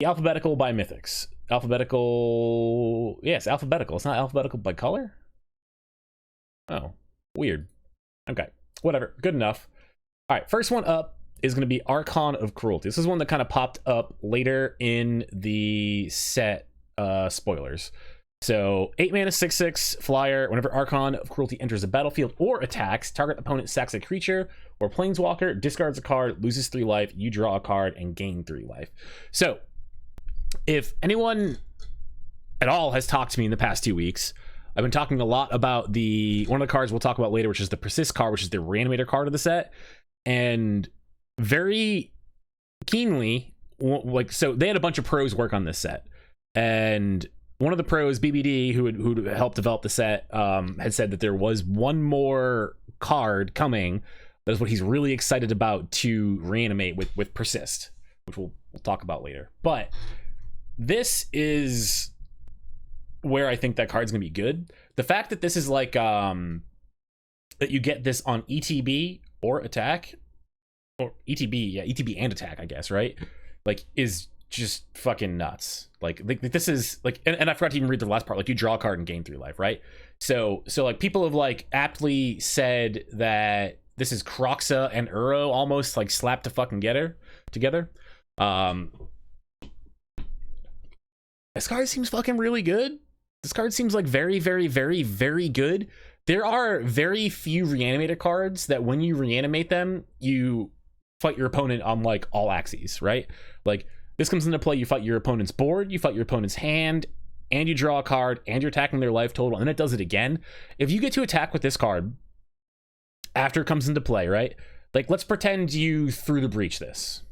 The alphabetical by mythics. Alphabetical. Yes, alphabetical. It's not alphabetical by color? Oh, weird. Okay, whatever. Good enough. All right, first one up is going to be Archon of Cruelty. This is one that kind of popped up later in the set spoilers. So 8 mana 6/6 flyer. Whenever Archon of Cruelty enters the battlefield or attacks, target opponent sacks a creature or planeswalker, discards a card, loses 3 life, you draw a card and gain 3 life. So if anyone at all has talked to me in the past 2 weeks, I've been talking a lot about one of the cards we'll talk about later, which is the Persist card, which is the Reanimator card of the set. And very keenly, like, so they had a bunch of pros work on this set. And one of the pros, BBD, who helped develop the set, had said that there was one more card coming. That is what he's really excited about to reanimate with Persist, which we'll talk about later. But this is where I think that card's gonna be good. The fact that this is like that you get this on ETB or attack, or ETB and attack, I guess, right? Like, is just fucking nuts. Like this is like, and I forgot to even read the last part. Like, you draw a card and gain 3 life, right? So like, people have like aptly said that this is Croxa and Uro almost like slapped together. This card seems fucking really good. This card seems like very, very, very, very good. There are very few Reanimator cards that when you reanimate them, you fight your opponent on like all axes, right? Like, this comes into play, you fight your opponent's board, you fight your opponent's hand, and you draw a card, and you're attacking their life total, and then it does it again. If you get to attack with this card after it comes into play, right? Like, let's pretend you threw the breach this.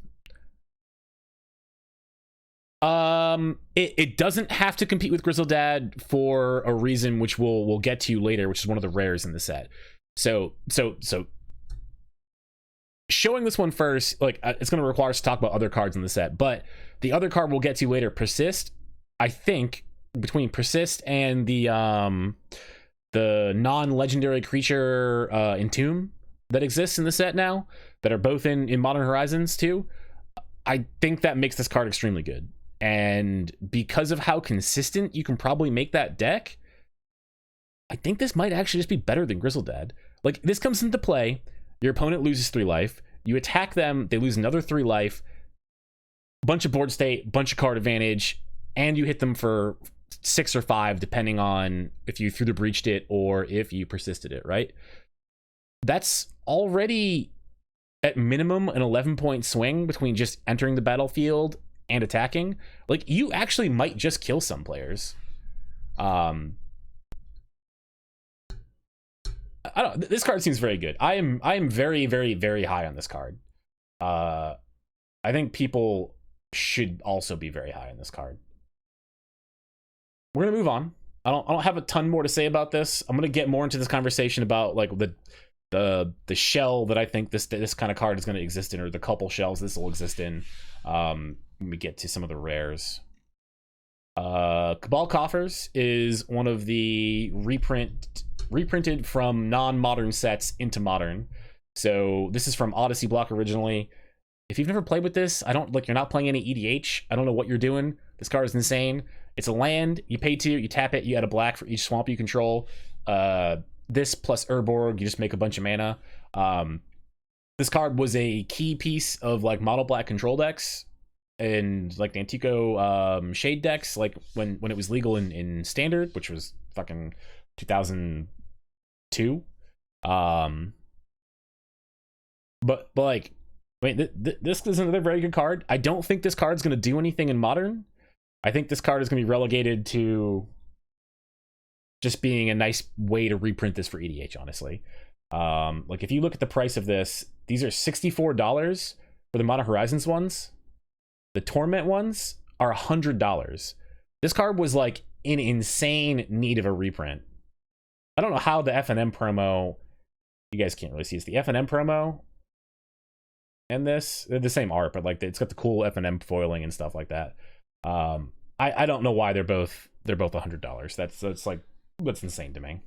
It doesn't have to compete with Griselbeard for a reason which we'll get to later, which is one of the rares in the set. So showing this one first, like, it's going to require us to talk about other cards in the set, but the other card we'll get to later, Persist, I think between Persist and the non-legendary creature Entomb that exists in the set now, that are both in Modern Horizons too, I think that makes this card extremely good. And because of how consistent you can probably make that deck, I think this might actually just be better than Griselbeard. Like, this comes into play, your opponent loses 3 life, you attack them, they lose another 3 life, bunch of board state, bunch of card advantage, and you hit them for 6 or 5, depending on if you through the breached it or if you persisted it, right? That's already at minimum an 11-point swing between just entering the battlefield and attacking. Like, you actually might just kill some players. I don't know, this card seems very good. I am very, very, very high on this card. I think people should also be very high on this card. We're gonna move on. I don't have a ton more to say about this. I'm gonna get more into this conversation about like the shell that I think this kind of card is going to exist in, or the couple shells this will exist in, when we get to some of the rares. Cabal Coffers is one of the reprinted from non-modern sets into modern. So this is from Odyssey block originally. If you've never played with this, you're not playing any EDH. I don't know what you're doing. This card is insane. It's a land, you pay 2, you tap it, you add a black for each swamp you control. This plus Urborg, you just make a bunch of mana. This card was a key piece of like mono black control decks and like the Antico shade decks, like when it was legal in standard, which was fucking 2002. But like, wait, this is another very good card. I don't think this card's gonna do anything in modern. I think this card is gonna be relegated to just being a nice way to reprint this for EDH, honestly. Like, if you look at the price of this, these are $64 for the Modern Horizons ones. The Torment ones are $100. This card was like in insane need of a reprint. I don't know how the FNM promo, you guys can't really see, it's the FNM promo and this, they're the same art, but like it's got the cool FNM foiling and stuff like that. I don't know why they're both $100. That's insane to me.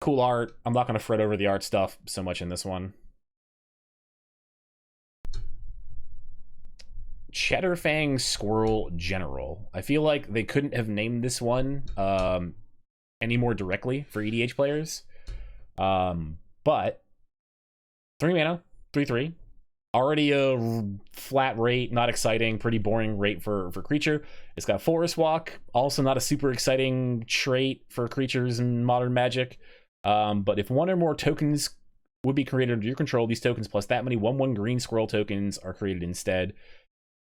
Cool art. I'm not gonna fret over the art stuff so much in this one. Cheddarfang Squirrel General. I feel like they couldn't have named this one any more directly for EDH players. But 3 mana, 3/3. Already a flat rate, not exciting, pretty boring rate for creature. It's got Forest Walk, also not a super exciting trait for creatures in Modern Magic. But if one or more tokens would be created under your control, these tokens plus that many 1/1 green squirrel tokens are created instead.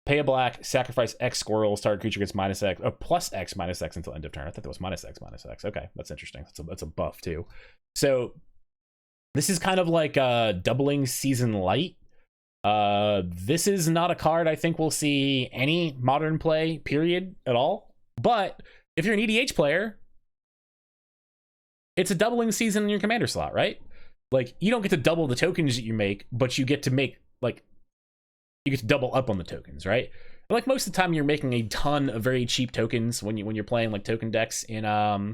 Pay a black, sacrifice X squirrels, target creature gets -X, or plus X -X until end of turn. I thought that was -X. Okay, that's interesting. That's a buff too. So this is kind of like doubling Season Light. This is not a card I think we'll see any modern play, period, at all. But if you're an EDH player, it's a doubling season in your commander slot, right? Like, you don't get to double the tokens that you make, but you get to make, like, you get to double up on the tokens, right? And like, most of the time you're making a ton of very cheap tokens when you're playing like token decks in oh,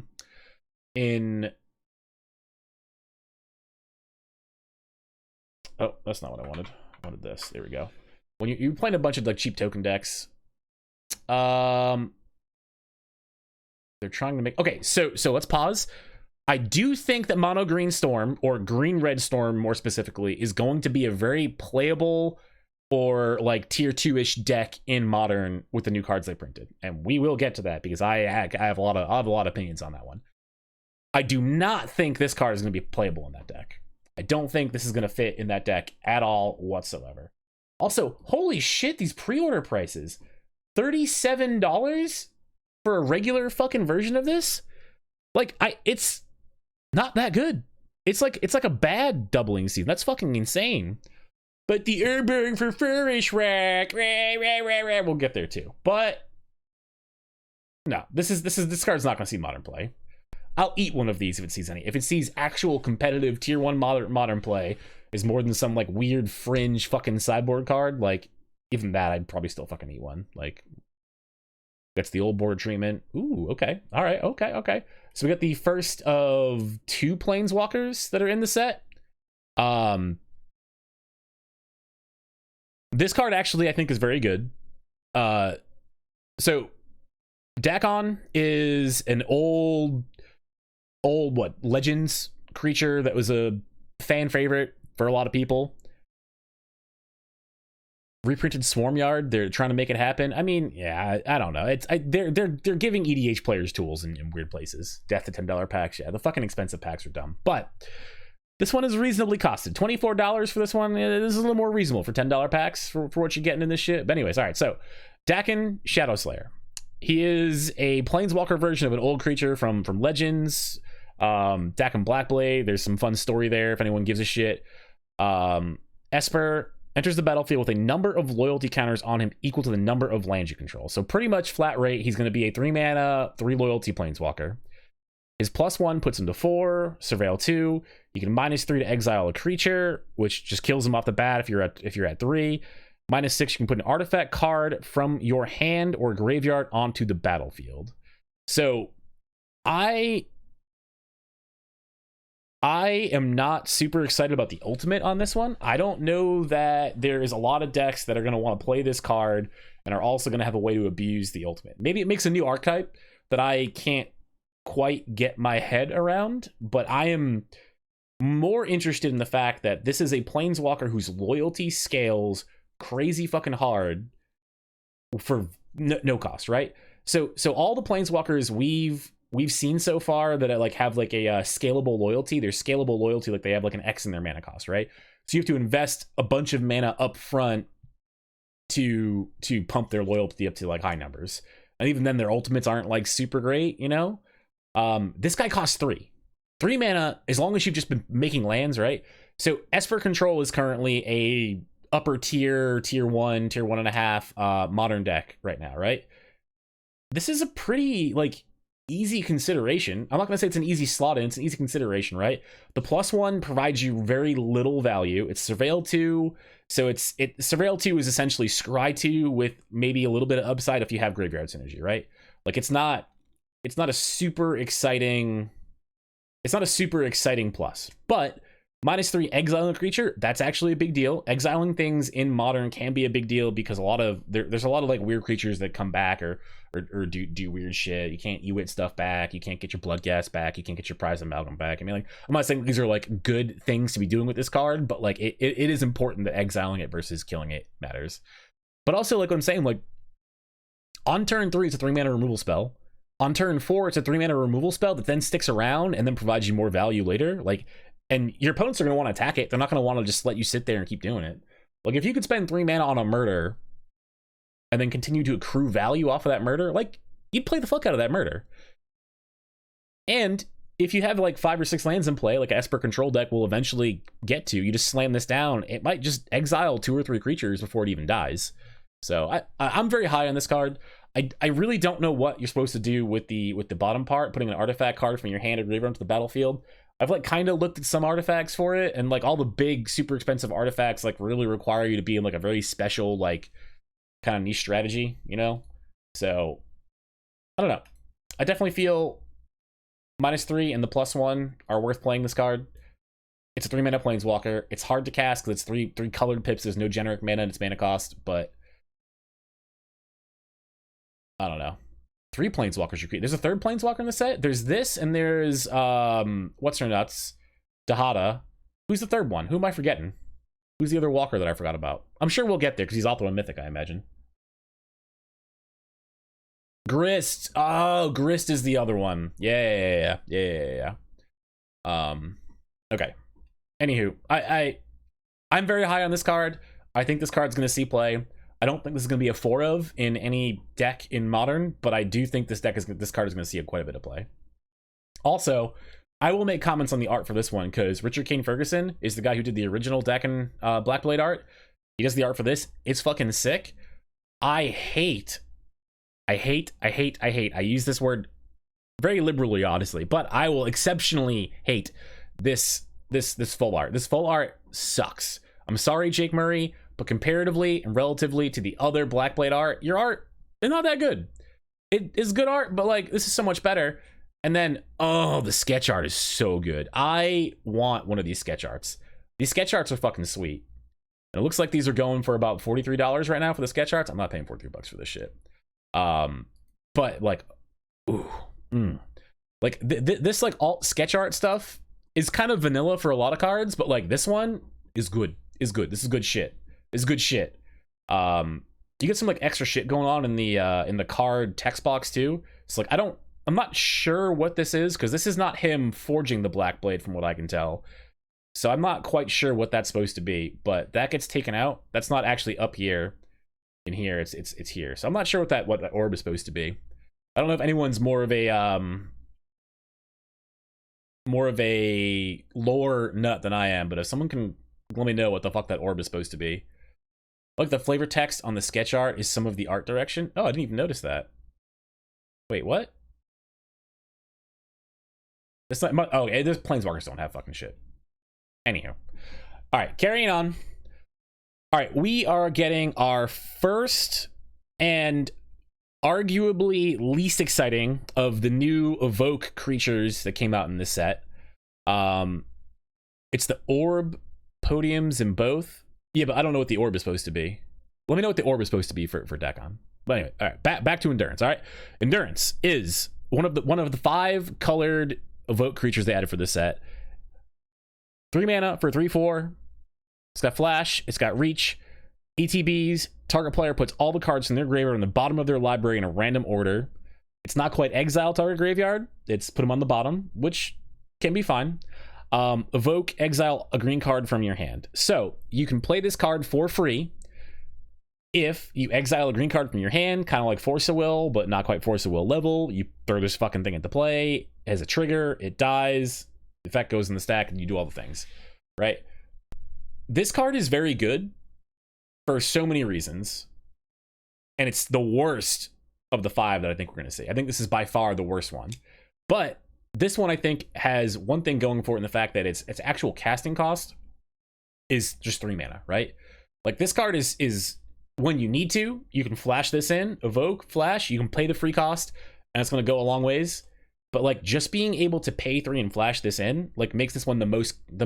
that's not what I wanted. I wanted this. There we go. When you're playing a bunch of like cheap token decks, they're trying to make, okay, so let's pause. I do think that Mono Green Storm, or Green Red Storm more specifically, is going to be a very playable or like tier 2-ish deck in Modern with the new cards they printed, and we will get to that because I have a lot of opinions on that one. I do not think this card is going to be playable in that deck. I don't think this is going to fit in that deck at all whatsoever. Also, holy shit, these pre-order prices. $37 for a regular fucking version of this? Like, it's not that good. It's like a bad doubling season. That's fucking insane. But the Urberg for Furish Rack, we'll get there too. But no, this card's not going to see modern play. I'll eat one of these if it sees any. If it sees actual competitive tier 1 modern play is more than some like weird fringe fucking sideboard card, like even that I'd probably still fucking eat one. Like, that's the old board treatment. Ooh, okay. All right, okay. So we got the first of 2 planeswalkers that are in the set. This card actually I think is very good. So Dakon is an old what, Legends creature that was a fan favorite for a lot of people. Reprinted Swarmyard, they're trying to make it happen. I mean, yeah, I don't know. They're giving EDH players tools in weird places. Death to $10 packs. Yeah, the fucking expensive packs are dumb. But this one is reasonably costed. $24 for this one. This is a little more reasonable for $10 packs for what you're getting in this shit. But anyways, all right. So Dakon Shadowslayer. He is a planeswalker version of an old creature from Legends. Dakon Blackblade. There's some fun story there if anyone gives a shit. Esper enters the battlefield with a number of loyalty counters on him equal to the number of lands you control. So pretty much flat rate, he's going to be a 3 mana, 3 loyalty planeswalker. His +1 puts him to 4, Surveil 2. You can -3 to exile a creature, which just kills him off the bat if you're at 3. -6, you can put an artifact card from your hand or graveyard onto the battlefield. So I am not super excited about the ultimate on this one. I don't know that there is a lot of decks that are going to want to play this card and are also going to have a way to abuse the ultimate. Maybe it makes a new archetype that I can't quite get my head around, but I am more interested in the fact that this is a planeswalker whose loyalty scales crazy fucking hard for no cost, right? So all the planeswalkers we've seen so far that like have like a scalable loyalty, their scalable loyalty, like they have like an X in their mana cost, right? So you have to invest a bunch of mana up front to pump their loyalty up to like high numbers, and even then their ultimates aren't like super great, you know. This guy costs 3 mana as long as you've just been making lands, right? So Esper Control is currently a upper tier 1, tier 1.5 modern deck right now, right? This is a pretty like easy consideration. I'm not going to say it's an easy slot in, it's an easy consideration, right? The +1 provides you very little value. It's Surveil 2, so Surveil 2 is essentially Scry 2 with maybe a little bit of upside if you have graveyard synergy, right? Like it's not a super exciting plus, but -3 exiling a creature, that's actually a big deal. Exiling things in Modern can be a big deal because there's a lot of like weird creatures that come back or do weird shit. You can't Ewit stuff back, you can't get your Bloodghast back, you can't get your Prize Amalgam back. I mean, like, I'm not saying these are like good things to be doing with this card, but like it is important that exiling it versus killing it matters. But also, like what I'm saying, like on turn 3 it's a 3-mana removal spell. On turn 4 it's a 3-mana removal spell that then sticks around and then provides you more value later. Like, and your opponents are going to want to attack it. They're not going to want to just let you sit there and keep doing it. Like, if you could spend 3 mana on a murder and then continue to accrue value off of that murder, like, you'd play the fuck out of that murder. And if you have like 5 or 6 lands in play, like Esper Control deck will eventually get to, you just slam this down, it might just exile 2 or 3 creatures before it even dies. So I'm very high on this card. I really don't know what you're supposed to do with the bottom part, putting an artifact card from your hand or graveyard onto the battlefield. I've like kind of looked at some artifacts for it, and like all the big super expensive artifacts like really require you to be in like a very special like kind of niche strategy, you know? So I don't know. I definitely feel -3 and the +1 are worth playing this card. It's a 3-mana planeswalker. It's hard to cast because it's three colored pips. There's no generic mana in its mana cost, but I don't know. 3 planeswalkers you create. There's a 3rd planeswalker in the set. There's this, and there's what's her nuts? Dahada. Who's the 3rd one? Who am I forgetting? Who's the other walker that I forgot about? I'm sure we'll get there because he's also a mythic, I imagine. Grist. Oh, Grist is the other one. Yeah. Okay. Anywho, I'm very high on this card. I think this card's gonna see play. I don't think this is going to be a 4 of in any deck in Modern, but I do think this card is going to see quite a bit of play. Also, I will make comments on the art for this one because Richard King Ferguson is the guy who did the original deck and Blackblade art. He does the art for this. It's fucking sick. I use this word very liberally, honestly, but I will exceptionally hate this full art. This full art sucks. I'm sorry, Jake Murray, but comparatively and relatively to the other Blackblade art, your art is not that good. It is good art, but like this is so much better. And then, oh, the sketch art is so good. I want one of these sketch arts. These sketch arts are fucking sweet. And it looks like these are going for about $43 right now for the sketch arts. I'm not paying $43 for this shit. But like, ooh, like this like alt sketch art stuff is kind of vanilla for a lot of cards, but like this one is good. This is good shit. You get some like extra shit going on in the card text box too. It's like I'm not sure what this is because this is not him forging the Blackblade from what I can tell. So I'm not quite sure what that's supposed to be, but that gets taken out. That's not actually up here. In here, it's here. So I'm not sure what that orb is supposed to be. I don't know if anyone's more of a lore nut than I am, but if someone can let me know what the fuck that orb is supposed to be. Like the flavor text on the sketch art is some of the art direction. Oh, I didn't even notice that. Wait, what? It's not. Oh, okay, those planeswalkers don't have fucking shit. Anyhow, all right, carrying on. All right, we are getting our first and arguably least exciting of the new evoke creatures that came out in this set. It's the orb podiums in both. Yeah, but I don't know what the orb is supposed to be. Let me know what the orb is supposed to be for Decon. But anyway, all right, back to Endurance. All right, Endurance is one of the 5 colored evoke creatures they added for this set. 3 mana for 3/4. It's got flash, it's got reach, ETBs, target player puts all the cards from their graveyard on the bottom of their library in a random order. It's not quite exile target graveyard, it's put them on the bottom, which can be fine. Evoke, exile a green card from your hand. So you can play this card for free if you exile a green card from your hand, kind of like Force of Will, but not quite Force of Will level. You throw this fucking thing into play, as a trigger, it dies, the effect goes in the stack, and you do all the things, right? This card is very good for so many reasons, and it's the worst of the 5 that I think we're going to see. I think this is by far the worst one, but this one I think has one thing going for it in the fact that its actual casting cost is just 3 mana, right? Like this card is when you need to, you can flash this in, evoke, flash, you can pay the free cost, and it's going to go a long ways. But like just being able to pay 3 and flash this in like makes this one the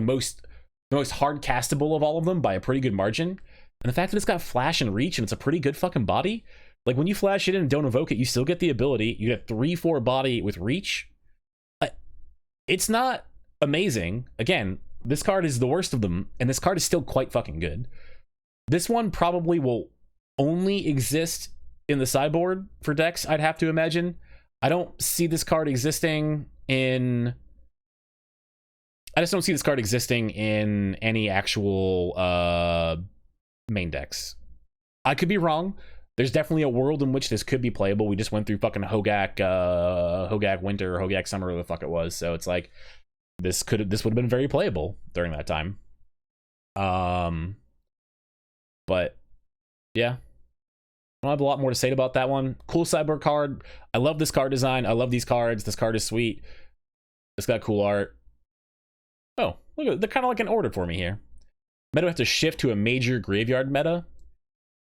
most the most hard castable of all of them by a pretty good margin. And the fact that it's got flash and reach and it's a pretty good fucking body. Like when you flash it in and don't evoke it, you still get the ability. You get 3/4 body with reach. It's not amazing. Again, this card is the worst of them, and this card is still quite fucking good. This one probably will only exist in the sideboard for decks, I'd have to imagine. I don't see this card existing in... I just don't see this card existing in any actual main decks. I could be wrong. There's definitely a world in which this could be playable. We just went through fucking Hogak Winter or Hogak Summer, or the fuck it was. So it's like this would have been very playable during that time. But yeah, I don't have a lot more to say about that one. Cool sideboard card. I love this card design. I love these cards. This card is sweet. It's got cool art. Oh, look at it. They're kind of like an order for me here. Meta have to shift to a major graveyard meta.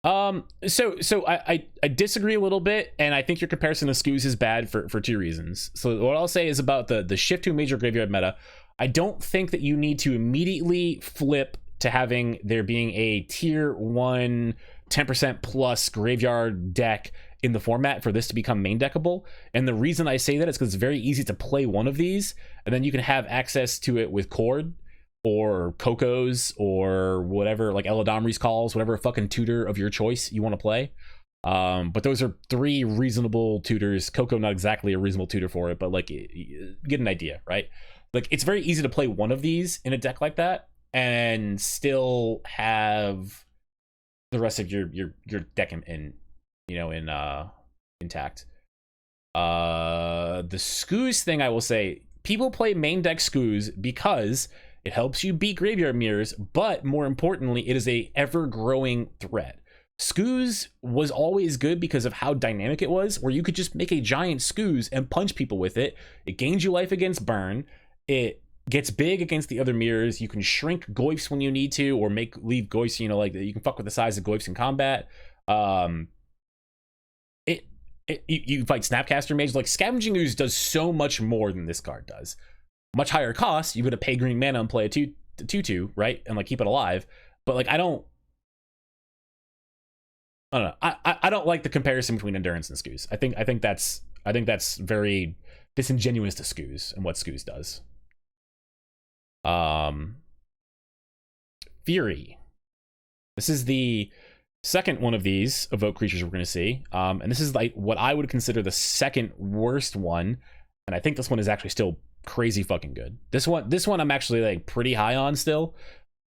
So I disagree a little bit, and I think your comparison to Scoos is bad for two reasons. So what I'll say is about the shift to a major graveyard meta. I don't think that you need to immediately flip to having there being a tier 1 10% plus graveyard deck in the format for this to become main deckable. And the reason I say that is because it's very easy to play one of these, and then you can have access to it with Cord or Coco's or whatever, like Eladamri's Calls, whatever fucking tutor of your choice you want to play. But those are 3 reasonable tutors. Coco, not exactly a reasonable tutor for it, but like, you get an idea, right? Like, it's very easy to play one of these in a deck like that and still have the rest of your deck intact. The Scoos thing, I will say, people play main deck Scoos because it helps you beat graveyard mirrors, but more importantly, it is a ever-growing threat. Scoos was always good because of how dynamic it was, where you could just make a giant Scoos and punch people with it. It gains you life against burn. It gets big against the other mirrors. You can shrink Goyfs when you need to, or leave Goyfs, like you can fuck with the size of Goyfs in combat. You fight Snapcaster Mage. Like, Scavenging Ooze does so much more than this card does. Much higher cost. You're gonna pay green mana and play a 2/2, right? And like keep it alive. But like I don't know. I don't like the comparison between Endurance and Scoos. I think that's very disingenuous to Scoos and what Scoos does. Fury. This is the second one of these evoke creatures we're gonna see. And this is like what I would consider the second worst one. And I think this one is actually still crazy fucking good. This one I'm actually like pretty high on still.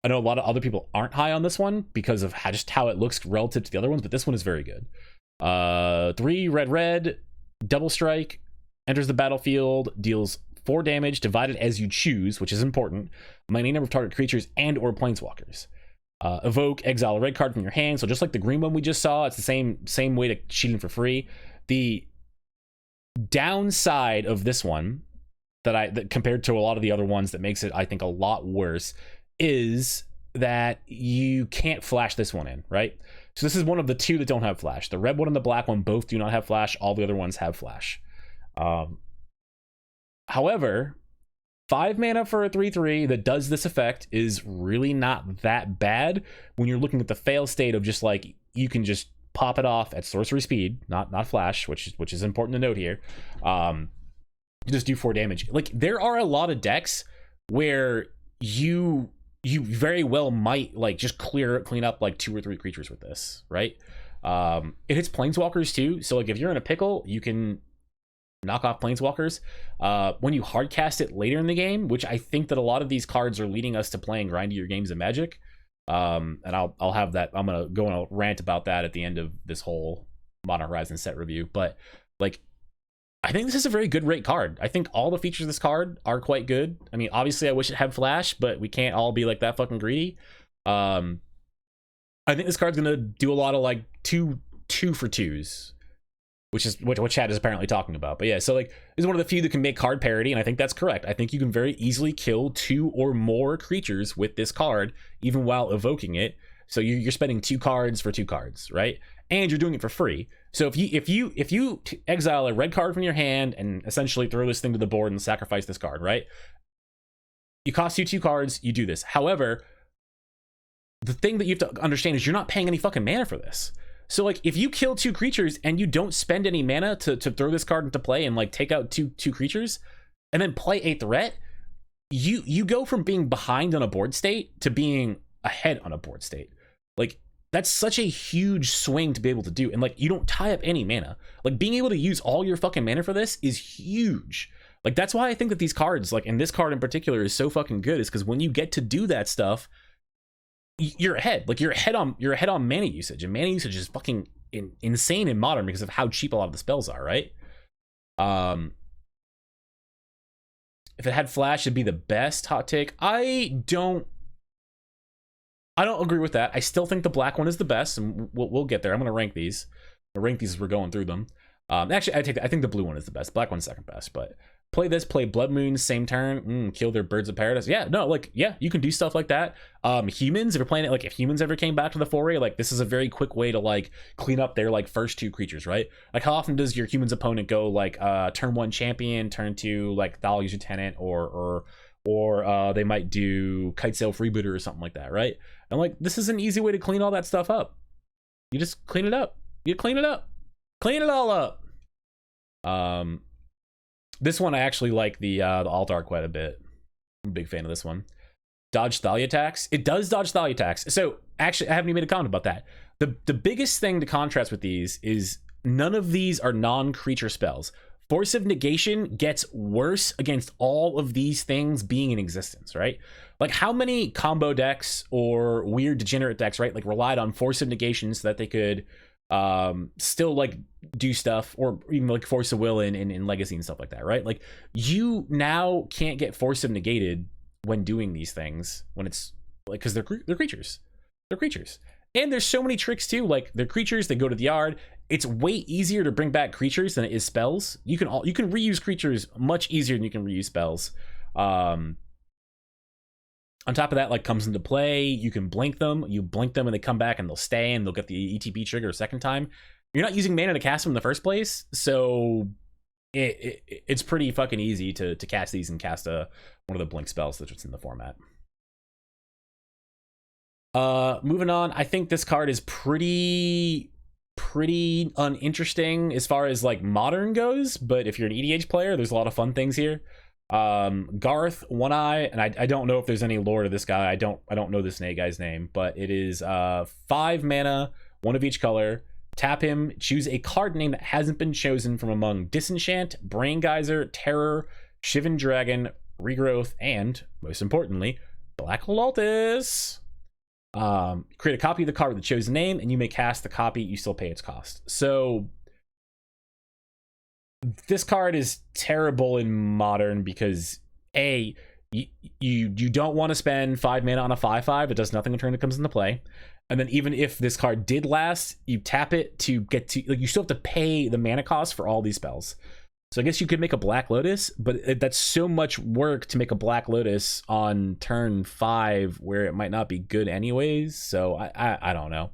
I know a lot of other people aren't high on this one because of how it looks relative to the other ones, but this one is very good. 3 red, double strike, enters the battlefield, deals 4 damage divided as you choose, which is important, among any number of target creatures and or planeswalkers. Evoke, exile a red card from your hand. So just like the green one we just saw, it's the same way to cheat in for free. The downside of this one that compared to a lot of the other ones that makes it, I think, a lot worse is that you can't flash this one in, right? So this is one of the 2 that don't have flash. The red one and the black one both do not have flash. All the other ones have flash. However, 5 mana for a 3/3 that does this effect is really not that bad when you're looking at the fail state of just like, you can just pop it off at sorcery speed, not flash, which is important to note here. You just do 4 damage. Like, there are a lot of decks where you very well might like just clean up like 2 or 3 creatures with this, right? It hits planeswalkers too, so like if you're in a pickle, you can knock off planeswalkers. When you hardcast it later in the game, which I think that a lot of these cards are leading us to playing grindier games of Magic. And I'll have that. I'm gonna go on a rant about that at the end of this whole Modern Horizons set review. But like, I think this is a very good rate card. I think all the features of this card are quite good. I mean, obviously I wish it had flash, but we can't all be like that fucking greedy. I think this card's gonna do a lot of like two for 2s, which is what Chad is apparently talking about. But yeah, so like, this is one of the few that can make card parity, and I think that's correct. I think you can very easily kill 2 or more creatures with this card, even while evoking it. So you're spending 2 cards for 2 cards, right? And you're doing it for free. So if you exile a red card from your hand and essentially throw this thing to the board and sacrifice this card, right? You cost you 2 cards, you do this. However, the thing that you have to understand is you're not paying any fucking mana for this. So like if you kill 2 creatures and you don't spend any mana to throw this card into play and like take out two creatures and then play a threat, you go from being behind on a board state to being ahead on a board state. Like that's such a huge swing to be able to do. And like you don't tie up any mana. Like being able to use all your fucking mana for this is huge. Like that's why I think that these cards, like in this card in particular, is so fucking good, is because when you get to do that stuff, you're ahead. Like you're ahead on mana usage, and mana usage is fucking insane in Modern because of how cheap a lot of the spells are, right? If it had flash, it'd be the best. Hot take. I don't agree with that. I still think the black one is the best, and we'll get there. I'm gonna rank these. I'll rank these as we're going through them. Actually, I think the blue one is the best. Black one's second best, but play this, play Blood Moon, same turn, kill their Birds of Paradise. Yeah, no, like, yeah, you can do stuff like that. Humans, if you're playing it, like, if humans ever came back to the foray, like, this is a very quick way to, like, clean up their, like, first 2 creatures, right? Like, how often does your human's opponent go, like, turn 1 champion, turn 2, like, Thalia's Lieutenant, or they might do Kitesail Freebooter or something like that, right? And, like, this is an easy way to clean all that stuff up. You just clean it up. You clean it up. Clean it all up. This one I actually like the Altar quite a bit. I'm a big fan of this one. Dodge Thalia attacks. It does dodge Thalia attacks. So actually, I haven't even made a comment about that. The biggest thing to contrast with these is none of these are non-creature spells. Force of Negation gets worse against all of these things being in existence, right? Like how many combo decks or weird degenerate decks, right, like relied on Force of Negation so that they could still like do stuff, or even like Force of Will in Legacy and stuff like that, right? Like you now can't get Force of Negated when doing these things, when it's like, because they're creatures. They're creatures. And there's so many tricks too. Like they're creatures, they go to the yard. It's way easier to bring back creatures than it is spells. You can reuse creatures much easier than you can reuse spells. On top of that, like comes into play, you can blink them. You blink them and they come back and they'll stay and they'll get the ETB trigger a second time. You're not using mana to cast them in the first place, so it's pretty fucking easy to cast these and cast one of the blink spells that's in the format. Moving on, I think this card is pretty uninteresting as far as like Modern goes, but if you're an EDH player, there's a lot of fun things here. Garth, One Eye, and I don't know if there's any lore to this guy. I don't know this guy's name, but it is 5 mana, 1 of each color. Tap him, choose a card name that hasn't been chosen from among Disenchant, Brain Geyser, Terror, Shivan Dragon, Regrowth, and most importantly, Black Lotus. Create a copy of the card with the chosen name, and you may cast the copy. You still pay its cost. So this card is terrible in Modern because you don't want to spend 5 mana on a 5/5. It does nothing in turn that comes into play. And then even if this card did last, you tap it to get to, like, you still have to pay the mana cost for all these spells. So I guess you could make a Black Lotus, but that's so much work to make a Black Lotus on turn 5 where it might not be good anyways. So I don't know.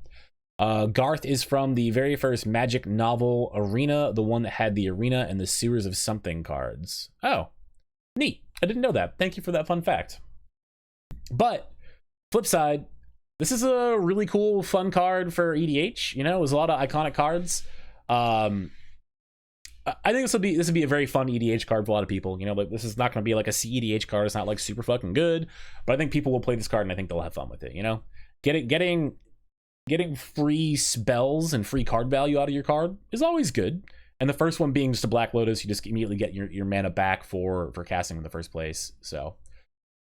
Garth is from the very first Magic novel, Arena, the one that had the Arena and the Sewers of Something cards. Oh, neat. I didn't know that. Thank you for that fun fact. But flip side, this is a really cool, fun card for EDH. You know, it was a lot of iconic cards. I think this would be a very fun EDH card for a lot of people. You know, like this is not going to be like a CEDH card. It's not like super fucking good, but I think people will play this card and I think they'll have fun with it. You know, getting free spells and free card value out of your card is always good. And the first one being just a Black Lotus, you just immediately get your mana back for casting in the first place. So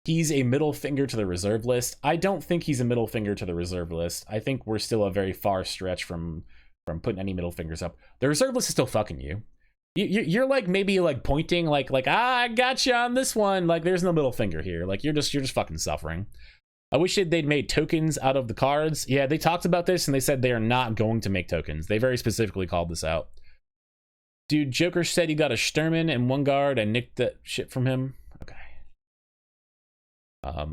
he's a middle finger to the reserve list. I don't think he's a middle finger to the reserve list. I think we're still a very far stretch from putting any middle fingers up. The reserve list is still fucking you. You're like maybe like pointing like I got you on this one. Like there's no middle finger here. Like you're just fucking suffering. I wish they'd made tokens out of the cards. Yeah, they talked about this and they said they are not going to make tokens. They very specifically called this out. Dude, Joker said he got a Sturman and 1 guard and nicked that shit from him. Okay.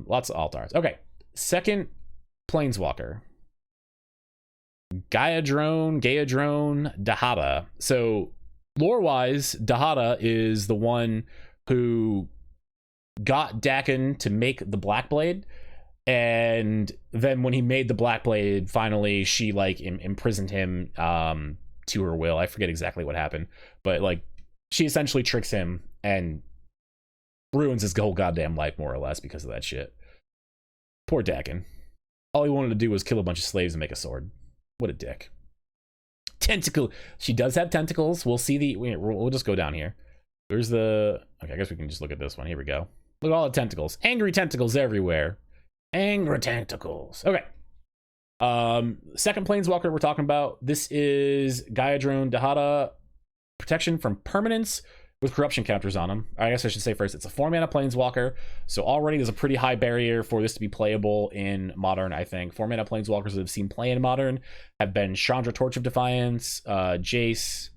Lots of altars. Okay. Second Planeswalker. Gaia-Drone, Dahada. So lore-wise, Dahada is the one who got Dakin to make the Black Blade, and then when he made the Black Blade, finally she like imprisoned him to her will. I forget exactly what happened, but like she essentially tricks him and ruins his whole goddamn life more or less because of that shit. Poor Dakin. All he wanted to do was kill a bunch of slaves and make a sword. What a dick. Tentacle. She does have tentacles. We'll see the... We'll just go down here. There's the... Okay, I guess we can just look at this one. Here we go. Look at all the tentacles. Angry tentacles everywhere. Angry tentacles. Okay. Second planeswalker we're talking about. This is Gaiadrone Dahada. Protection from permanence with corruption counters on them. I guess I should say first, it's a 4-mana planeswalker, so already there's a pretty high barrier for this to be playable in Modern, I think. 4-mana planeswalkers that have seen play in Modern have been Chandra, Torch of Defiance, Jace,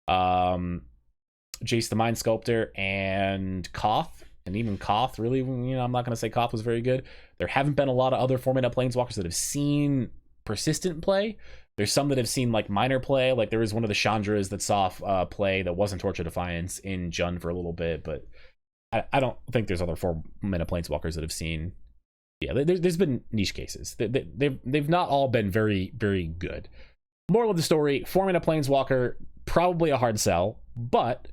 Jace the Mind Sculptor, and Koth. And even Koth, really, I'm not going to say Koth was very good. There haven't been a lot of other 4-mana planeswalkers that have seen persistent play. There's some that have seen like minor play. Like there was one of the Chandras that saw play that wasn't Torch of Defiance in Jund for a little bit, but I don't think there's other 4-mana planeswalkers that have seen. Yeah, there's been niche cases. They've not all been very, very good. Moral of the story: 4-mana planeswalker, probably a hard sell, but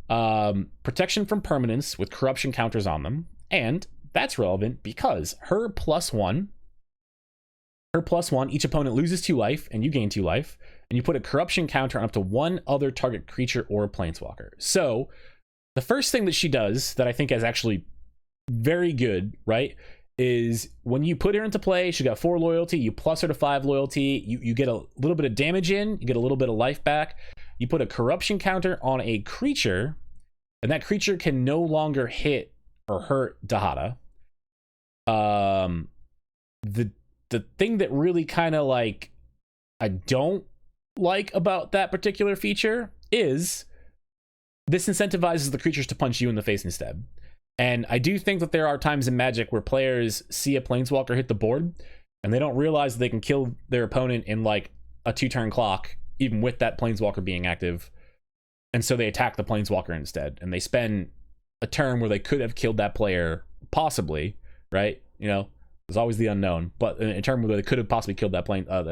protection from permanence with corruption counters on them, and that's relevant because her +1, each opponent loses 2 life and you gain 2 life, and you put a corruption counter on up to 1 other target creature or planeswalker. So the first thing that she does that I think is actually very good, right, is when you put her into play, she got 4 loyalty, you plus her to 5 loyalty, you get a little bit of damage in, you get a little bit of life back, you put a corruption counter on a creature, and that creature can no longer hit or hurt Dahada. The thing that really kind of like I don't like about that particular feature is this incentivizes the creatures to punch you in the face instead. And I do think that there are times in Magic where players see a planeswalker hit the board and they don't realize they can kill their opponent in like a 2-turn clock, even with that planeswalker being active. And so they attack the planeswalker instead, and they spend a turn where they could have killed that player, possibly, right? There's always the unknown, but in a turn where they could have possibly killed that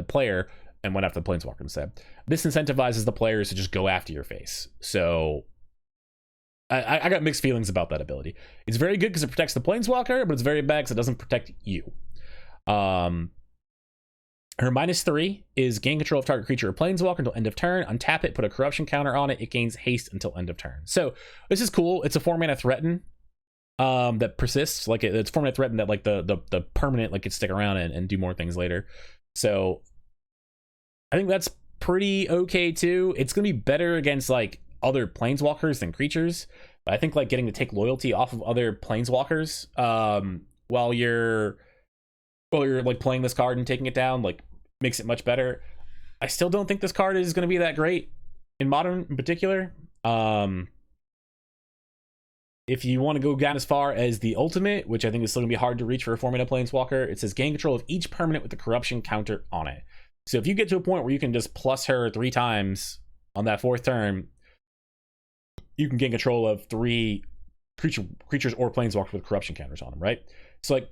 player and went after the planeswalker instead. This incentivizes the players to just go after your face. So I got mixed feelings about that ability. It's very good because it protects the planeswalker, but it's very bad because it doesn't protect you. Her -3 is gain control of target creature or planeswalker until end of turn. Untap it, put a corruption counter on it. It gains haste until end of turn. So this is cool. It's a 4-mana threaten that persists. Like it's 4-mana threaten that like the permanent like could stick around and do more things later. So I think that's pretty okay too. It's gonna be better against like other planeswalkers than creatures. But I think like getting to take loyalty off of other planeswalkers while you're like playing this card and taking it down like makes it much better. I still don't think this card is going to be that great in Modern in particular. If you want to go down as far as the ultimate, which I think is still going to be hard to reach for a 4-mana planeswalker, it says gain control of each permanent with the corruption counter on it. So if you get to a point where you can just plus her 3 times on that 4th turn, you can gain control of 3 creatures or planeswalkers with corruption counters on them, right? So like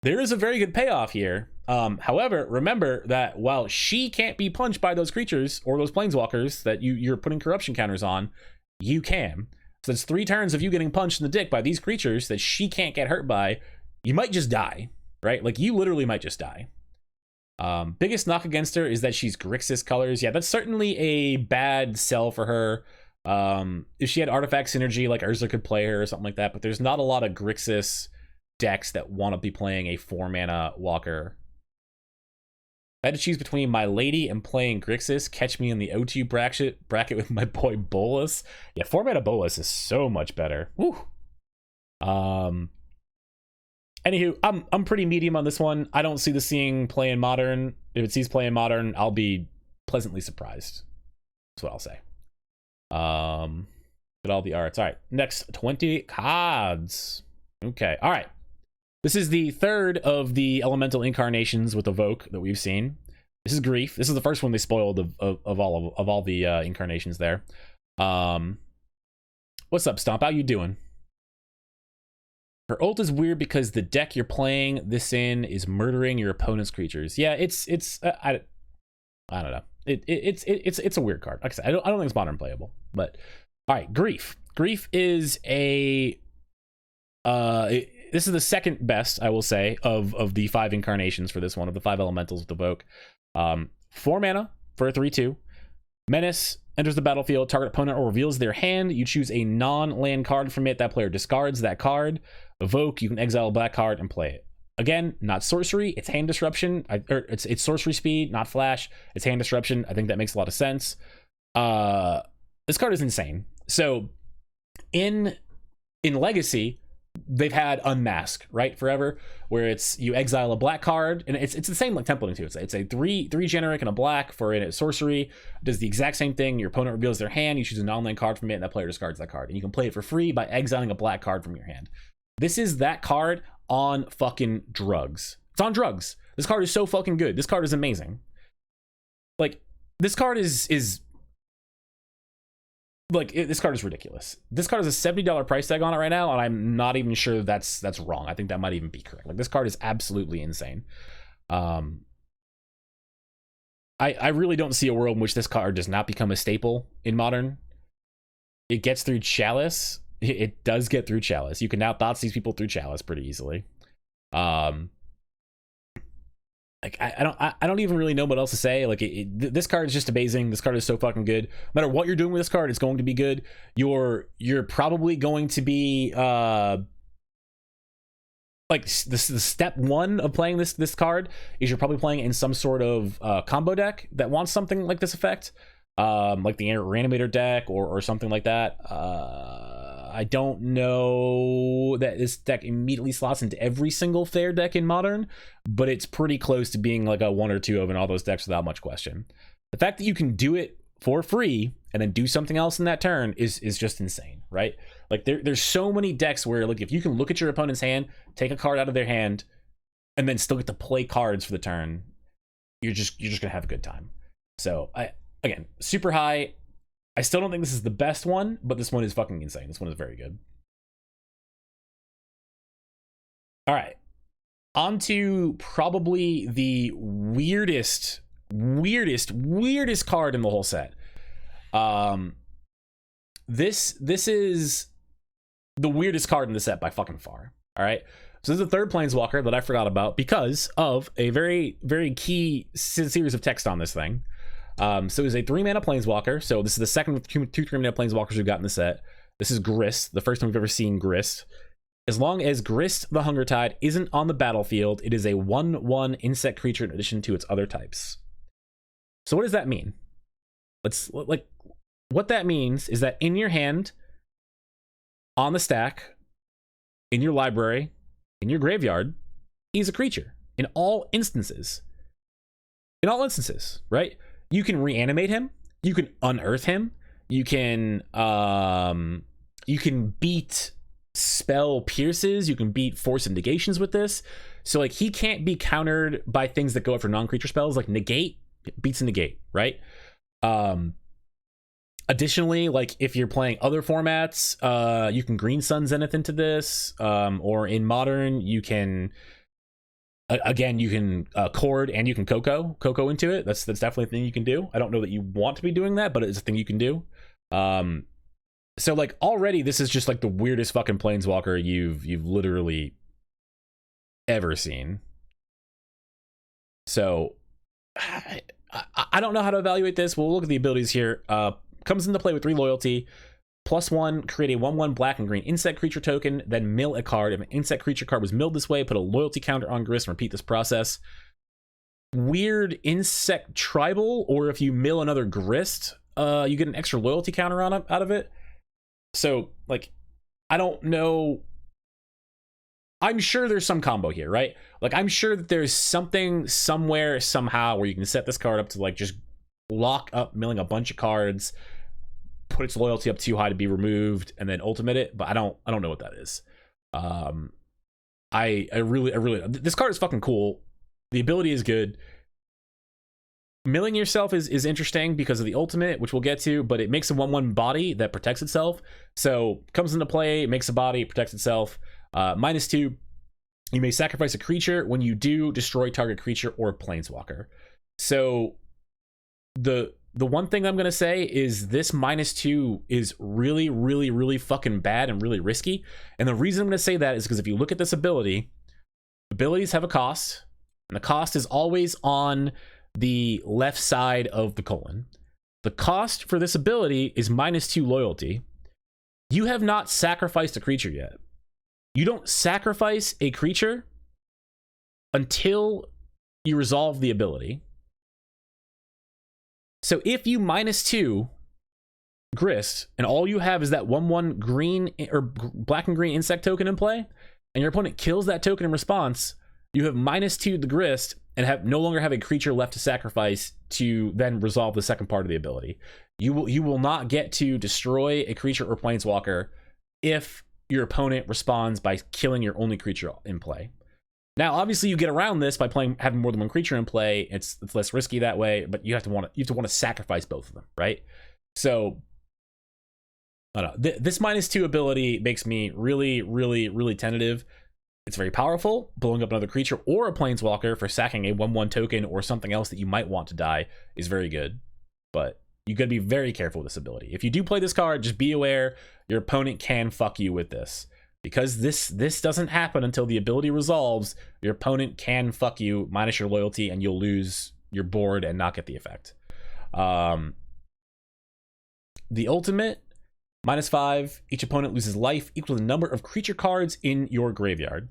there is a very good payoff here. However, remember that while she can't be punched by those creatures or those planeswalkers that you're putting corruption counters on, you can. So it's 3 turns of you getting punched in the dick by these creatures that she can't get hurt by. You might just die, right? Like you literally might just die. Biggest knock against her is that she's Grixis colors. Yeah, that's certainly a bad sell for her. If she had artifact synergy, like Urza could play her or something like that, but there's not a lot of Grixis decks that want to be playing a 4-mana walker. I had to choose between my lady and playing Grixis. Catch me in the O2 bracket with my boy Bolas. Yeah, 4-mana Bolas is so much better. Woo. Anywho, I'm pretty medium on this one. I don't see this seeing play in Modern. If it sees play in Modern, I'll be pleasantly surprised. That's what I'll say. At all the arts. All right, next 20 cards. Okay, all right. This is the 3rd of the elemental incarnations with Evoke that we've seen. This is Grief. This is the first one they spoiled of all the incarnations there. What's up, Stomp? How you doing? Her ult is weird because the deck you're playing this in is murdering your opponent's creatures. Yeah, it's I don't know. It's a weird card. Like I said, I don't think it's modern playable. But all right, Grief. Grief is a this is the second best, I will say, of the 5 incarnations for this one, of the 5 elementals with Evoke. 4 mana for a 3/2. Menace enters the battlefield. Target opponent reveals their hand. You choose a non-land card from it. That player discards that card. Evoke. You can exile a black card and play it. Again, not sorcery. It's hand disruption. It's sorcery speed, not flash. It's hand disruption. I think that makes a lot of sense. This card is insane. So in Legacy, they've had Unmask, right, forever, where it's you exile a black card, and it's the same like templating too. It's a three generic and a black for it. Sorcery does the exact same thing. Your opponent reveals their hand, you choose a non-land card from it, and that player discards that card, and you can play it for free by exiling a black card from your hand. This is that card on fucking drugs. It's on drugs. This card is so fucking good. This card is amazing. Like, this card is this card is ridiculous. This card has a $70 price tag on it right now, and I'm not even sure that's wrong. I think that might even be correct. Like, this card is absolutely insane. I really don't see a world in which this card does not become a staple in Modern. It gets through Chalice. It does get through Chalice. You can now thoughts these people through Chalice pretty easily. Like, I don't even really know what else to say. Like, this card is just amazing. This card is so fucking good. No matter what you're doing with this card, it's going to be good. You're probably going to be like the step one of playing this card is you're probably playing in some sort of combo deck that wants something like this effect, like the Reanimator deck or something like that. I don't know that this deck immediately slots into every single fair deck in Modern, but it's pretty close to being like a 1 or 2 of in all those decks without much question. The fact that you can do it for free and then do something else in that turn is just insane, right? Like, there's so many decks where, like, if you can look at your opponent's hand, take a card out of their hand, and then still get to play cards for the turn, you're just gonna have a good time. So again, super high. I still don't think this is the best one, but this one is fucking insane. This one is very good. All right. On to probably the weirdest card in the whole set. This is the weirdest card in the set by fucking far. All right. So this is the third Planeswalker that I forgot about because of a very, very key series of text on this thing. So it's a 3-mana Planeswalker. So this is the second of 2 3-mana Planeswalkers we've got in the set. This is Grist, the first time we've ever seen Grist. As long as Grist the Hunger Tide isn't on the battlefield, it is a 1/1 insect creature in addition to its other types. So what does that mean? What that means is that in your hand, on the stack, in your library, in your graveyard, he's a creature. In all instances. Right? You can reanimate him. You can unearth him. You can beat spell pierces. You can beat force and negations with this. So, like, he can't be countered by things that go after non-creature spells. Like negate beats a negate, right? Additionally, like, if you're playing other formats, you can Green Sun Zenith into this, or in Modern, you can. Again, you can Chord and you can Coco into it. That's definitely a thing you can do. I don't know that you want to be doing that, but it's a thing you can do. So, like, already this is just like the weirdest fucking Planeswalker you've literally ever seen. So I don't know how to evaluate this. We'll look at the abilities here. Comes into play with 3 loyalty. +1, create a 1/1 black and green insect creature token, then mill a card. If an insect creature card was milled this way, put a loyalty counter on Grist and repeat this process. Weird insect tribal, or if you mill another Grist, you get an extra loyalty counter on out of it. So, like, I don't know. I'm sure there's some combo here, right? Like, I'm sure that there's something somewhere, somehow, where you can set this card up to, like, just lock up milling a bunch of cards, put its loyalty up too high to be removed, and then ultimate it, but I don't know what that is. I really this card is fucking cool. The ability is good. Milling yourself is interesting because of the ultimate, which we'll get to, but it makes a 1/1 body that protects itself. So comes into play, makes a body, protects itself. -2, you may sacrifice a creature. When you do, destroy target creature or planeswalker. So the one thing I'm going to say is this -2 is really, really, really fucking bad and really risky. And the reason I'm going to say that is because if you look at this ability, abilities have a cost, and the cost is always on the left side of the colon. The cost for this ability is -2 loyalty. You have not sacrificed a creature yet. You don't sacrifice a creature until you resolve the ability. So if you -2 Grist, and all you have is that 1/1 green or black and green insect token in play, and your opponent kills that token in response, you have -2 the Grist and no longer have a creature left to sacrifice to then resolve the second part of the ability. You will not get to destroy a creature or planeswalker if your opponent responds by killing your only creature in play. Now, obviously, you get around this by having more than one creature in play. It's less risky that way, but you have to want to sacrifice both of them, right? So, I don't know. This -2 ability makes me really, really, really tentative. It's very powerful. Blowing up another creature or a planeswalker for sacking a 1/1 token or something else that you might want to die is very good. But you got to be very careful with this ability. If you do play this card, just be aware your opponent can fuck you with this. Because this doesn't happen until the ability resolves, your opponent can fuck you minus your loyalty, and you'll lose your board and not get the effect. The ultimate, -5, each opponent loses life equal to the number of creature cards in your graveyard.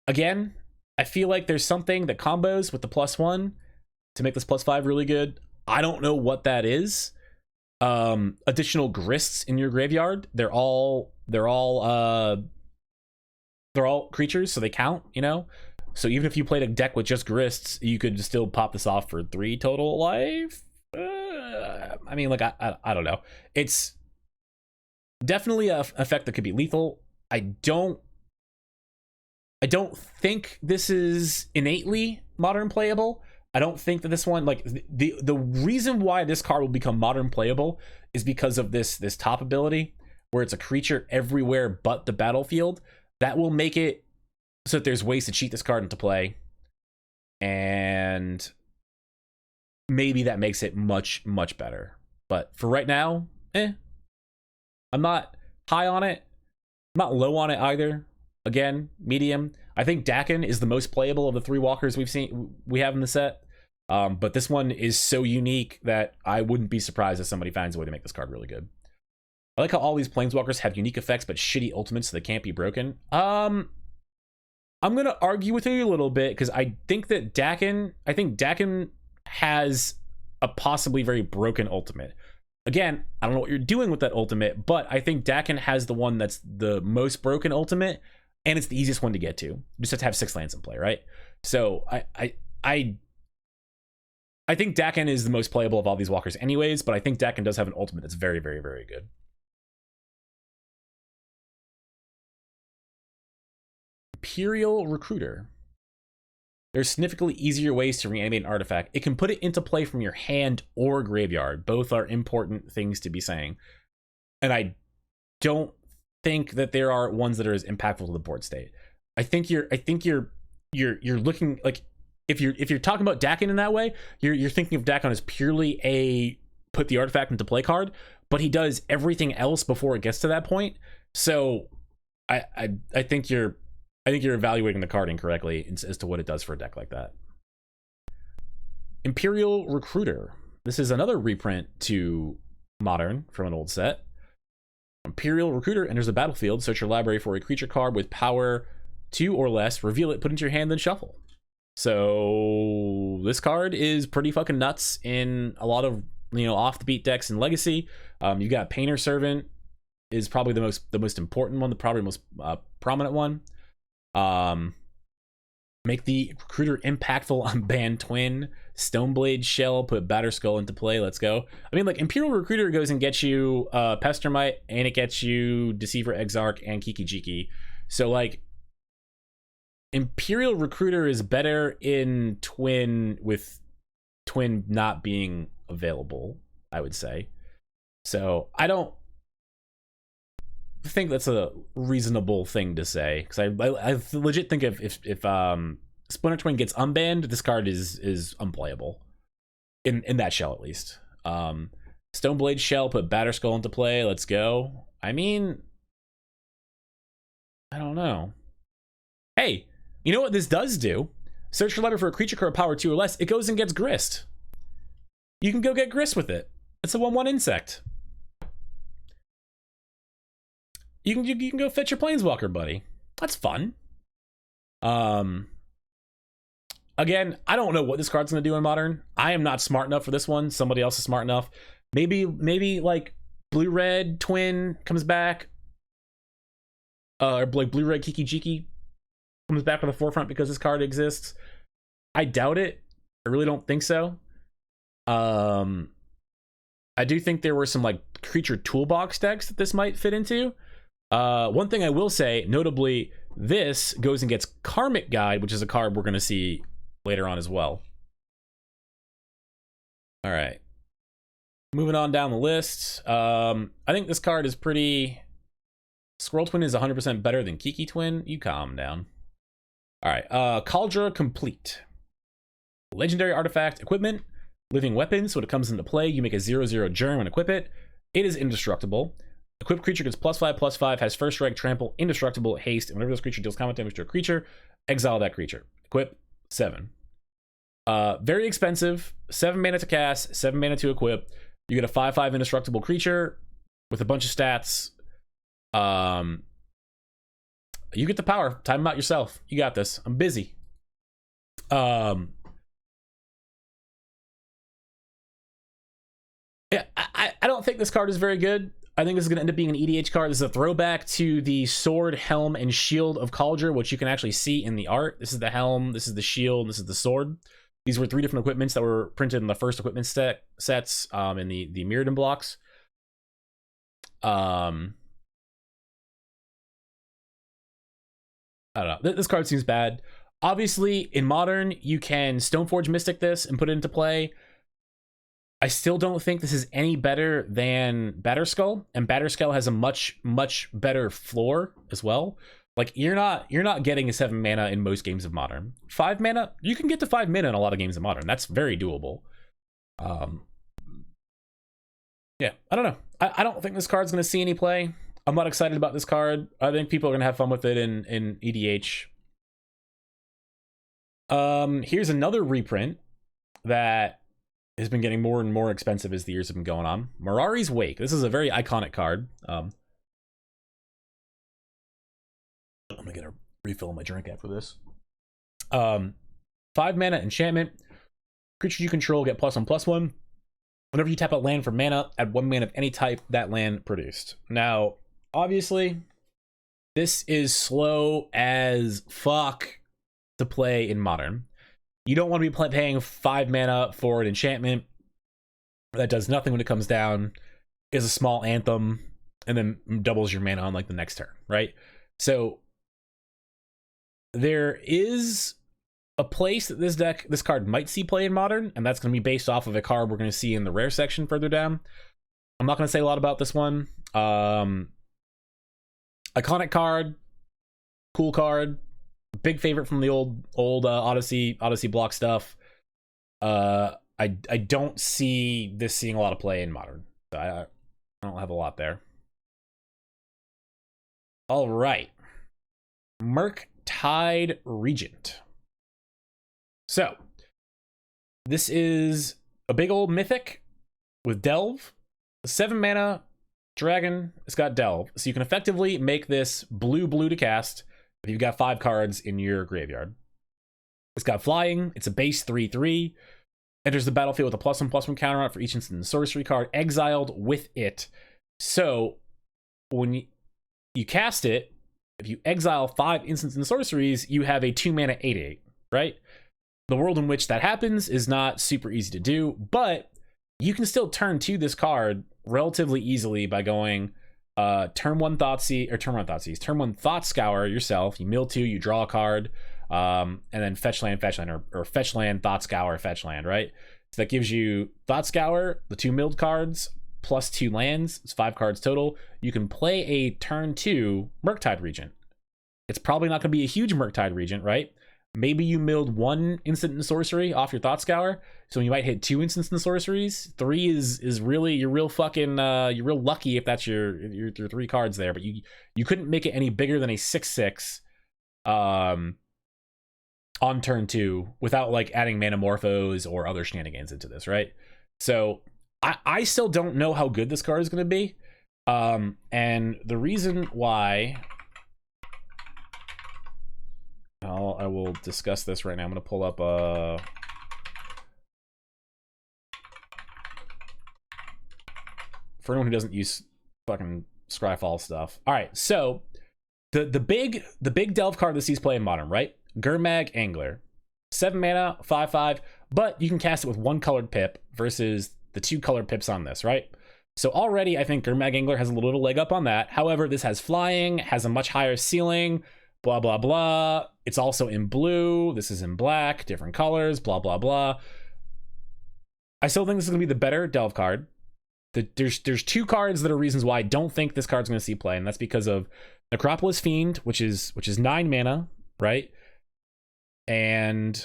Again, I feel like there's something that combos with the +1 to make this +5 really good. I don't know what that is. Additional Grists in your graveyard. They're all creatures, so they count, you know? So even if you played a deck with just Grists, you could still pop this off for 3 total life. I mean, like, I don't know. It's definitely an effect that could be lethal. I don't think this is innately modern playable. I don't think that this one, like, the reason why this card will become modern playable is because of this top ability, where it's a creature everywhere but the battlefield. That will make it so that there's ways to cheat this card into play, and maybe that makes it much, much better. But for right now, I'm not high on it. I'm not low on it either. Again, medium. I think Dakin is the most playable of the 3 walkers we have in the set. But this one is so unique that I wouldn't be surprised if somebody finds a way to make this card really good. I like how all these planeswalkers have unique effects but shitty ultimates, so they can't be broken. I'm gonna argue with you a little bit, because I think Dakin has a possibly very broken ultimate. Again, I don't know what you're doing with that ultimate, but I think Dakin has the one that's the most broken ultimate, and it's the easiest one to get to. You just have to have 6 lands in play, right? So I think Dakin is the most playable of all these walkers anyways, but I think Dakin does have an ultimate that's very, very, very good. Imperial Recruiter. There's significantly easier ways to reanimate an artifact. It can put it into play from your hand or graveyard. Both are important things to be saying. And I don't think that there are ones that are as impactful to the board state. I think you're looking, like, if you're talking about Dakin in that way, you're thinking of Dakin as purely a put the artifact into play card, but he does everything else before it gets to that point. So I think you're evaluating the card incorrectly as to what it does for a deck like that. Imperial Recruiter. This is another reprint to Modern from an old set. Imperial Recruiter enters the battlefield. Search your library for a creature card with power 2 or less. Reveal it, put it into your hand, then shuffle. So this card is pretty fucking nuts in a lot of, off the beat decks in Legacy. You got Painter Servant is probably the most important one, the probably most prominent one. Make the Recruiter impactful on Band Twin. Stoneblade Shell, put Batterskull into play. Let's go. I mean, like, Imperial Recruiter goes and gets you Pestermite, and it gets you Deceiver Exarch and Kiki Jiki. So, like, Imperial Recruiter is better in Twin with Twin not being available, I would say. So I don't think that's a reasonable thing to say, because I legit think if Splinter Twin gets unbanned, this card is unplayable in that shell at least. Stoneblade shell put Batterskull into play. Let's go. I mean, I don't know. Hey, you know what this does do? Search for letter for a creature card power 2 or less. It goes and gets Grist. You can go get Grist with it. It's a 1/1 insect. You can go fetch your Planeswalker, buddy. That's fun. Again, I don't know what this card's gonna do in Modern. I am not smart enough for this one. Somebody else is smart enough. Maybe like blue-red twin comes back. Or like blue-red Kiki Jiki comes back to the forefront because this card exists. I doubt it. I really don't think so. I do think there were some like creature toolbox decks that this might fit into. One thing I will say, notably, this goes and gets Karmic Guide, which is a card we're going to see later on as well. All right. Moving on down the list. I think this card is pretty... Squirrel Twin is 100% better than Kiki Twin. You calm down. All right. Kaldra Complete. Legendary artifact equipment. Living weapons. So when it comes into play, you make a 0/0 germ and equip it. It is indestructible. Equipped creature gets +5/+5, has first strike, trample, indestructible, haste, and whenever this creature deals combat damage to a creature, exile that creature. Equip 7. Very expensive. 7 mana to cast, 7 mana to equip. You get a 5/5 indestructible creature with a bunch of stats. You get the power. Time them out yourself. You got this. I'm busy. Yeah, I don't think this card is very good. I think this is going to end up being an EDH card. This is a throwback to the sword, helm, and shield of Kaldra, which you can actually see in the art. This is the helm, this is the shield, this is the sword. These were 3 different equipments that were printed in the first equipment sets in the Mirrodin blocks. I don't know. This card seems bad. Obviously, in Modern, you can Stoneforge Mystic this and put it into play. I still don't think this is any better than Batterskull, and Batterskull has a much better floor as well. Like you're not getting a 7 mana in most games of Modern. 5 mana, you can get to 5 mana in a lot of games of Modern. That's very doable. Yeah, I don't know. I don't think this card's going to see any play. I'm not excited about this card. I think people are going to have fun with it in EDH. Here's another reprint that has been getting more and more expensive as the years have been going on. Mirari's Wake. This is a very iconic card. I'm gonna get a refill of my drink after this. 5 mana enchantment. Creature you control get +1/+1. Whenever you tap out land for mana, add 1 mana of any type that land produced. Now, obviously, this is slow as fuck to play in Modern. You don't want to be paying 5 mana for an enchantment that does nothing when it comes down, is a small anthem, and then doubles your mana on like the next turn, right? So there is a place that this card might see play in Modern, and that's going to be based off of a card we're going to see in the rare section further down. I'm not going to say a lot about this one. Iconic card, cool card. Big favorite from the old Odyssey block stuff. I don't see this seeing a lot of play in Modern. So I don't have a lot there. All right, Murktide Regent. So this is a big old mythic with Delve, 7 mana dragon. It's got Delve, so you can effectively make this blue to cast if you've got 5 cards in your graveyard. It's got flying. It's a base 3/3. Enters the battlefield with a +1/+1 counter on it for each instant and sorcery card exiled with it. So when you cast it, if you exile 5 instants and sorceries, you have a 2 mana 8/8, right? The world in which that happens is not super easy to do, but you can still turn to this card relatively easily by going turn 1 Thought Scour yourself. You mill 2, you draw a card, and then fetch land, or fetch land, Thought Scour, fetch land, right? So that gives you Thought Scour, the 2 milled cards, plus 2 lands. It's 5 cards total. You can play a turn 2 Murktide Regent. It's probably not going to be a huge Murktide Regent, right? Maybe you milled 1 instant and sorcery off your Thought Scour, so you might hit 2 instants and sorceries. 3 is really, you're real fucking, you're real lucky if that's your 3 cards there, but you couldn't make it any bigger than a 6/6 on turn 2 without like adding Manamorphose or other shenanigans into this, right? So I still don't know how good this card is going to be, and the reason why I will discuss this right now. I'm going to pull up for anyone who doesn't use fucking Scryfall stuff. All right, so the big delve card that sees play in Modern, right? Gurmag Angler, 7 mana, 5/5, but you can cast it with 1 colored pip versus the 2 colored pips on this, right? So already I think Gurmag Angler has a little leg up on that. However, this has flying, has a much higher ceiling, blah blah blah. It's also in blue, this is in black, different colors, blah blah blah. I still think this is going to be the better delve card. There's 2 cards that are reasons why I don't think this card's going to see play, and that's because of Necropolis Fiend, which is 9 mana, right? And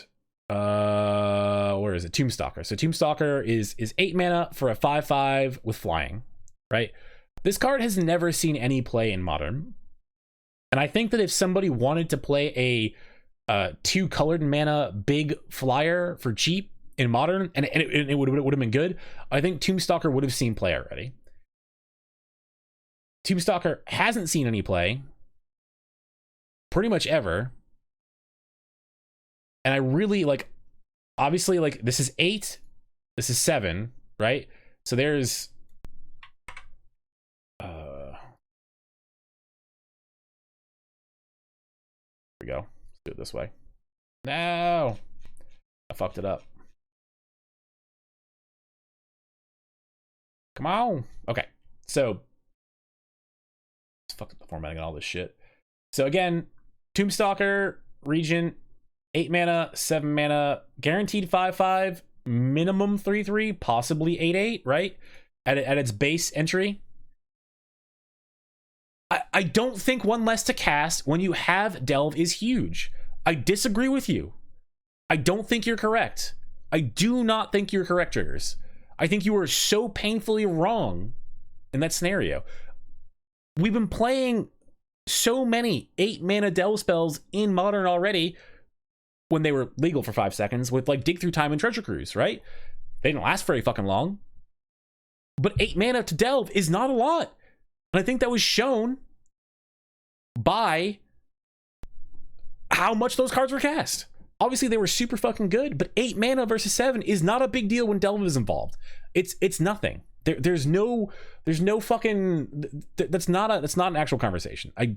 where is it? Tombstalker. So Tombstalker is 8 mana for a 5/5 with flying, right? This card has never seen any play in Modern. And I think that if somebody wanted to play a 2 colored mana big flyer for cheap in Modern, and it would have been good, I think Tombstalker would have seen play already. Tombstalker hasn't seen any play pretty much ever. And I really like, obviously, like, this is 8, this is 7, right? So there's we go. Let's do it this way. No, I fucked it up. Come on. Okay, so let's fuck up the formatting and all this shit. So again, Tombstalker Regent, 8 mana, 7 mana, guaranteed 5/5, minimum 3/3, possibly 8/8, right? At its base entry. I don't think 1 less to cast when you have Delve is huge. I disagree with you. I don't think you're correct. I do not think you're correct, Triggers. I think you are so painfully wrong in that scenario. We've been playing so many 8 mana Delve spells in Modern already when they were legal for 5 seconds with like Dig Through Time and Treasure Cruise, right? They didn't last very fucking long. But 8 mana to Delve is not a lot. And I think that was shown by how much those cards were cast. Obviously, they were super fucking good, but 8 mana versus 7 is not a big deal when Delve is involved. It's nothing. There's no fucking, that's not an actual conversation. I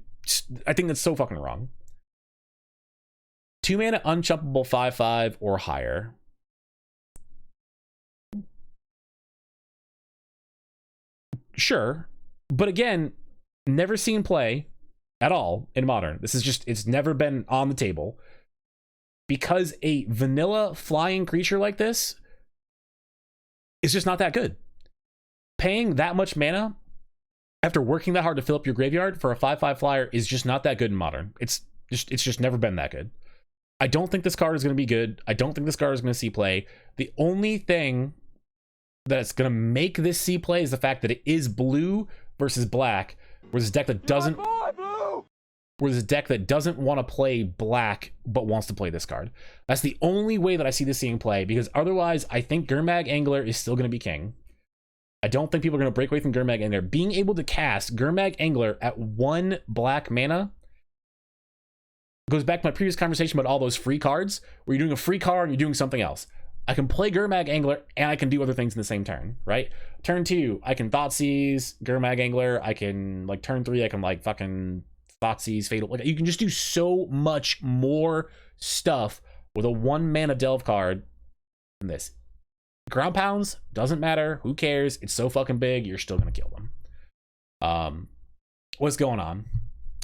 think that's so fucking wrong. 2 mana unchumpable 5/5 or higher. Sure, but again, never seen play at all in Modern. This is just, it's never been on the table. Because a vanilla flying creature like this is just not that good. Paying that much mana after working that hard to fill up your graveyard for a 5/5 flyer is just not that good in Modern. It's just never been that good. I don't think this card is going to be good. I don't think this card is going to see play. The only thing that's going to make this see play is the fact that it is blue versus black, where this deck that doesn't want to play black but wants to play this card. That's the only way that I see this seeing play, because otherwise I think Gurmag Angler is still going to be king. I don't think people are going to break away from Gurmag Angler. Being able to cast Gurmag Angler at 1 black mana goes back to my previous conversation about all those free cards, where you're doing a free card and you're doing something else. I can play Gurmag Angler and I can do other things in the same turn, right? Turn 2, I can Thoughtseize, Gurmag Angler. I can, like, turn 3, I can, like, fucking Thoughtseize, Fatal. Like, you can just do so much more stuff with a 1 mana Delve card than this. Ground Pounds, doesn't matter. Who cares? It's so fucking big, you're still gonna kill them. What's going on?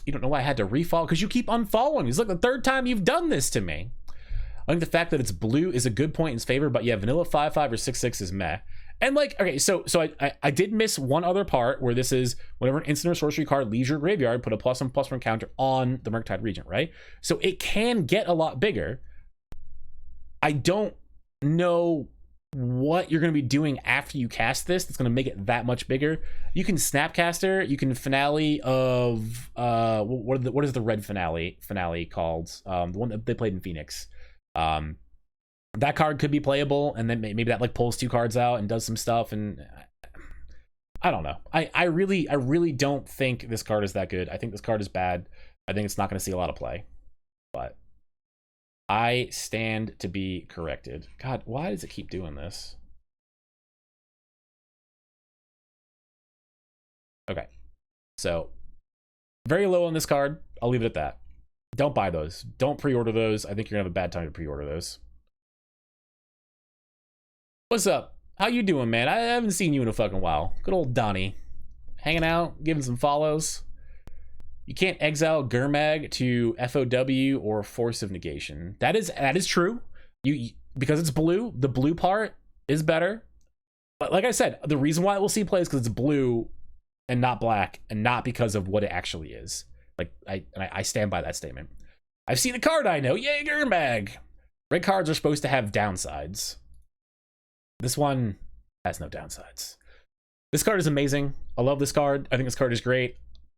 You don't know why I had to refollow? Because you keep unfollowing. It's like the 3rd time you've done this to me. I think the fact that it's blue is a good point in its favor, but yeah, vanilla 5/5 or 6/6 is meh. And like, okay, so I did miss one other part where this is whenever an instant or sorcery card leaves your graveyard, put a +1/+1 counter on the Murktide Regent, right? So it can get a lot bigger. I don't know what you're going to be doing after you cast this that's going to make it that much bigger. You can Snapcaster, you can Finale of what is the red finale called? The one that they played in Phoenix. That card could be playable, and then maybe that like pulls 2 cards out and does some stuff. And I don't know. I really don't think this card is that good. I think this card is bad. I think it's not going to see a lot of play, but I stand to be corrected. God, why does it keep doing this? Okay, so very low on this card. I'll leave it at that. Don't buy those. Don't pre-order those. I think you're gonna have a bad time to pre-order those. What's up? How you doing, man? I haven't seen you in a fucking while. Good old Donnie. Hanging out, giving some follows. You can't exile Gurmag to FOW or Force of Negation. That is true. You because it's blue, the blue part is better. But like I said, the reason why it will see play is because it's blue and not black, and not because of what it actually is. Like I stand by that statement. I've seen a card I know. Yay, Gurmag! Red cards are supposed to have downsides. This one has no downsides. This card is amazing. I love this card. I think this card is great.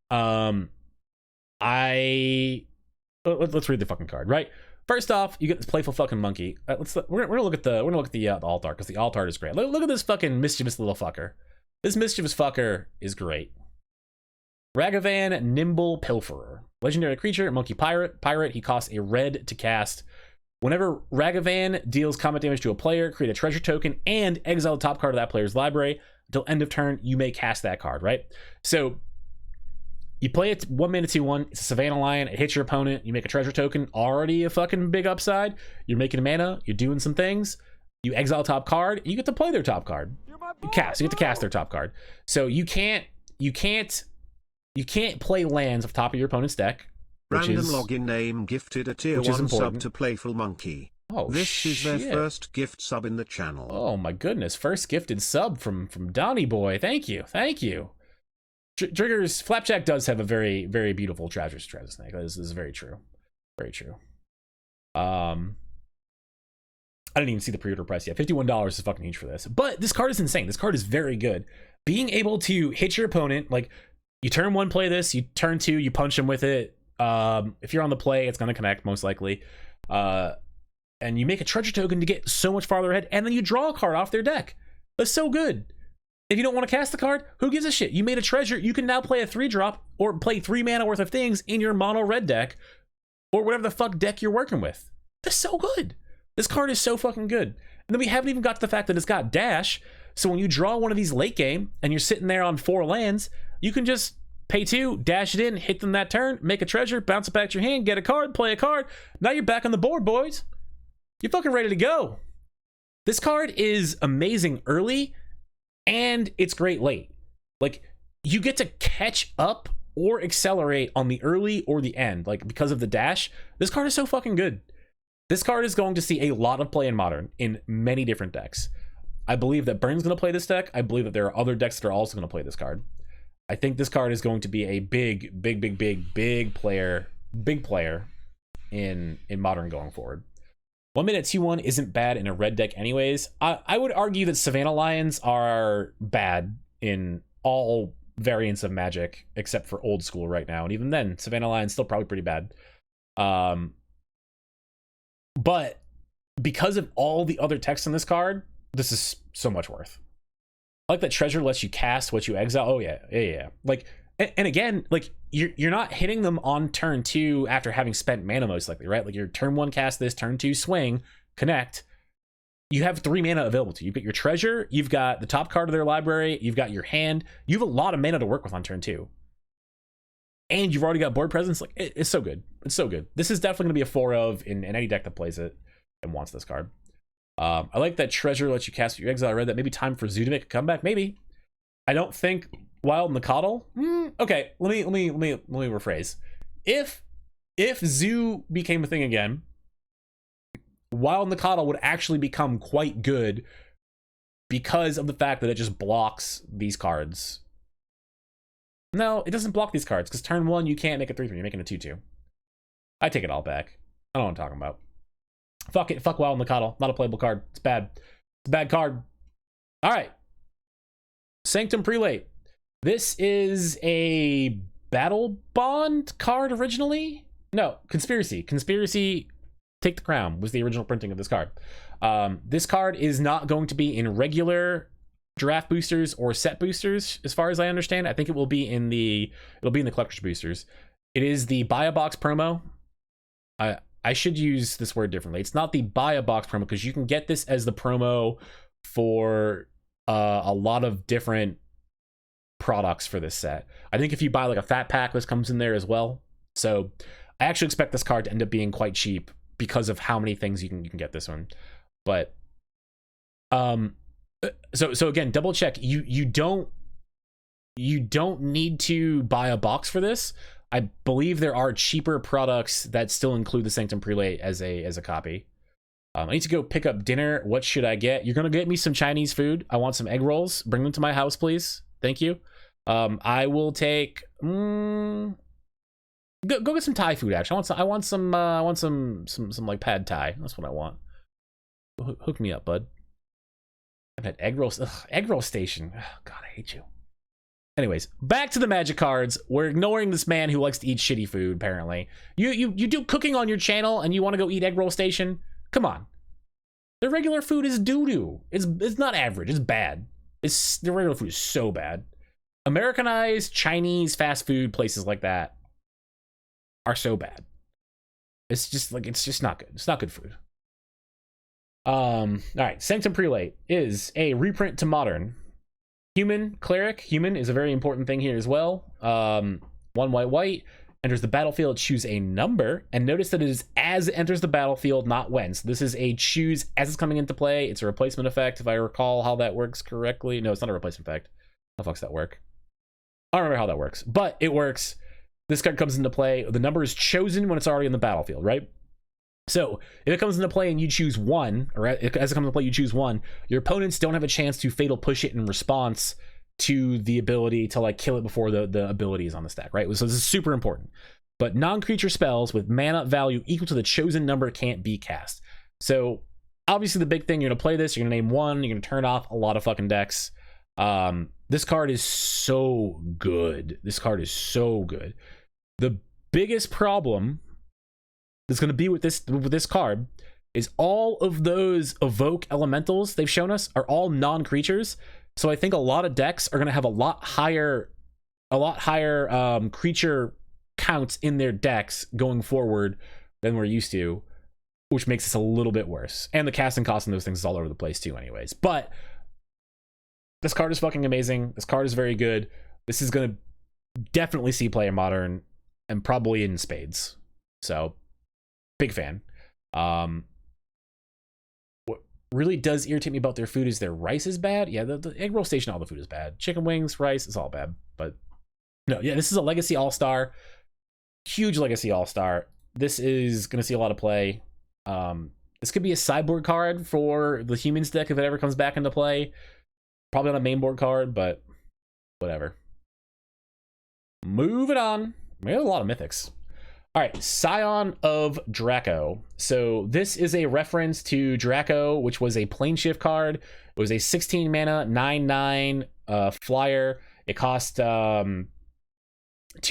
Let's read the fucking card, right? First off, you get this playful fucking monkey. We're gonna look at the alt art, because the alt art is great. Look at this fucking mischievous little fucker. This mischievous fucker is great. Ragavan, Nimble Pilferer. Legendary creature, monkey pirate. He costs a red to cast. Whenever Ragavan deals combat damage to a player, create a treasure token and exile the top card of that player's library. Until end of turn, you may cast that card, right? So you play it 1 mana 2/1. It's a Savannah Lion. It hits your opponent. You make a treasure token. Already a fucking big upside. You're making mana. You're doing some things. You exile top card. You get to play their top card. You get to cast their top card. So you can't play lands off the top of your opponent's deck. Random login name gifted a tier 1 sub to Playful Monkey. Oh, this is their first gift sub in the channel. Oh my goodness, first gifted sub from Donnie Boy. Thank you. Triggers Flapjack does have a very, very beautiful treasure snake. This is very true. Very true. I didn't even see the pre-order price yet. $51 is fucking huge for this. But this card is insane. This card is very good. Being able to hit your opponent, like you turn 1 play this, you turn 2 you punch him with it. If you're on the play, it's gonna connect most likely. And you make a treasure token to get so much farther ahead, and then you draw a card off their deck. That's so good. If you don't want to cast the card, who gives a shit? You made a treasure. You can now play a 3-drop or play 3 mana worth of things in your mono red deck or whatever the fuck deck you're working with. That's so good. This card is so fucking good. And then we haven't even got to the fact that it's got dash. So when you draw one of these late game and you're sitting there on 4 lands, you can just pay 2, dash it in, hit them that turn, make a treasure, bounce it back to your hand, get a card, play a card. Now you're back on the board, boys. You're fucking ready to go. This card is amazing early, and it's great late. Like, you get to catch up or accelerate on the early or the end, like because of the dash. This card is so fucking good. This card is going to see a lot of play in Modern in many different decks. I believe that Burn's going to play this deck. I believe that there are other decks that are also going to play this card. I think this card is going to be a big player in Modern going forward. 1 mana 2/1 isn't bad in a red deck anyways. I would argue that Savannah Lions are bad in all variants of Magic except for old school right now, and even then Savannah Lions still probably pretty bad. But because of all the other text in this card, this is so much worth. I like that treasure lets you cast what you exile. Oh yeah. Like, and again, like you're not hitting them on turn 2 after having spent mana most likely, right? Like your turn 1 cast this, turn 2 swing, connect. You have 3 mana available to you. You've got your treasure, you've got the top card of their library, you've got your hand. You have a lot of mana to work with on turn 2. And you've already got board presence. Like it's so good. It's so good. This is definitely gonna be a 4 of in any deck that plays it and wants this card. I like that treasure lets you cast your exile. I read that maybe time for Zoo to make a comeback. Maybe. I don't think Wild and the Coddle. Okay, let me rephrase. If Zoo became a thing again, Wild and the Coddle would actually become quite good because of the fact that it just blocks these cards. No, it doesn't block these cards, because turn 1, you can't make a 3-3. You're making a 2-2. I take it all back. I don't know what I'm talking about. Fuck it. Fuck Wild Mikado. Not a playable card. It's bad. It's a bad card. All right. Sanctum Prelate. This is a Battle Bond card originally? No, Conspiracy. Conspiracy Take the Crown was the original printing of this card. This card is not going to be in regular draft boosters or set boosters, as far as I understand. I think it will be in the collector's boosters. It is the buy a box promo. I should use this word differently. It's not the buy a box promo, because you can get this as the promo for a lot of different products for this set. I think if you buy like a fat pack, this comes in there as well. So I actually expect this card to end up being quite cheap because of how many things you can get this one. But so again, double check. You don't need to buy a box for this. I believe there are cheaper products that still include the Sanctum Prelate as a copy. I need to go pick up dinner. What should I get? You're gonna get me some Chinese food. I want some egg rolls. Bring them to my house, please. Thank you. I will take. Go get some Thai food. Actually, I want some like pad Thai. That's what I want. Hook me up, bud. I've had egg rolls. Ugh, egg roll station. Oh, God, I hate you. Anyways, back to the Magic cards. We're ignoring this man who likes to eat shitty food, apparently. You do cooking on your channel and you want to go eat Egg Roll Station? Come on. The regular food is doo-doo. It's not average. It's bad. The regular food is so bad. Americanized Chinese fast food places like that are so bad. It's just not good. It's not good food. All right, Sanctum Prelate is a reprint to modern. Human Cleric. Human is a very important thing here as well. 1 white. Enters the battlefield, choose a number, and notice that it is as it enters the battlefield, not when. So this is a choose as it's coming into play. It's a replacement effect, if I recall how that works correctly. No, it's not a replacement effect. How the fuck's that work? I don't remember how that works, but it works. This card comes into play. The number is chosen when it's already in the battlefield, right? So if it comes into play and you choose 1, or as it comes into play you choose 1, your opponents don't have a chance to fatal push it in response to the ability to like kill it before the ability is on the stack, right? So this is super important. But non-creature spells with mana value equal to the chosen number can't be cast. So obviously the big thing, you're gonna play this, you're gonna name 1, you're gonna turn off a lot of fucking decks. This card is so good. This card is so good. The biggest problem that's gonna be with this card is all of those evoke elementals they've shown us are all non-creatures. So I think a lot of decks are going to have a lot higher creature counts in their decks going forward than we're used to, which makes this a little bit worse. And the casting cost and those things is all over the place too anyways. But this card is fucking amazing. This card is very good. This is going to definitely see play in Modern and probably in spades. So, big fan. Really does irritate me about their food is their rice is bad. Yeah, the egg roll station, all the food is bad. Chicken wings, rice, it's all bad. But no, yeah, this is a Legacy All-Star. Huge Legacy All-Star. This is going to see a lot of play. This could be a sideboard card for the Humans deck if it ever comes back into play. Probably not a main board card, but whatever. Moving on. We have a lot of mythics. All right, Scion of Draco. So this is a reference to Draco, which was a plane shift card. It was a 16 mana, 9/9 flyer. It cost 2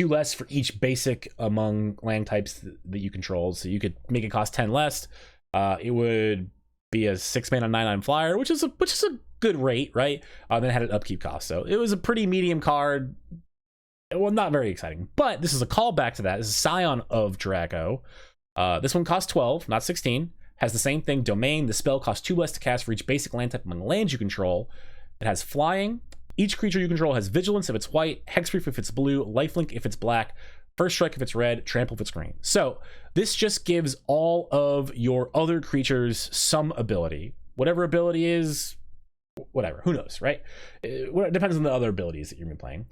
less for each basic among land types that you control. So you could make it cost 10 less. It would be a 6 mana, 9/9 flyer, which is a good rate, right? Then it had an upkeep cost. So it was a pretty medium card. Well, not very exciting, but this is a callback to that. This is Scion of Draco. This one costs 12, not 16. Has the same thing, domain. The spell costs 2 less to cast for each basic land type among lands you control. It has flying. Each creature you control has vigilance if it's white, hexproof if it's blue, lifelink if it's black, first strike if it's red, trample if it's green. So this just gives all of your other creatures some ability. Whatever ability is, whatever, who knows, right? It depends on the other abilities that you've been playing.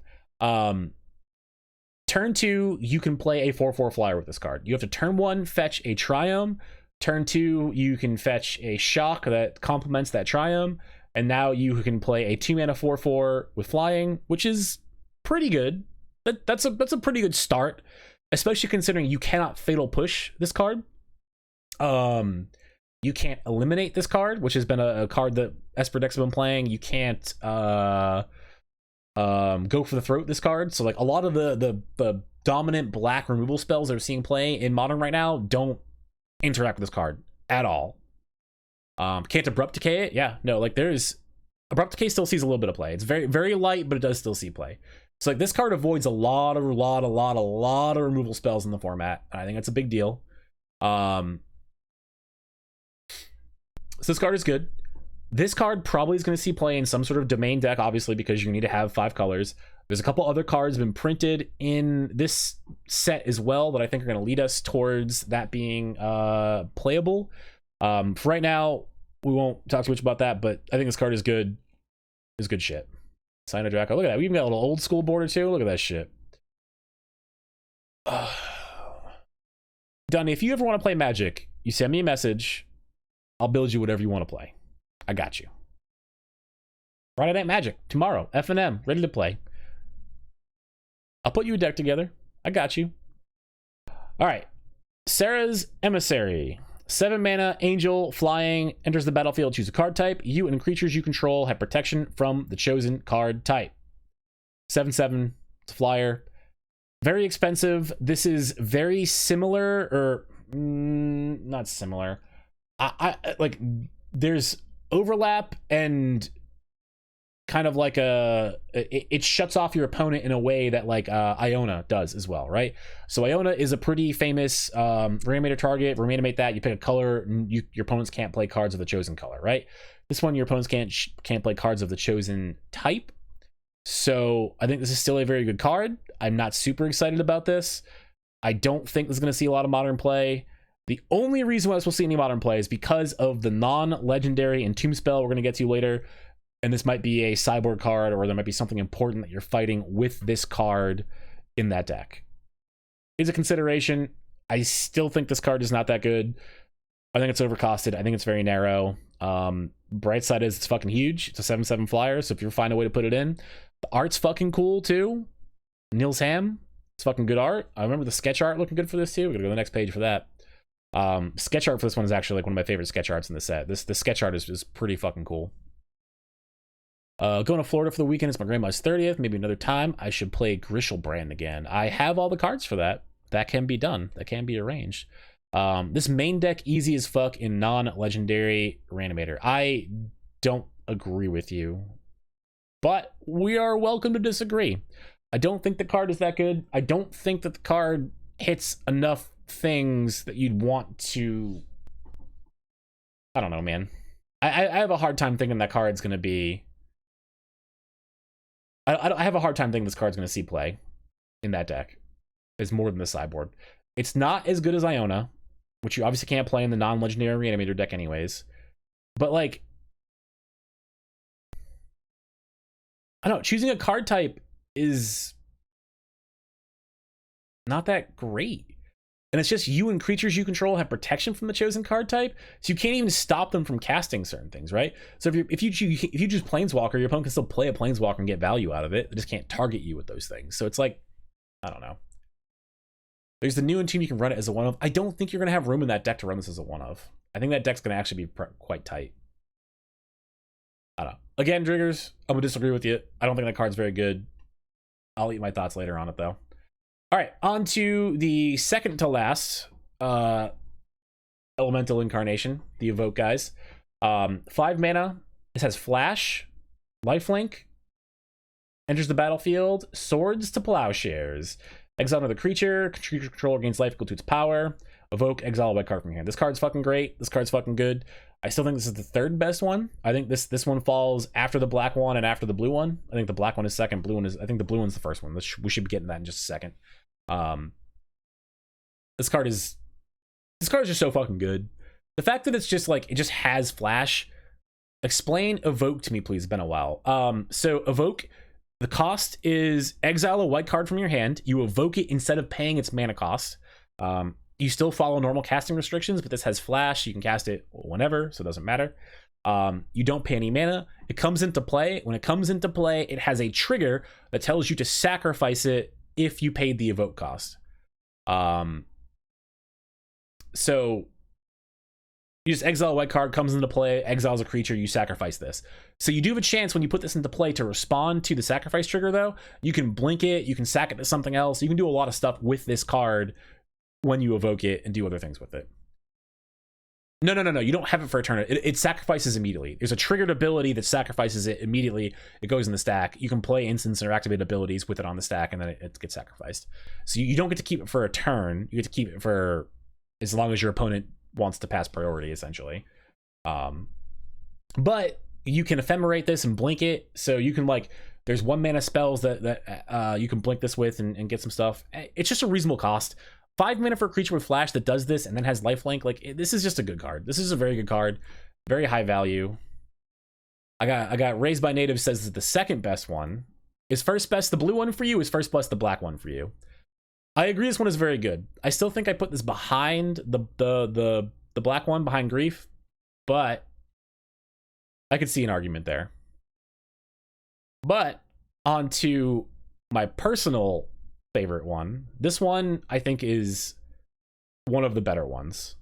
Turn 2, you can play a 4/4 flyer with this card. You have to turn 1, fetch a Triumph. Turn 2, you can fetch a Shock that complements that Triumph. and now you can play a 2-mana 4/4 with flying, which is pretty good. That's a pretty good start, especially considering you cannot fatal push this card. You can't eliminate this card, which has been a card that Esper decks have been playing. You can't go for the throat this card. So like a lot of the dominant black removal spells that we're seeing play in Modern right now don't interact with this card at all. Can't abrupt decay it. Yeah, no, like there's abrupt decay still sees a little bit of play. It's very, very light, but it does still see play. So like this card avoids a lot of removal spells in the format. I think that's a big deal. So this card is good. This card probably is going to see play in some sort of domain deck, obviously, because you need to have 5 colors. There's a couple other cards been printed in this set as well that I think are going to lead us towards that being playable. For right now, we won't talk too much about that, but I think this card is good. It's good shit. Sign of Draco. Look at that. We even got a little old school border too. Look at that shit. Donnie, if you ever want to play Magic, you send me a message. I'll build you whatever you want to play. I got you. Friday Night Magic tomorrow. F&M, ready to play. I'll put you a deck together. I got you. All right. Sarah's Emissary. 7 mana, angel, flying, enters the battlefield, choose a card type. You and creatures you control have protection from the chosen card type. 7/7, it's a flyer. Very expensive. This is very similar, or not similar. I like, there's overlap and kind of like it shuts off your opponent in a way that like Iona does as well, right? So Iona is a pretty famous reanimator target. Reanimate that, you pick a color, and your opponents can't play cards of the chosen color, right? This one, your opponents can't play cards of the chosen type. So I think this is still a very good card. I'm not super excited about this. I don't think this is going to see a lot of Modern play. The only reason why this will see any Modern play is because of the non-legendary Entomb spell we're going to get to later. And this might be a sideboard card, or there might be something important that you're fighting with this card in that deck. It's a consideration. I still think this card is not that good. I think it's overcosted. I think it's very narrow. Bright side is it's fucking huge. It's a 7/7 flyer, so if you find a way to put it in. The art's fucking cool too. Niels Ham. It's fucking good art. I remember the sketch art looking good for this too. We're gonna go to the next page for that. Sketch art for this one is actually like one of my favorite sketch arts in the set. The sketch art is pretty fucking cool. Going to Florida for the weekend. It's my grandma's 30th. Maybe another time I should play Griselbeard again. I have all the cards for that. That can be done. That can be arranged. This main deck, easy as fuck in non-legendary Reanimator. I don't agree with you, but we are welcome to disagree. I don't think the card is that good. I don't think that the card hits enough things that you'd want to... I don't know, man. I have a hard time thinking that card's going to be... I have a hard time thinking this card's going to see play in that deck. It's more than the sideboard. It's not as good as Iona, which you obviously can't play in the non-legendary Reanimator deck anyways. But, like, I don't know, choosing a card type is not that great. And it's just you and creatures you control have protection from the chosen card type, so you can't even stop them from casting certain things, right? So if you choose Planeswalker, your opponent can still play a Planeswalker and get value out of it. They just can't target you with those things. So it's like, I don't know. There's the new Entomb you can run it as a one-of. I don't think you're going to have room in that deck to run this as a one-of. I think that deck's going to actually be quite tight. I don't know. Again, Driggers, I'm going to disagree with you. I don't think that card's very good. I'll eat my thoughts later on it, though. All right, on to the second to last elemental incarnation, the Evoke guys. 5 mana. This has Flash, Lifelink, enters the battlefield, Swords to Plowshares. Exile another creature controller gains life equal to its power. Evoke, exile a white card from here. This card's fucking great. This card's fucking good. I still think this is the third best one. I think this one falls after the black one and after the blue one. I think the black one is second. Blue one is, I think the blue one's the first one. We should be getting that in just a second. This card is just so fucking good. The fact that it's just like, it just has Flash. Explain Evoke to me, please. It's been a while. So Evoke, the cost is exile a white card from your hand. You evoke it instead of paying its mana cost. You still follow normal casting restrictions, but this has Flash. You can cast it whenever, so it doesn't matter. You don't pay any mana. It comes into play. When it comes into play, it has a trigger that tells you to sacrifice it if you paid the evoke cost. So you just exile a white card, comes into play, exiles a creature, you sacrifice this. So you do have a chance when you put this into play to respond to the sacrifice trigger, though. You can blink it, you can sack it to something else. You can do a lot of stuff with this card when you evoke it and do other things with it. No. You don't have it for a turn. It sacrifices immediately. There's a triggered ability that sacrifices it immediately. It goes in the stack. You can play instance or activate abilities with it on the stack, and then it gets sacrificed. So you don't get to keep it for a turn. You get to keep it for as long as your opponent wants to pass priority, essentially. But you can ephemerate this and blink it. So you can, like, there's 1 mana spells that you can blink this with and get some stuff. It's just a reasonable cost. 5 mana for a creature with flash that does this and then has lifelink. Like, this is just a good card. This is a very good card. Very high value. I got Raised by Native says that the second best one is first best the blue one for you, is first best the black one for you. I agree this one is very good. I still think I put this behind the black one, behind Grief, but I could see an argument there. But on to my personal favorite one. This one I think is one of the better ones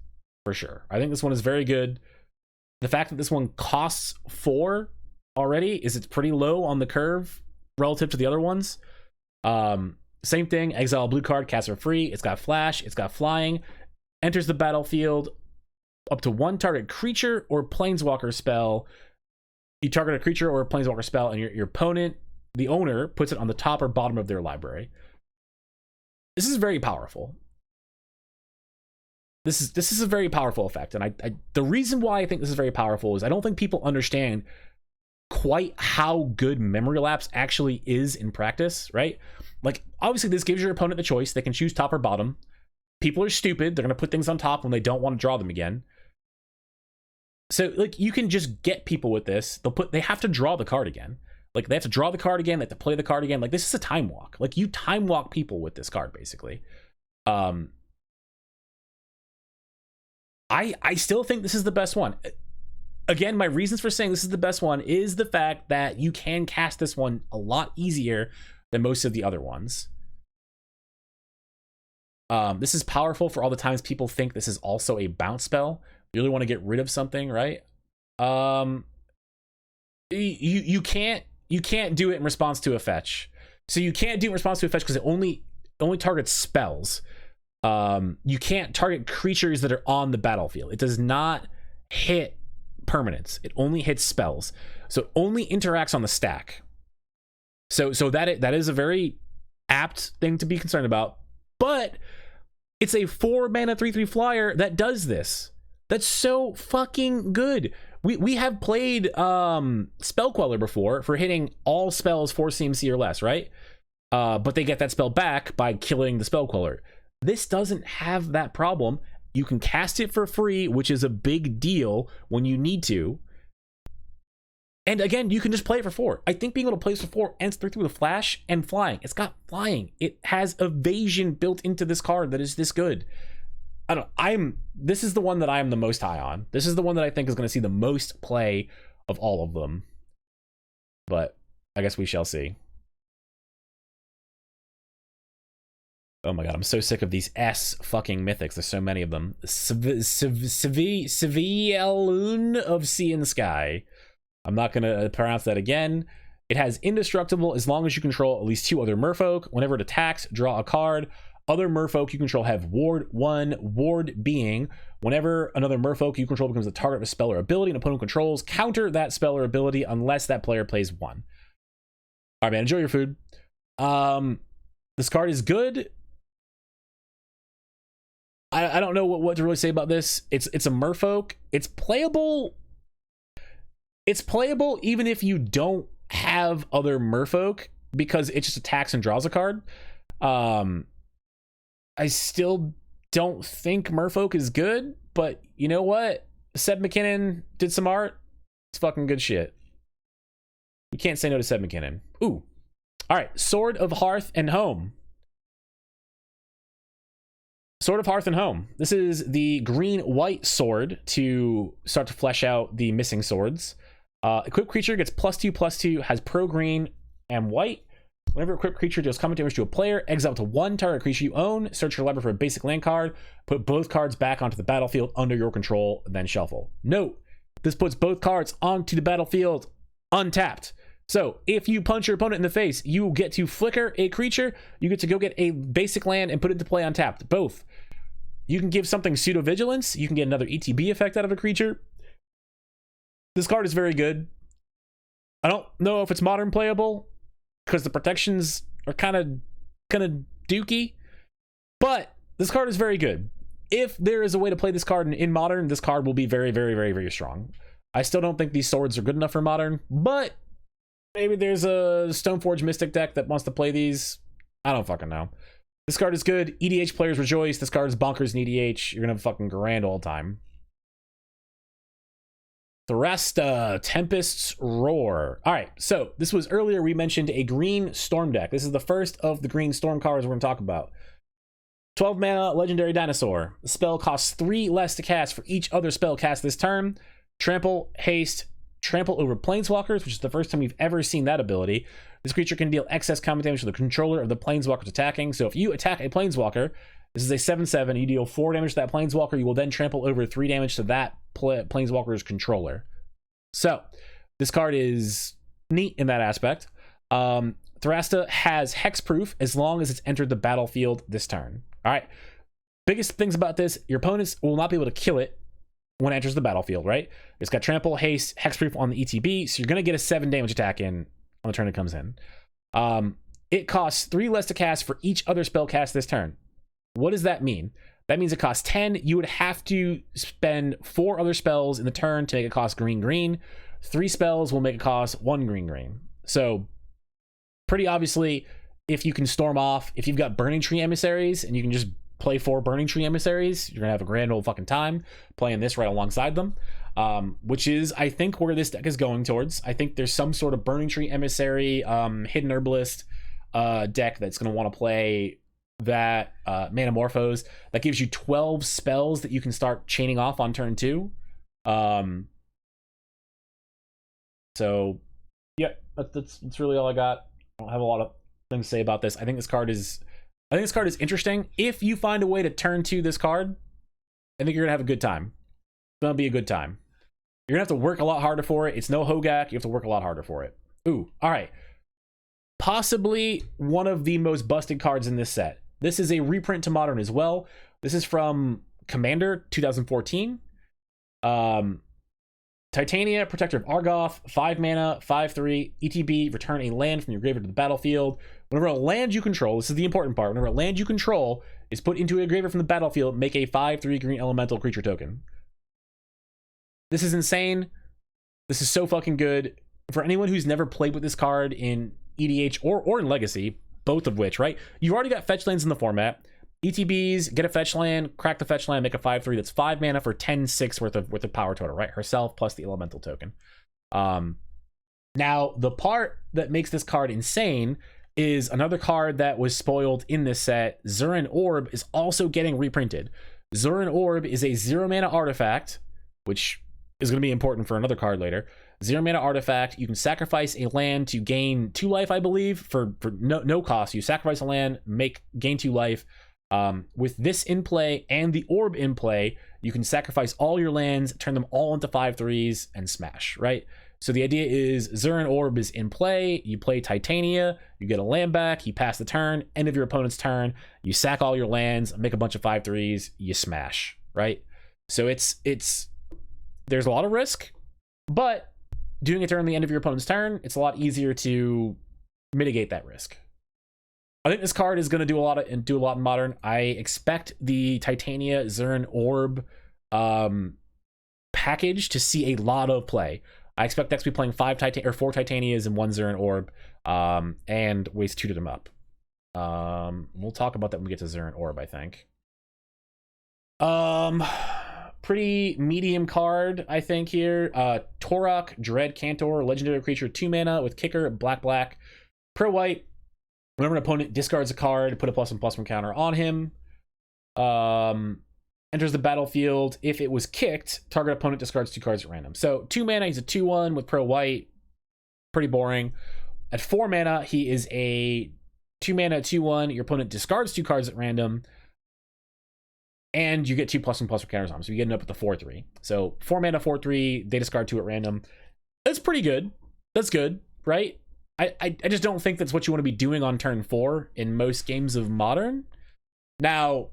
for sure. I think this one is very good. The fact that this one costs 4 already is it's pretty low on the curve relative to the other ones. Same thing, exile a blue card, cast for free. It's got flash, it's got flying, enters the battlefield up to 1 target creature or planeswalker spell. You target a creature or a planeswalker spell, and your opponent, the owner, puts it on the top or bottom of their library. This is very powerful. This is a very powerful effect, and I the reason why I think this is very powerful is I don't think people understand quite how good memory lapse actually is in practice, right? Like, obviously this gives your opponent the choice. They can choose top or bottom. People are stupid. They're going to put things on top when they don't want to draw them again. So, like, you can just get people with this. They have to draw the card again. Like, they have to draw the card again. They have to play the card again. Like, this is a time walk. Like, you time walk people with this card, basically. I still think this is the best one. Again, my reasons for saying this is the best one is the fact that you can cast this one a lot easier than most of the other ones. This is powerful for all the times people think this is also a bounce spell. You really want to get rid of something, right? You can't do it in response to a fetch. So you can't do it in response to a fetch because it only targets spells. You can't target creatures that are on the battlefield. It does not hit permanents. It only hits spells. So it only interacts on the stack. So that is a very apt thing to be concerned about. But it's a 4 mana 3/3 flyer that does this. That's so fucking good. We have played Spell Queller before for hitting all spells 4 CMC or less, right? But they get that spell back by killing the Spell Queller. This doesn't have that problem. You can cast it for free, which is a big deal when you need to. And again, you can just play it for 4. I think being able to play this for 4 and 3/3 with flash and flying. It's got flying. It has evasion built into this card that is this good. This is the one that I am the most high on. This is the one that I think is going to see the most play of all of them. But I guess we shall see. Oh my god, I'm so sick of these S fucking mythics. There's so many of them. Sevielun of Sea and Sky. I'm not going to pronounce that again. It has indestructible as long as you control at least 2 other merfolk. Whenever it attacks, draw a card. Other merfolk you control have ward 1, ward being. Whenever another merfolk you control becomes the target of a spell or ability an opponent controls, counter that spell or ability unless that player plays 1. All right, man, enjoy your food. This card is good. I don't know what to really say about this. It's a merfolk. It's playable. It's playable even if you don't have other merfolk because it just attacks and draws a card. I still don't think merfolk is good, but you know what? Seb McKinnon did some art. It's fucking good shit. You can't say no to Seb McKinnon. Ooh. All right, Sword of Hearth and Home. Sword of Hearth and Home. This is the green-white sword to start to flesh out the missing swords. Equipped creature gets +2/+2, has pro green and white. Whenever equipped creature deals combat damage to a player, exile to 1 target creature you own, search your library for a basic land card, put both cards back onto the battlefield under your control, then shuffle. Note, this puts both cards onto the battlefield untapped. So if you punch your opponent in the face, you get to flicker a creature, you get to go get a basic land and put it into play untapped. Both. You can give something pseudo vigilance, you can get another ETB effect out of a creature. This card is very good. I don't know if it's modern playable because the protections are kind of dookie, but this card is very good. If there is a way to play this card in modern, this card will be very, very, very, very strong. I still don't think these swords are good enough for modern, but maybe there's a Stoneforge Mystic deck that wants to play these. I don't fucking know. This card is good. EDH players rejoice. This card is bonkers in EDH. You're gonna have fucking grand all the time. Thrasta, Tempest's Roar. All right, so this was earlier we mentioned a green storm deck. This is the first of the green storm cards we're going to talk about. 12 mana, Legendary Dinosaur. The spell costs 3 less to cast for each other spell cast this turn. Trample, haste, trample over planeswalkers, which is the first time we've ever seen that ability. This creature can deal excess combat damage to the controller of the planeswalkers attacking. So if you attack a planeswalker, this is a 7/7, you deal 4 damage to that planeswalker, you will then trample over 3 damage to that planeswalker's controller. So this card is neat in that aspect. Thrasta has hexproof as long as it's entered the battlefield this turn. All right, biggest things about this, your opponents will not be able to kill it when it enters the battlefield, right? It's got trample, haste, hexproof on the ETB, so you're going to get a 7 damage attack in on the turn it comes in. It costs 3 less to cast for each other spell cast this turn. What does that mean? That means it costs 10. You would have to spend 4 other spells in the turn to make it cost green. 3 spells will make it cost 1 green. So pretty obviously, if you can storm off, if you've got Burning Tree Emissaries and you can just play 4 Burning Tree Emissaries, you're gonna have a grand old fucking time playing this right alongside them. Which is, I think, where this deck is going towards. I think there's some sort of Burning Tree Emissary, Hidden Herbalist deck that's gonna want to play that Manamorphose that gives you 12 spells that you can start chaining off on turn 2. So yeah, that's really all I got. I don't have a lot of things to say about this. I think this card is interesting. If you find a way to turn 2 this card, I think you're gonna have a good time. It's gonna be a good time. You're gonna have to work a lot harder for it. It's no Hogak. You have to work a lot harder for it. Ooh, all right. Possibly one of the most busted cards in this set. This is a reprint to modern as well. This is from Commander 2014. Titania, Protector of Argoth, 5 mana, 5/3, ETB, return a land from your graveyard to the battlefield. Whenever a land you control, this is the important part, whenever a land you control is put into a graveyard from the battlefield, make a 5/3 green elemental creature token. This is insane. This is so fucking good. For anyone who's never played with this card in EDH or in Legacy, both of which, right? You already got fetch lands in the format. ETBs, get a fetch land, crack the fetch land, make a 5/3 that's 5 mana for 10/6 worth of power total, right? Herself plus the elemental token. Now, the part that makes this card insane is another card that was spoiled in this set. Zurin Orb is also getting reprinted. Zurin Orb is a 0 mana artifact, which is going to be important for another card later. 0 mana artifact. You can sacrifice a land to gain 2 life, I believe, for no cost. You sacrifice a land, gain 2 life. With this in play and the orb in play, you can sacrifice all your lands, turn them all into 5/3s, and smash, right? So the idea is Zurin Orb is in play, you play Titania, you get a land back, you pass the turn, end of your opponent's turn, you sack all your lands, make a bunch of 5/3s, you smash, right? So there's a lot of risk, but doing it during the end of your opponent's turn, it's a lot easier to mitigate that risk. I think this card is going to do a lot in modern. I expect the Titania Zurin Orb package to see a lot of play. I expect Dex to be playing 4 Titanias and 1 Zurin Orb, and ways to them up. We'll talk about that when we get to Zurin Orb, I think. Pretty medium card, I think, here. Torok, Dread Cantor, legendary creature, 2 mana with kicker, black, pro white. Whenever an opponent discards a card, put a +1/+1 counter on him. Enters the battlefield. If it was kicked, target opponent discards 2 cards at random. So 2 mana, he's a 2/1 with pro white. Pretty boring. At 4 mana, he is a 2 mana 2/1. Your opponent discards 2 cards at random. And you get 2+1/+1 counters on them. So you get up with the 4/3. So 4 mana, 4/3, they discard 2 at random. That's pretty good. That's good, right? I just don't think that's what you want to be doing on turn 4 in most games of Modern. Now,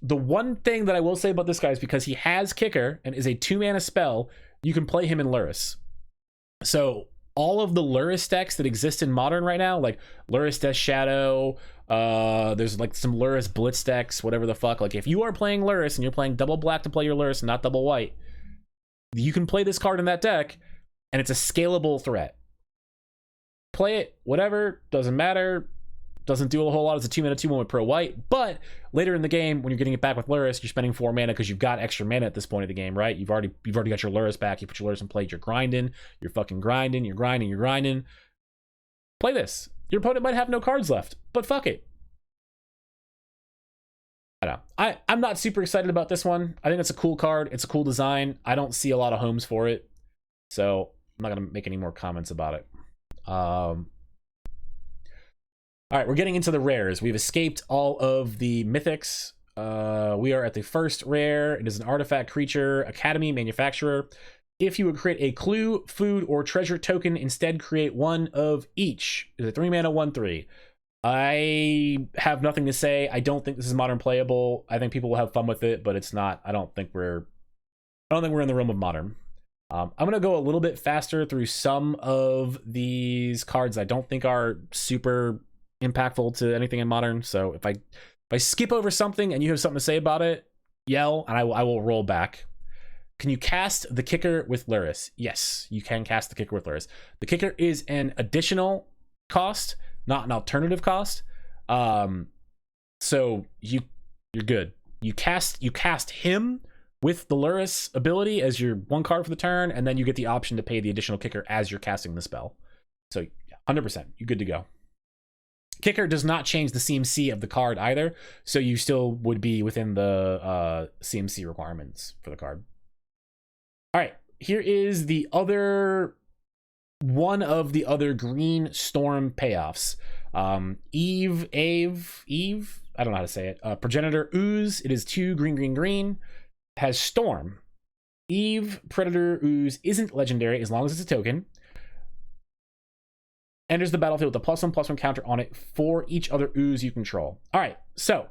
the one thing that I will say about this guy is because he has Kicker and is a 2 mana spell, you can play him in Lurrus. So all of the Lurrus decks that exist in Modern right now, like Lurrus Death Shadow, there's like some Lurrus Blitz decks, whatever the fuck. Like if you are playing Lurrus and you're playing double black to play your Lurrus and not double white, you can play this card in that deck, and it's a scalable threat. Play it, whatever, doesn't matter. Doesn't do a whole lot as a 2 mana 2/1 with pro white, but later in the game when you're getting it back with Lurrus, you're spending 4 mana because you've got extra mana at this point of the game, right? You've already got your Lurrus back. You put your Lurrus in play. You're grinding. You're fucking grinding. You're grinding. You're grinding. Play this. Your opponent might have no cards left, but fuck it. I don't know. I'm not super excited about this one. I think it's a cool card. It's a cool design. I don't see a lot of homes for it, so I'm not gonna make any more comments about it. All right, we're getting into the rares. We've escaped all of the mythics. We are at the first rare. It is an artifact creature, Academy Manufacturer. If you would create a clue, food, or treasure token, instead create one of each. It's a 3 mana 1/3. I have nothing to say. I don't think this is Modern playable. I think people will have fun with it, but it's not. I don't think we're in the realm of Modern. I'm gonna go a little bit faster through some of these cards I don't think are super impactful to anything in Modern. So if I skip over something and you have something to say about it, yell and I will roll back. Can you cast the Kicker with Lurrus? Yes, you can cast the Kicker with Lurrus. The Kicker is an additional cost, not an alternative cost. So you're good. You cast him with the Lurrus ability as your 1 card for the turn, and then you get the option to pay the additional Kicker as you're casting the spell. So 100%, you're good to go. Kicker does not change the CMC of the card either, so you still would be within the CMC requirements for the card. All right, here is the other one of the other Green Storm payoffs. Eve, I don't know how to say it. Progenitor Ooze. It is 2 green. Has Storm. Eve Predator Ooze isn't legendary as long as it's a token. Enters the battlefield with a +1/+1 counter on it for each other ooze you control. All right, so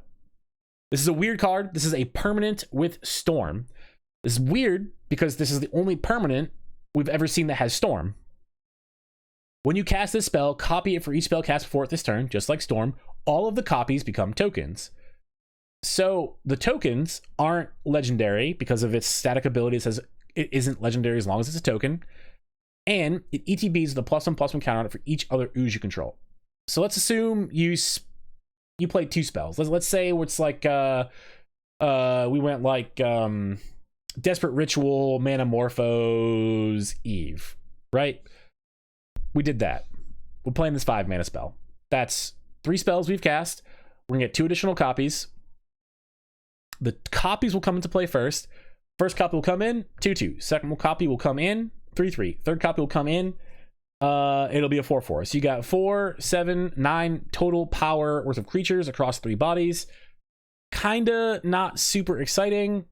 this is a weird card. This is a permanent with Storm. This is weird because this is the only permanent we've ever seen that has Storm. When you cast this spell, copy it for each spell cast before it this turn, just like Storm. All of the copies become tokens. So the tokens aren't legendary because of its static ability. It says it isn't legendary as long as it's a token. And it ETBs with a +1/+1 counter on it for each other ooze you control. So let's assume you played 2 spells. Let's say it's like we went like Desperate Ritual, Manamorphose, Eve, right? We did that. We're playing this 5 mana spell. That's 3 spells we've cast. We're gonna get 2 additional copies. The copies will come into play first. First copy will come in, 2/2. Second copy will come in, 3/3. Third copy will come in. It'll be a 4/4. So you got 4, 7, 9 total power worth of creatures across 3 bodies. Kinda not super exciting.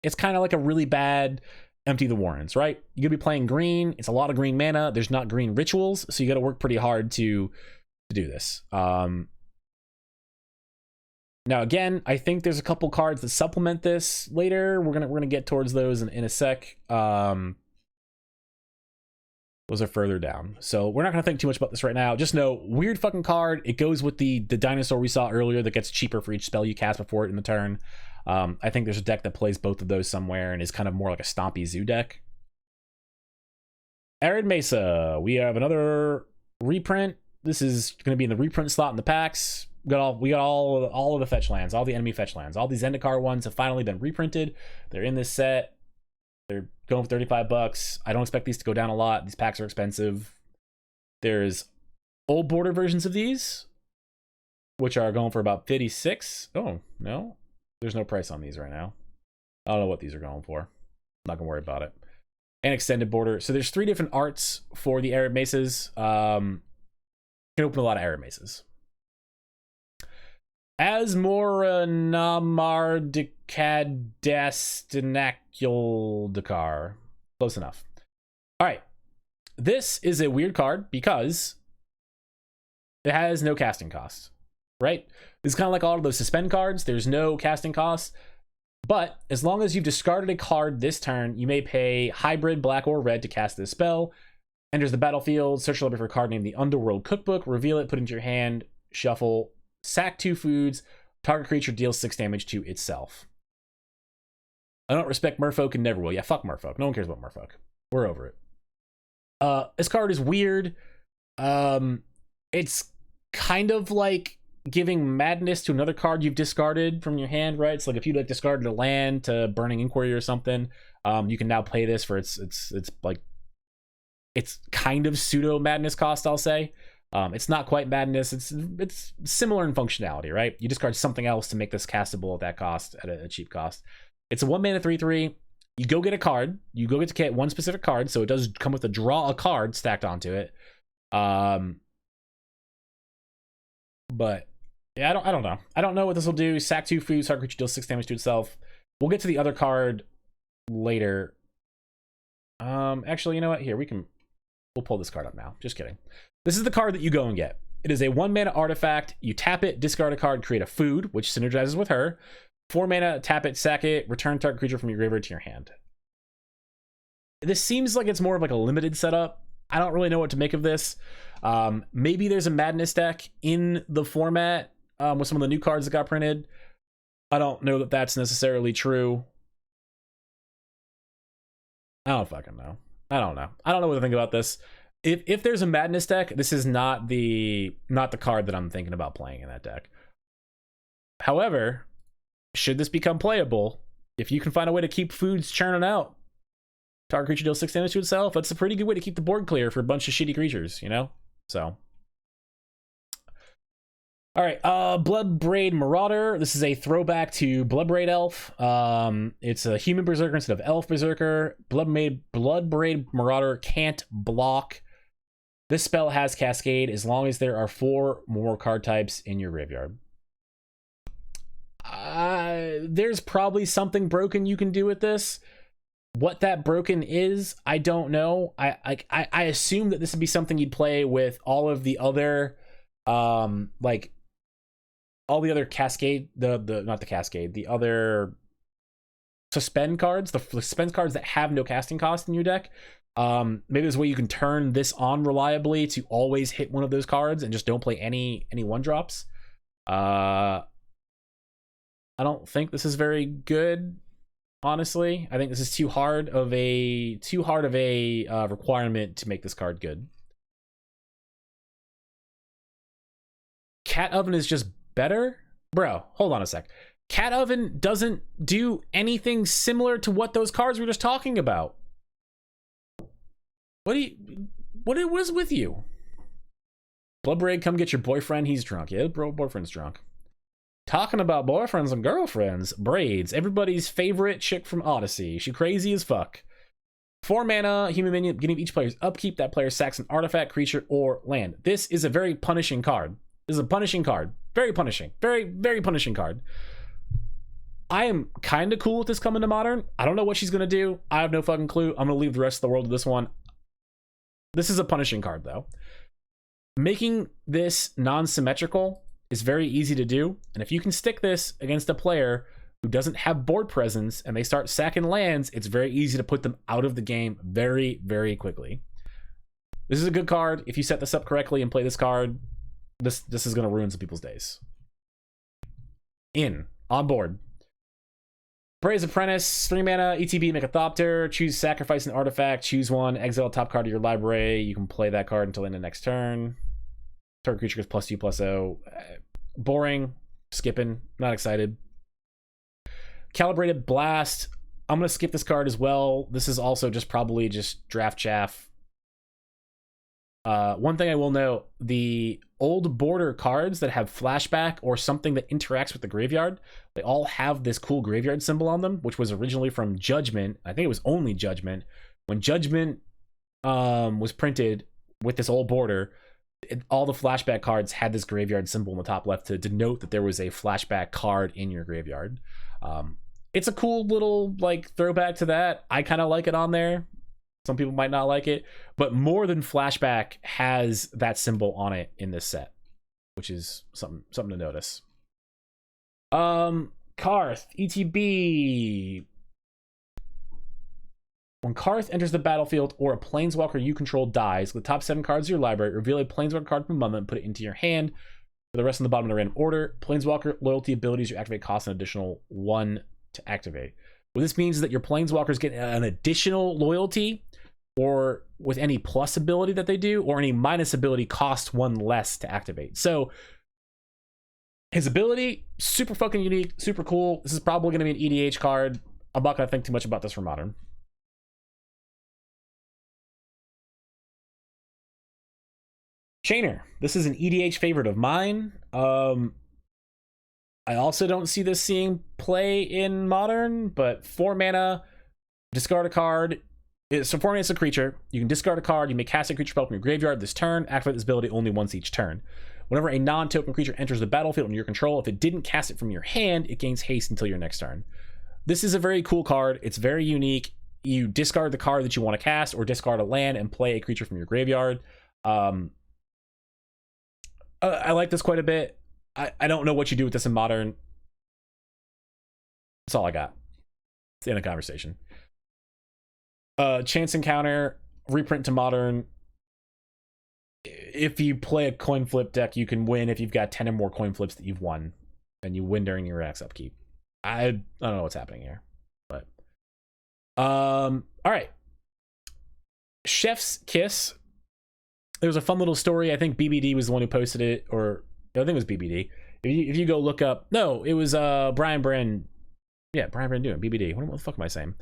It's kind of like a really bad Empty the Warrens, right? You're gonna be playing green. It's a lot of green mana. There's not green rituals, so you got to work pretty hard to do this. Now again, I think there's a couple cards that supplement this later. We're gonna get towards those in a sec. Those are further down, so we're not gonna think too much about this right now. Just know, weird fucking card. It goes with the dinosaur we saw earlier that gets cheaper for each spell you cast before it in the turn. I think there's a deck that plays both of those somewhere and is kind of more like a stompy zoo deck. Arid Mesa. We have another reprint. This is going to be in the reprint slot in the packs. We got all of the fetch lands, all the enemy fetch lands. All these Zendikar ones have finally been reprinted. They're in this set. They're going for $35. I don't expect these to go down a lot. These packs are expensive. There's old border versions of these, which are going for about 56. Oh, no. There's no price on these right now. I don't know what these are going for. I'm not gonna worry about it. And extended border. So there's 3 different arts for the Arid Maces. You can open a lot of Arid Maces. Asmora Namar Decadestinacul Dakar. Close enough. All right. This is a weird card because it has no casting cost, right? It's kind of like all of those suspend cards. There's no casting cost. But as long as you've discarded a card this turn, you may pay hybrid black or red to cast this spell. Enters the battlefield, search the library for a card named the Underworld Cookbook, reveal it, put it into your hand, shuffle, sack 2 foods, target creature deals 6 damage to itself. I don't respect merfolk and never will. Yeah, fuck merfolk. No one cares about merfolk. We're over it. This card is weird. It's kind of like giving madness to another card you've discarded from your hand, right? It's like if you like discarded a land to Burning Inquiry or something, you can now play this for it's like it's kind of pseudo madness cost, I'll say. It's not quite madness. It's similar in functionality, right? You discard something else to make this castable at that cost, at a cheap cost. It's a 1 mana 3/3. You go get a card. You go get to get one specific card, so it does come with a draw a card stacked onto it. But yeah, I don't know. I don't know what this will do. Sack 2 foods, target creature deals 6 damage to itself. We'll get to the other card later. Actually, you know what? Here, we'll pull this card up now. Just kidding. This is the card that you go and get. It is a 1 mana artifact. You tap it, discard a card, create a food, which synergizes with her. 4 mana, tap it, sack it, return target creature from your graveyard to your hand. This seems like it's more of like a limited setup. I don't really know what to make of this. Maybe there's a madness deck in the format with some of the new cards that got printed. I don't know that that's necessarily true. I don't fucking know. I don't know what to think about this. If there's a madness deck, this is not the card that I'm thinking about playing in that deck. However, should this become playable, if you can find a way to keep foods churning out, target creature deals 6 damage to itself, that's a pretty good way to keep the board clear for a bunch of shitty creatures, you know? So. Alright, Bloodbraid Marauder. This is a throwback to Bloodbraid Elf. It's a human berserker instead of elf berserker. Bloodbraid Marauder can't block. This spell has Cascade as long as there are 4 more card types in your graveyard. There's probably something broken you can do with this. What that broken is, I don't know. I assume that this would be something you'd play with all of the other like all the other Cascade, not the Cascade, the other suspend cards, the suspend cards that have no casting cost in your deck. Maybe there's a way you can turn this on reliably to always hit one of those cards and just don't play any 1-drops. I don't think this is very good, honestly. I think this is too hard of a requirement to make this card good. Cat Oven is just better? Bro, hold on a sec. Cat Oven doesn't do anything similar to what those cards we were just talking about. What is with you? Bloodbraid, come get your boyfriend. He's drunk. Yeah, bro, boyfriend's drunk. Talking about boyfriends and girlfriends, Braids, everybody's favorite chick from Odyssey. She crazy as fuck. 4 mana, human minion, beginning of each player's upkeep. That player sacks an artifact, creature, or land. This is a very punishing card. This is a punishing card. Very punishing. Very, very punishing card. I am kind of cool with this coming to Modern. I don't know what she's going to do. I have no fucking clue. I'm going to leave the rest of the world to this one. This is a punishing card, though. Making this non-symmetrical is very easy to do, and if you can stick this against a player who doesn't have board presence and they start sacking lands, it's very easy to put them out of the game very, very quickly. This is a good card. If you set this up correctly and play this card, this is going to ruin some people's days. On board. Praise Apprentice, 3 mana, ETB, make a Thopter, choose sacrifice an artifact, choose one, exile top card of your library. You can play that card until the end of next turn. Target creature gets +2/+0. Boring. Skipping. Not excited. Calibrated Blast. I'm going to skip this card as well. This is also just probably just draft chaff. One thing I will note, the old border cards that have flashback or something that interacts with the graveyard, they all have this cool graveyard symbol on them, which was originally from Judgment. I think it was only Judgment. When Judgment was printed with this old border, all the flashback cards had this graveyard symbol in the top left to denote that there was a flashback card in your graveyard. It's a cool little like throwback to that. I kind of like it on there. Some people might not like it, but more than flashback has that symbol on it in this set, which is something to notice. Karth, ETB. When Karth enters the battlefield or a planeswalker you control dies, the top 7 cards of your library, reveal a planeswalker card from the moment and put it into your hand. For the rest on the bottom in a random order. Planeswalker loyalty abilities you activate cost an additional 1 to activate. What this means is that your planeswalkers get an additional loyalty, or with any plus ability that they do, or any minus ability cost 1 less to activate. So his ability, super fucking unique, super cool. This is probably going to be an EDH card. I'm not going to think too much about this for Modern. Chainer. This is an EDH favorite of mine. I also don't see this seeing play in Modern, but 4 mana, discard a card. So 4 mana is a creature. You can discard a card. You may cast a creature spell from your graveyard this turn. Activate this ability only once each turn. Whenever a non-token creature enters the battlefield under your control, if it didn't cast it from your hand, it gains haste until your next turn. This is a very cool card. It's very unique. You discard the card that you want to cast, or discard a land and play a creature from your graveyard. I like this quite a bit. I don't know what you do with this in Modern. That's all I got. It's the end of the conversation. Chance encounter, reprint to Modern. If you play a coin flip deck, you can win if you've got 10 or more coin flips that you've won, and you win during your Axe upkeep. I don't know what's happening here, but all right. Chef's Kiss. There was a fun little story. I think BBD was the one who posted it, or I think it was BBD. If you go look up, no, it was Brian Brand. Yeah, Brian Brand doing BBD. What the fuck am I saying?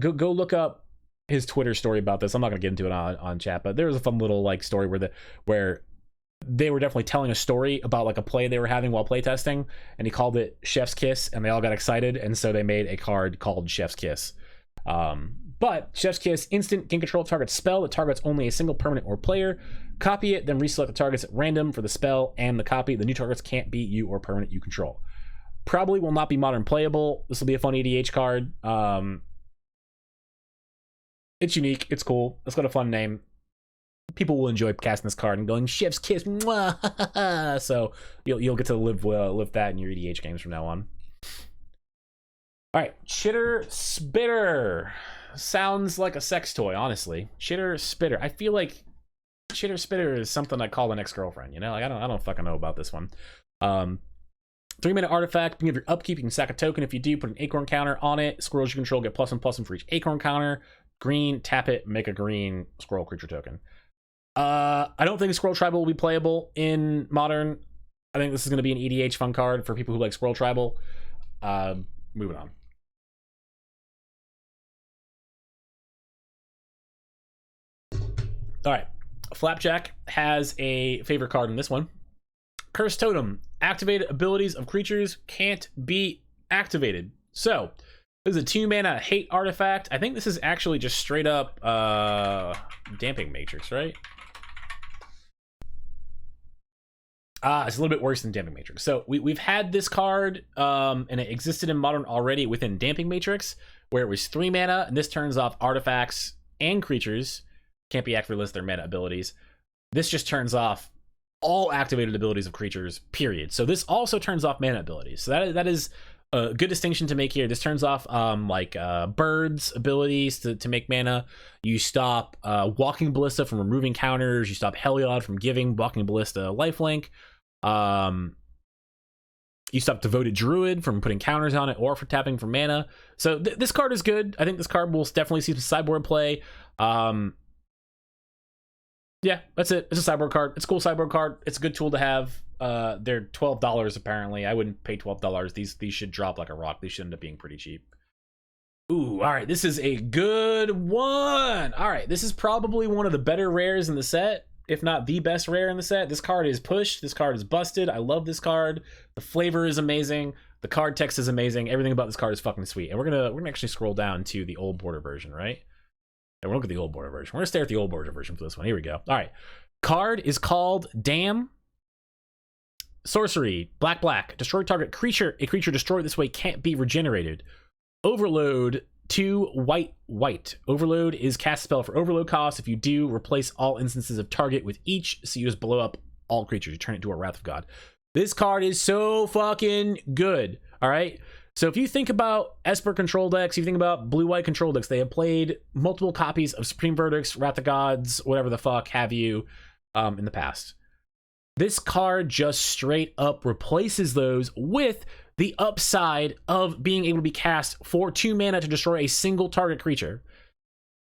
Go look up his Twitter story about this. I'm not gonna get into it on chat, but there was a fun little like story where they were definitely telling a story about like a play they were having while playtesting, and he called it Chef's Kiss, and they all got excited, and so they made a card called Chef's Kiss. But Chef's Kiss, instant, can control target spell that targets only a single permanent or player. Copy it, then reselect the targets at random for the spell and the copy. The new targets can't be you or permanent you control. Probably will not be Modern playable. This will be a fun EDH card. It's unique. It's cool. It's got a fun name. People will enjoy casting this card and going Chef's Kiss. Mwah! So you'll get to live that in your EDH games from now on. All right, Chitter Spitter. Sounds like a sex toy, honestly. Chitter Spitter. I feel like Chitter Spitter is something I call an ex-girlfriend, you know? Like I don't fucking know about this one. 3-mana artifact. Beginning of your upkeep, you can sack a token. If you do, put an acorn counter on it. Squirrels you control get +1/+1 for each acorn counter. Green, tap it, make a green squirrel creature token. I don't think Squirrel Tribal will be playable in Modern. I think this is going to be an EDH fun card for people who like Squirrel Tribal. Moving on. All right, Flapjack has a favorite card in this one. Cursed Totem. Activated abilities of creatures can't be activated. So, this is a 2-mana hate artifact. I think this is actually just straight up Damping Matrix, right? It's a little bit worse than Damping Matrix. So, we've had this card, and it existed in Modern already within Damping Matrix, where it was 3 mana, and this turns off artifacts and creatures. Can't be activated unless they're mana abilities. This just turns off all activated abilities of creatures, period. So this also turns off mana abilities. So that is a good distinction to make here. This turns off birds abilities to make mana. You stop Walking Ballista from removing counters. You stop Heliod from giving Walking Ballista lifelink. You stop Devoted Druid from putting counters on it or for tapping for mana. So this card is good. I think this card will definitely see some sideboard play. Yeah, that's it. It's a sideboard card. It's a cool sideboard card. It's a good tool to have. They're $12 apparently. I wouldn't pay $12. These should drop like a rock. These should end up being pretty cheap. Ooh, all right, this is a good one. All right, this is probably one of the better rares in the set, if not the best rare in the set. This card is pushed. This card is busted. I love this card. The flavor is amazing. The card text is amazing. Everything about this card is fucking sweet. And we're gonna actually scroll down to the old border version, right? And we'll look at the old border version. We're gonna stare at the old border version for this one. Here we go. All right, card is called Damn. Sorcery, black. Destroy target creature. A creature destroyed this way can't be regenerated. Overload, 2 white. Overload is cast spell for overload cost. If you do, replace all instances of target with each, so you just blow up all creatures. You turn it into a Wrath of God. This card is so fucking good. All right. So if you think about Esper control decks, you think about blue-white control decks, they have played multiple copies of Supreme Verdicts, Wrath of Gods, whatever the fuck have you, in the past. This card just straight up replaces those with the upside of being able to be cast for 2 mana to destroy a single target creature.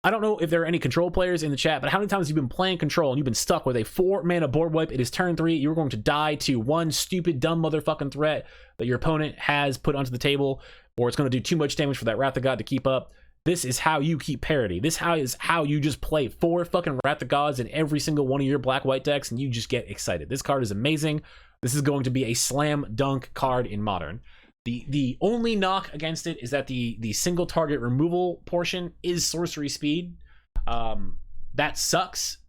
I don't know if there are any control players in the chat, but how many times have you been playing control and you've been stuck with a 4 mana board wipe? It is turn 3. You're going to die to one stupid, dumb motherfucking threat that your opponent has put onto the table, or it's going to do too much damage for that Wrath of God to keep up. This is how you keep parity. This is how you just play 4 fucking Wrath of Gods in every single one of your black-white decks, and you just get excited. This card is amazing. This is going to be a slam dunk card in Modern. The only knock against it is that the single target removal portion is sorcery speed. That sucks,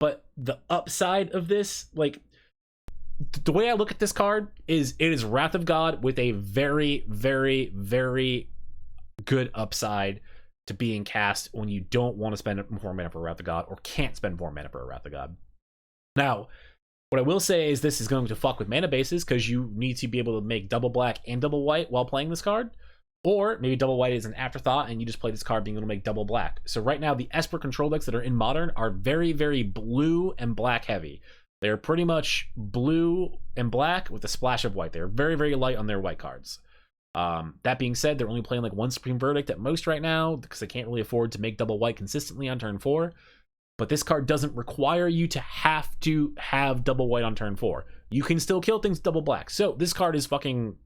but the upside of this, like, the way I look at this card is it is Wrath of God with a very, very, very good upside to being cast when you don't want to spend 4 mana for a Wrath of God, or can't spend 4 mana for a Wrath of God. Now, what I will say is this is going to fuck with mana bases, because you need to be able to make double black and double white while playing this card. Or maybe double white is an afterthought and you just play this card being able to make double black. So right now, the Esper control decks that are in Modern are very, very blue and black heavy. They're pretty much blue and black with a splash of white. They're very, very light on their white cards. That being said, they're only playing like 1 Supreme Verdict at most right now, because they can't really afford to make double white consistently on turn 4. But this card doesn't require you to have double white on turn 4. You can still kill things double black. So this card is fucking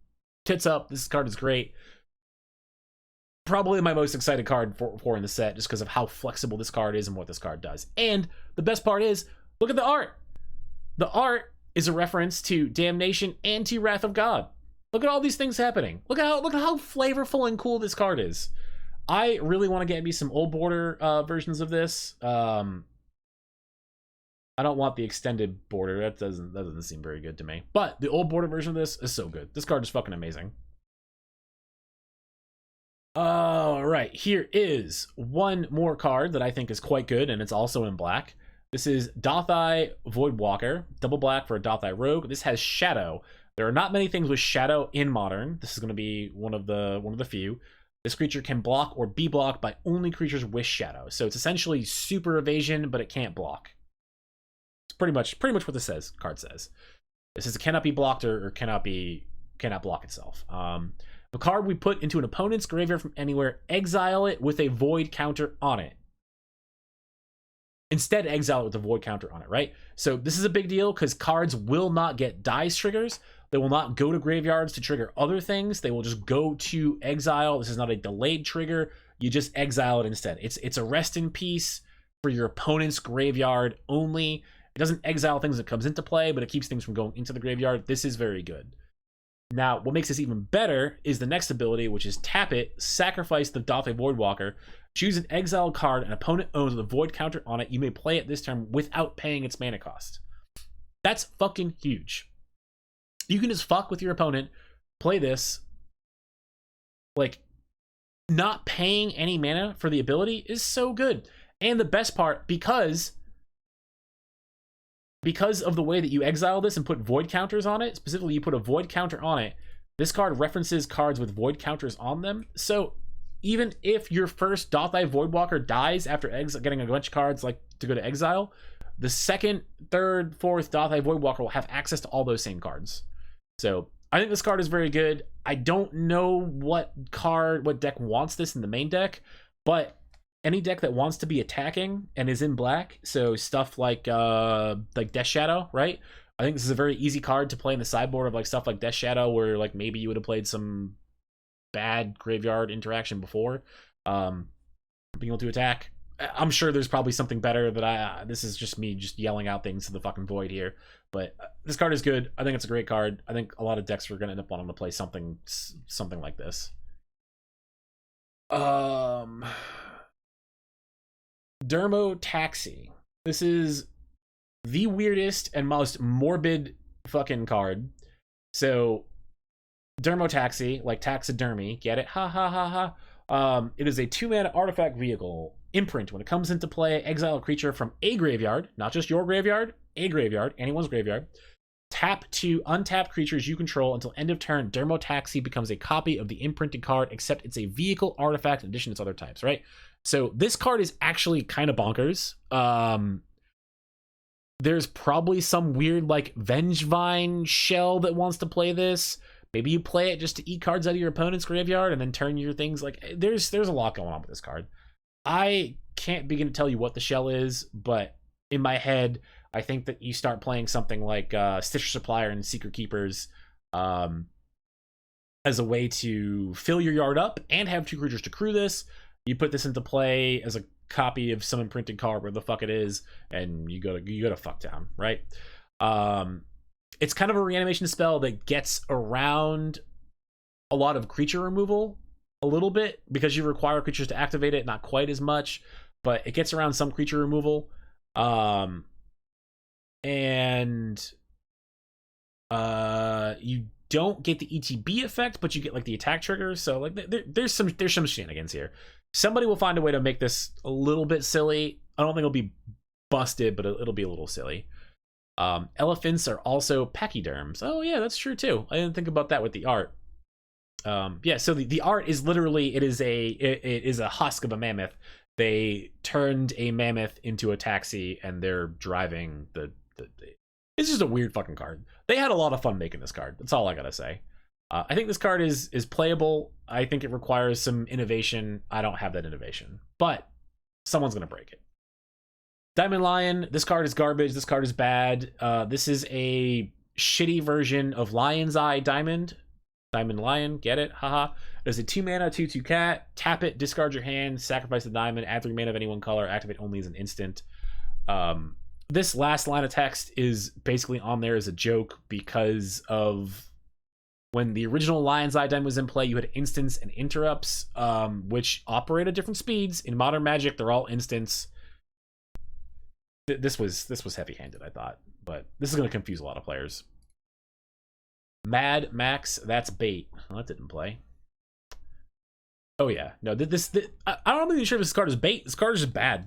tits up. This card is great. Probably my most excited card for in the set, just because of how flexible this card is and what this card does. And the best part is, look at the art. The art is a reference to Damnation and to Wrath of God. Look at all these things happening. Look at how flavorful and cool this card is. I really want to get me some old border versions of this. I don't want the extended border. That doesn't seem very good to me. But the old border version of this is so good. This card is fucking amazing. All right, here is one more card that I think is quite good, and it's also in black. This is Dothai Voidwalker, double black for a Dothai Rogue. This has Shadow. There are not many things with Shadow in Modern. This is going to be one of the few. This creature can block or be blocked by only creatures with Shadow. So it's essentially super evasion, but it can't block. It's pretty much what this card says. This is it cannot be blocked or cannot block itself. The card we put into an opponent's graveyard from anywhere, exile it with a void counter on it. Instead, exile it with a void counter on it, right? So this is a big deal because cards will not get dice triggers. They will not go to graveyards to trigger other things. They will just go to exile. This is not a delayed trigger. You just exile it instead. It's a rest in peace for your opponent's graveyard only. It doesn't exile things that comes into play, but it keeps things from going into the graveyard. This is very good. Now, what makes this even better is the next ability, which is tap it, sacrifice the Dothai Voidwalker, choose an exiled card an opponent owns with a void counter on it. You may play it this turn without paying its mana cost. That's fucking huge. You can just fuck with your opponent, play this, like, not paying any mana for the ability is so good. And the best part, because of the way that you exile this and put void counters on it, specifically you put a void counter on it, this card references cards with void counters on them. So even if your first Dothai Voidwalker dies after getting a bunch of cards like to go to exile, the second, third, fourth Dothai Voidwalker will have access to all those same cards. So I think this card is very good. I don't know what deck wants this in the main deck, but any deck that wants to be attacking and is in black, so stuff like Death Shadow, right? I think this is a very easy card to play in the sideboard of like stuff like Death Shadow, where like maybe you would have played some bad graveyard interaction before. Being able to attack. I'm sure there's probably something better that this is just me just yelling out things to the fucking void here. But this card is good. I think it's a great card. I think a lot of decks are going to end up wanting to play something like this. Dermo Taxi. This is the weirdest and most morbid fucking card. So, Dermo Taxi, like taxidermy, get it? Ha ha ha ha. It is a 2-mana artifact vehicle. Imprint. When it comes into play, exile a creature from a graveyard, not just your graveyard, a graveyard, anyone's graveyard. Tap to untap creatures you control until end of turn. Dermo Taxi becomes a copy of the imprinted card, except it's a vehicle artifact in addition to its other types, right? So this card is actually kind of bonkers. There's probably some weird like Vengevine shell that wants to play this. Maybe you play it just to eat cards out of your opponent's graveyard and then turn your things like there's a lot going on with this card. I can't begin to tell you what the shell is, but in my head, I think that you start playing something like Stitcher Supplier and Secret Keepers as a way to fill your yard up and have 2 creatures to crew this. You put this into play as a copy of some imprinted card, where the fuck it is, and you go to fuck town, right? It's kind of a reanimation spell that gets around a lot of creature removal a little bit because you require creatures to activate it, not quite as much, but it gets around some creature removal. And you don't get the ETB effect, but you get like the attack trigger. So like there's some shenanigans here. Somebody will find a way to make this a little bit silly. I don't think it'll be busted, but it'll be a little silly. Elephants are also pachyderms. Oh yeah, that's true too. I didn't think about that with the art. Yeah, so the art is literally it is a husk of a mammoth. They turned a mammoth into a taxi, and they're driving the it's just a weird fucking card. They had a lot of fun making this card. That's all I gotta say. I think this card is playable. I think it requires some innovation. I don't have that innovation, but someone's gonna break it. Diamond Lion. This card is garbage. This card is bad. This is a shitty version of Lion's Eye Diamond. Diamond Lion, get it? Haha. There's a 2-mana 2/2 cat. Tap it, discard your hand, sacrifice the diamond, add 3 mana of any one color, activate only as an instant. This last line of text is basically on there as a joke because of when the original Lion's Eye Diamond was in play, you had instants and interrupts, which operate at different speeds. In Modern Magic, they're all instants. This was heavy-handed, I thought, but this is going to confuse a lot of players. Mad Max, that's bait. Well, that didn't play. Oh yeah, no. I'm not really sure if this card is bait. This card is just bad.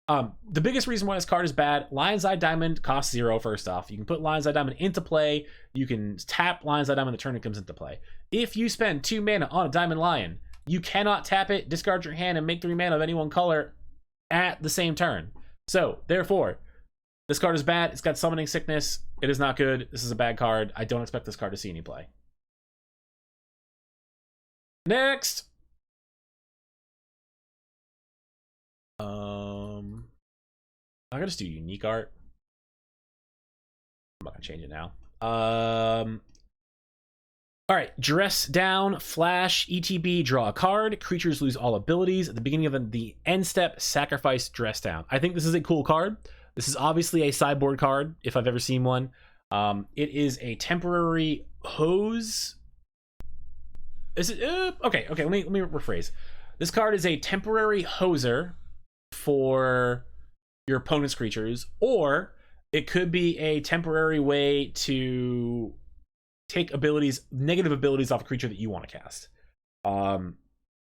The biggest reason why this card is bad: Lion's Eye Diamond costs 0. First off, you can put Lion's Eye Diamond into play. You can tap Lion's Eye Diamond the turn it comes into play. If you spend 2 mana on a Diamond Lion, you cannot tap it, discard your hand, and make 3 mana of any one color at the same turn. So therefore, this card is bad. It's got Summoning Sickness. It is not good. This is a bad card. I don't expect this card to see any play. Next. I gotta just do unique art. I'm not gonna change it now. Alright, Dress Down, Flash, ETB, draw a card. Creatures lose all abilities. At the beginning of the end step, sacrifice Dress Down. I think this is a cool card. This is obviously a sideboard card, if I've ever seen one. It is a temporary hose. Is it? Okay, let me rephrase. This card is a temporary hoser for your opponent's creatures, or it could be a temporary way to take negative abilities off a creature that you want to cast.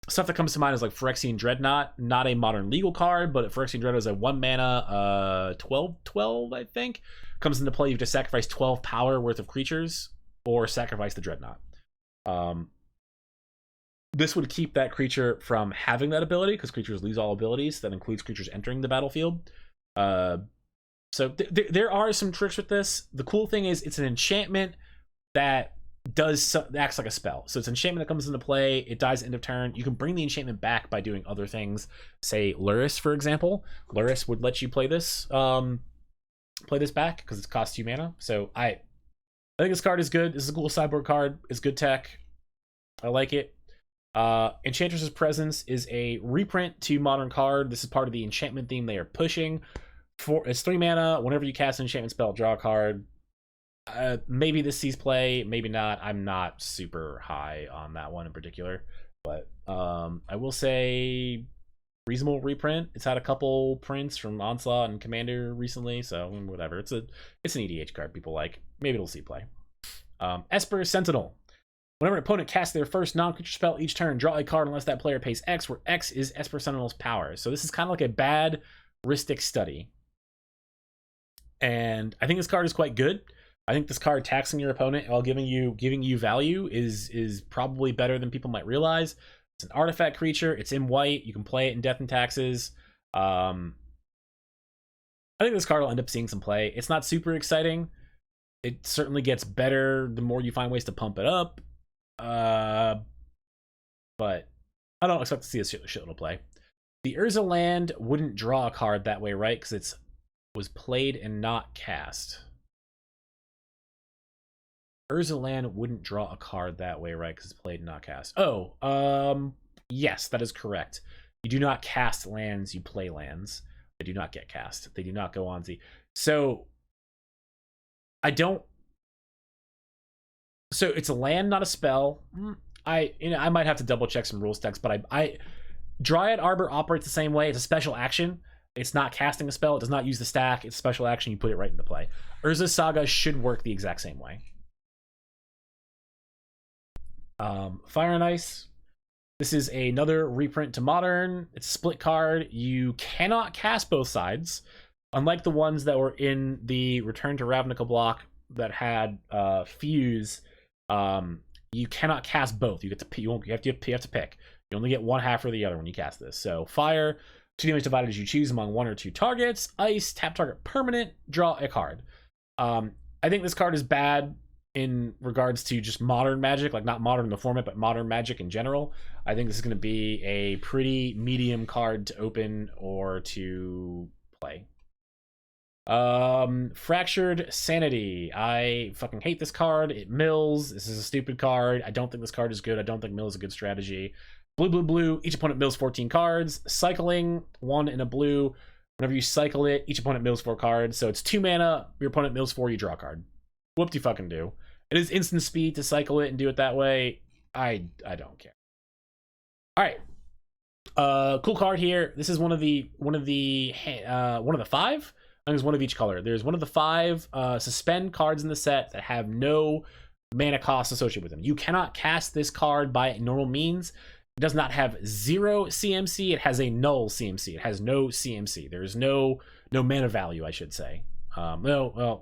Stuff that comes to mind is like Phyrexian Dreadnought, not a modern legal card, but Phyrexian Dreadnought is a 1 mana 12/12, I think. Comes into play, you have to sacrifice 12 power worth of creatures, or sacrifice the Dreadnought. This would keep that creature from having that ability, because creatures lose all abilities. That includes creatures entering the battlefield. So there are some tricks with this. The cool thing is it's an enchantment that acts like a spell. So it's an enchantment that comes into play. It dies end of turn. You can bring the enchantment back by doing other things. Say Luris, for example. Luris would let you play this back because it costs 2 mana. So I think this card is good. This is a cool sideboard card. It's good tech. I like it. Enchantress's Presence is a reprint to modern card. This is part of the enchantment theme they are pushing. It's 3 mana. Whenever you cast an enchantment spell, draw a card. Maybe this sees play, maybe not. I'm not super high on that one in particular, but I will say reasonable reprint. It's had a couple prints from Onslaught and Commander recently, so whatever. It's an EDH card people like. Maybe it'll see play. Esper Sentinel. Whenever an opponent casts their first non-creature spell each turn, draw a card unless that player pays X, where X is Esper Sentinel's power. So this is kind of like a bad Rhystic Study. And I think this card is quite good. I think this card taxing your opponent while giving you value is probably better than people might realize. It's an artifact creature. It's in white. You can play it in Death and Taxes. I think this card will end up seeing some play. It's not super exciting. It certainly gets better the more you find ways to pump it up. But I don't expect to see a shitload of play. The Urza land wouldn't draw a card that way, right? Because it was played and not cast. Urza land wouldn't draw a card that way, right? Because it's played and not cast. Oh, yes, that is correct. You do not cast lands, you play lands. They do not get cast. They do not go on Z. So so it's a land, not a spell. I might have to double check some rules text, but I Dryad Arbor operates the same way. It's a special action. It's not casting a spell. It does not use the stack. It's a special action. You put it right into play. Urza Saga should work the exact same way. Fire and Ice. This is another reprint to modern. It's a split card. You cannot cast both sides. Unlike the ones that were in the Return to Ravnica block that had Fuse, you cannot cast both. You have to pick. You have to pick. You only get one half or the other when you cast this. So fire, 2 damage divided as you choose among 1 or 2 targets. Ice, tap target permanent, draw a card. I think this card is bad in regards to just modern Magic, like not modern in the format, but modern Magic in general. I think this is going to be a pretty medium card to open or to play. Fractured Sanity. I fucking hate this card. It mills. This is a stupid card. I don't think this card is good. I don't think mill is a good strategy. Blue, blue, blue. Each opponent mills 14 cards. Cycling, 1 in a blue. Whenever you cycle it, each opponent mills 4 cards. So it's 2 mana. Your opponent mills 4, you draw a card. Whoop-de fucking do. It is instant speed to cycle it and do it that way. I don't care. All right. Cool card here. This is one of the 5. I think it's one of each color. There's one of the 5 suspend cards in the set that have no mana cost associated with them. You cannot cast this card by normal means. It does not have 0 CMC. It has a null CMC. It has no CMC. There's no mana value, I should say. No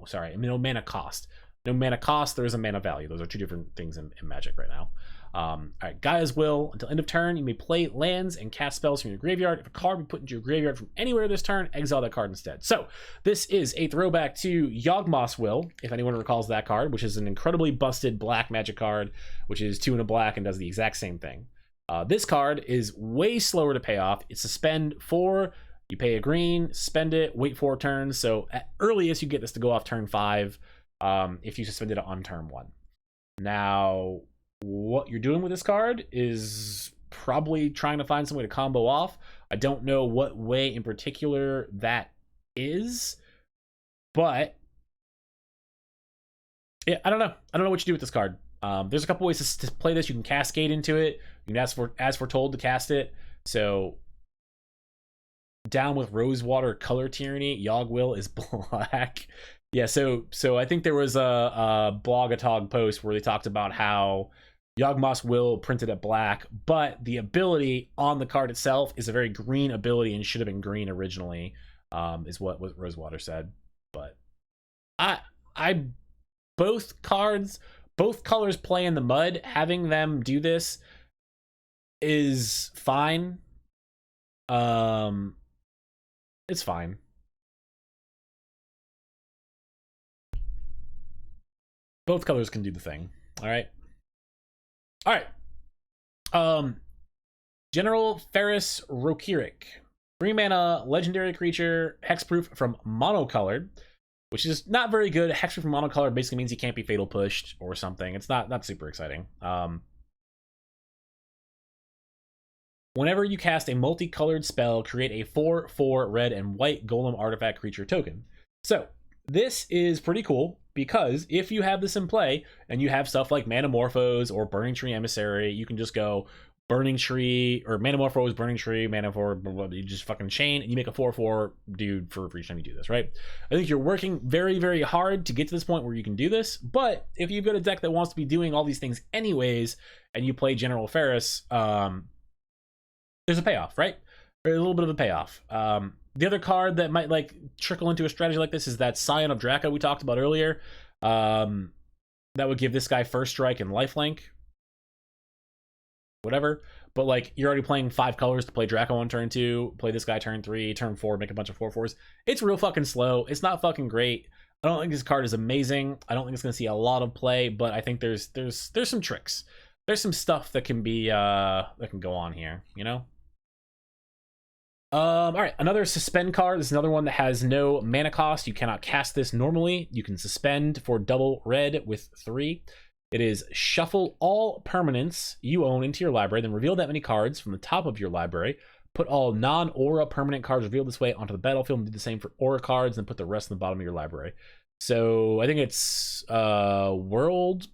mana cost. No mana cost, there is a mana value. Those are 2 different things in Magic right now. All right, Gaia's Will. Until end of turn, you may play lands and cast spells from your graveyard. If a card be put into your graveyard from anywhere this turn, exile that card instead. So this is a throwback to Yawgmoth's Will, if anyone recalls that card, which is an incredibly busted black Magic card, which is 2 and a black and does the exact same thing. This card is way slower to pay off. It's suspend 4. You pay a green, spend it, wait 4 turns. So at earliest, you get this to go off turn 5 if you suspended it on turn 1. Now, what you're doing with this card is probably trying to find some way to combo off. I don't know what way in particular that is, but yeah, I don't know. I don't know what you do with this card. There's a couple ways to play this. You can cascade into it. You can ask for as foretold to cast it. So down with Rosewater Color Tyranny. Yawg Will is black. Yeah, so I think there was a Blogatog post where they talked about how Yawgmoth's Will printed at black, but the ability on the card itself is a very green ability and should have been green originally, is what Rosewater said. But both colors play in the mud. Having them do this is fine. It's fine. Both colors can do the thing. All right. General Ferris Rokirik. 3 mana, legendary creature, hexproof from monocolored, which is not very good. Hexproof from monocolored basically means he can't be fatal pushed or something. It's not super exciting. Whenever you cast a multicolored spell, create a 4/4 red and white golem artifact creature token. So this is pretty cool because if you have this in play and you have stuff like Manamorphose or Burning Tree Emissary, you can just go Burning Tree or Manamorphose, Burning Tree, Manamorphose, you just fucking chain and you make a 4/4 dude for each time you do this, right? I think you're working very, very hard to get to this point where you can do this, but if you've got a deck that wants to be doing all these things anyways and you play General Ferris, there's a payoff, right? Or a little bit of a payoff. The other card that might like trickle into a strategy like this is that Scion of Draco we talked about earlier. That would give this guy first strike and lifelink. Whatever. But like you're already playing 5 colors to play Draco on turn 2, play this guy turn 3, turn 4, make a bunch of 4/4s. It's real fucking slow. It's not fucking great. I don't think this card is amazing. I don't think it's gonna see a lot of play, but I think there's some tricks. There's some stuff that can be that can go on here, you know? All right, another suspend card. This is another one that has no mana cost. You cannot cast this normally. You can suspend for double red with 3. It is shuffle all permanents you own into your library, then reveal that many cards from the top of your library. Put all non-aura permanent cards revealed this way onto the battlefield and do the same for aura cards, and put the rest in the bottom of your library. So I think it's World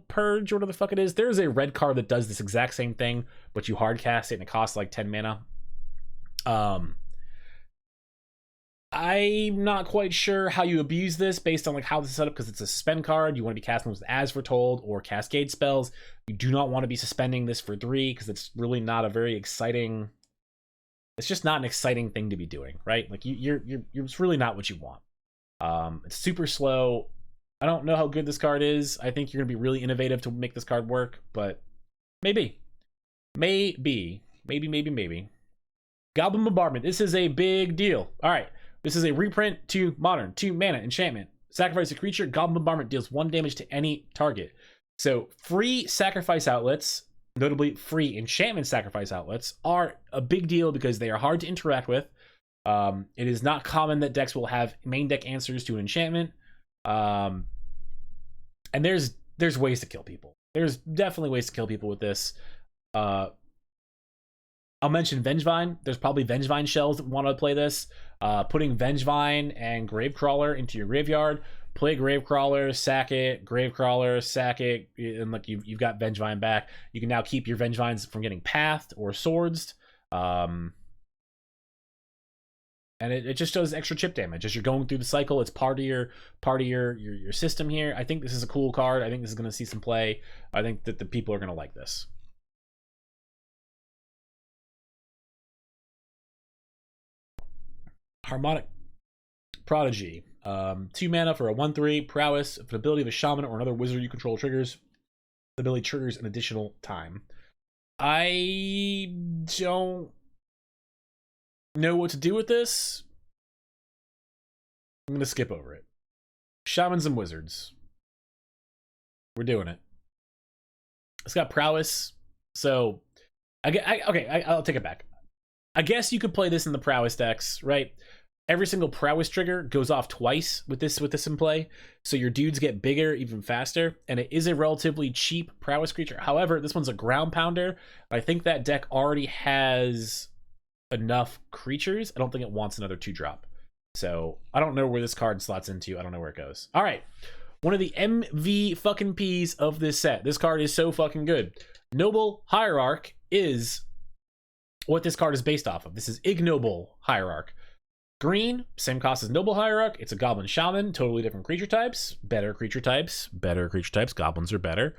Purge, whatever the fuck it is. There's a red card that does this exact same thing, but you hard cast it and it costs like 10 mana. I'm not quite sure how you abuse this based on like how this is set up, because it's a suspend card. You want to be casting with As Foretold or Cascade spells. You do not want to be suspending this for 3 because it's really not a very exciting. It's just not an exciting thing to be doing, right? Like you're it's really not what you want. It's super slow. I don't know how good this card is. I think you're gonna be really innovative to make this card work, but maybe. Goblin Bombardment. This is a big deal. All right. This is a reprint to modern, 2 mana enchantment. Sacrifice a creature. Goblin Bombardment deals 1 damage to any target. So free sacrifice outlets, notably free enchantment sacrifice outlets, are a big deal because they are hard to interact with. It is not common that decks will have main deck answers to an enchantment. And there's ways to kill people. There's definitely ways to kill people with this. I'll mention Vengevine. There's probably Vengevine shells that want to play this. Putting Vengevine and Gravecrawler into your graveyard. Play Gravecrawler, sack it. Gravecrawler, sack it, and like you've got Vengevine back. You can now keep your Vengevines from getting pathed or swordsed. And it just does extra chip damage as you're going through the cycle. It's part of your system here. I think this is a cool card. I think this is going to see some play. I think that the people are going to like this. Harmonic Prodigy. 2 mana for a 1/3 prowess. If an ability of a shaman or another wizard you control triggers, the ability triggers an additional time. I don't know what to do with this. I'm gonna skip over it. Shamans and wizards. We're doing it. It's got prowess, so I'll take it back. I guess you could play this in the prowess decks, right? Every single prowess trigger goes off twice with this in play, so your dudes get bigger even faster, and it is a relatively cheap prowess creature. However, this one's a ground pounder. I think that deck already has enough creatures. I don't think it wants another 2-drop. So I don't know where this card slots into. I don't know where it goes. All right. One of the MV fucking P's of this set. This card is so fucking good. Noble Hierarch is what this card is based off of. This is Ignoble Hierarch. Green, same cost as Noble Hierarch. It's a Goblin Shaman, totally different creature types. Better creature types. Goblins are better.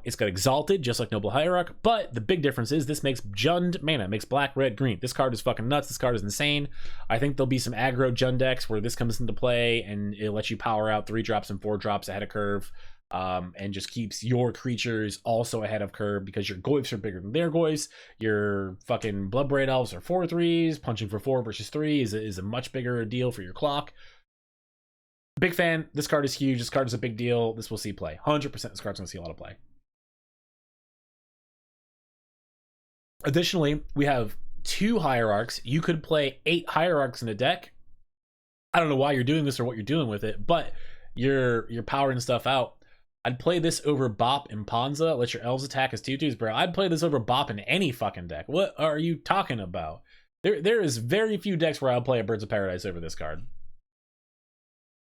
It's got Exalted, just like Noble Hierarch, but the big difference is this makes Jund mana, makes black, red, green. This card is fucking nuts. This card is insane. I think there'll be some aggro Jund decks where this comes into play and it lets you power out 3-drops and 4-drops ahead of curve, and just keeps your creatures also ahead of curve because your Goyfs are bigger than their Goyfs. Your fucking Bloodbraid Elves are 4/3s. Punching for 4 versus 3 is a much bigger deal for your clock. Big fan. This card is huge. This card is a big deal. This will see play. 100% this card's going to see a lot of play. Additionally, we have 2 Hierarchs. You could play 8 Hierarchs in a deck. I don't know why you're doing this or what you're doing with it, but you're powering stuff out. I'd play this over Bop and Ponza. Let your elves attack as 2/2s, bro. I'd play this over Bop in any fucking deck. What are you talking about? There is very few decks where I'll play a Birds of Paradise over this card.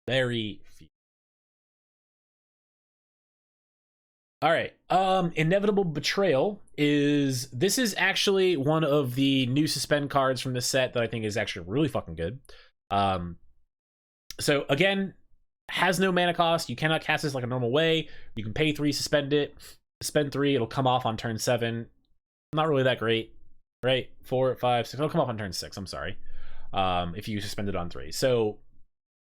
Very few. All right. Inevitable Betrayal this is actually one of the new suspend cards from this set that I think is actually really fucking good. So again, has no mana cost. You cannot cast this like a normal way. You can pay 3, suspend it, spend 3, it'll come off on turn 7. Not really that great, right? 4, 5, 6. It'll come off on turn 6. I'm sorry. If you suspend it on 3. So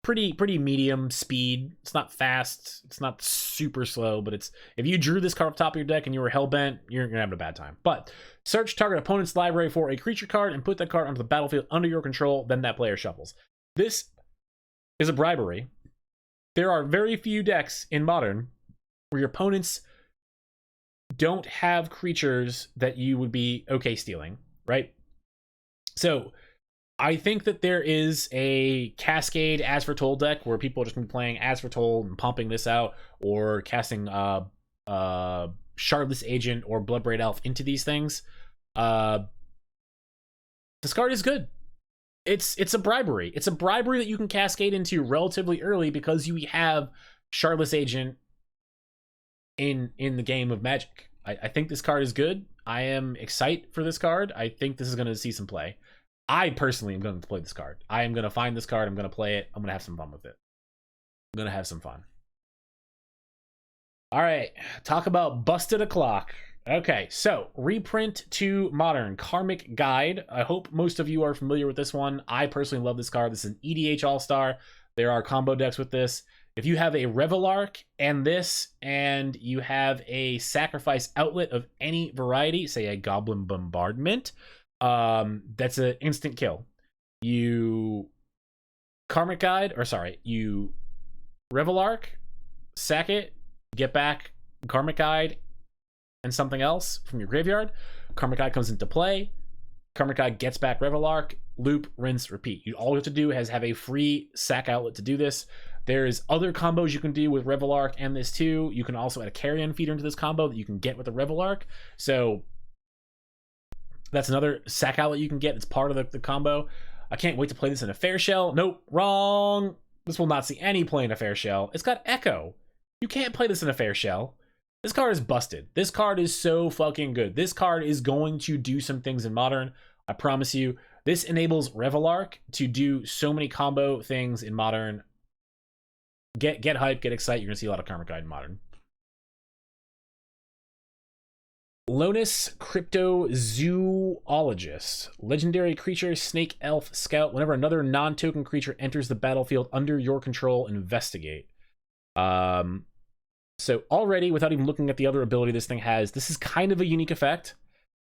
pretty medium speed. It's not fast. It's not super slow, but it's, if you drew this card off the top of your deck and you were hellbent, you're gonna have a bad time. But search target opponent's library for a creature card and put that card onto the battlefield under your control. Then that player shuffles. This is a bribery. There are very few decks in Modern where your opponents don't have creatures that you would be okay stealing, right? So I think that there is a Cascade As Foretold deck where people are just gonna be playing As Foretold and pumping this out, or casting Shardless Agent or Bloodbraid Elf into these things. This card is good. It's a bribery. It's a bribery that you can cascade into relatively early because you have Shardless Agent in the game of Magic. I think this card is good. I am excited for this card. I think this is going to see some play. I personally am going to play this card. I am going to find this card. I'm going to play it. I'm going to have some fun with it. I'm going to have some fun. All right. Talk about Busted O'Clock. Okay, so reprint to Modern, Karmic Guide. I hope most of you are familiar with this one. I personally love this card. This is an EDH All-Star. There are combo decks with this. If you have a Revelark and this, and you have a sacrifice outlet of any variety, say a Goblin Bombardment, that's an instant kill. You Karmic Guide, or sorry, you Revelark, sack it, get back Karmic Guide, and something else from your graveyard. Karmic Guide comes into play. Karmic Guide gets back Revelark. Loop, rinse, repeat. All you have to do is have a free sack outlet to do this. There's other combos you can do with Revelark and this too. You can also add a carrion feeder into this combo that you can get with the Revelark. So that's another sack outlet you can get. It's part of the combo. I can't wait to play this in a Fair Shell. Nope, wrong. This will not see any play in a Fair Shell. It's got Echo. You can't play this in a Fair Shell. This card is busted. This card is so fucking good. This card is going to do some things in Modern. I promise you. This enables Revelark to do so many combo things in Modern. Get hyped, get excited. You're going to see a lot of Karmic Guide in Modern. Lonus Cryptozoologist. Legendary creature, Snake Elf Scout. Whenever another non-token creature enters the battlefield under your control, investigate. So already, without even looking at the other ability this thing has, this is kind of a unique effect.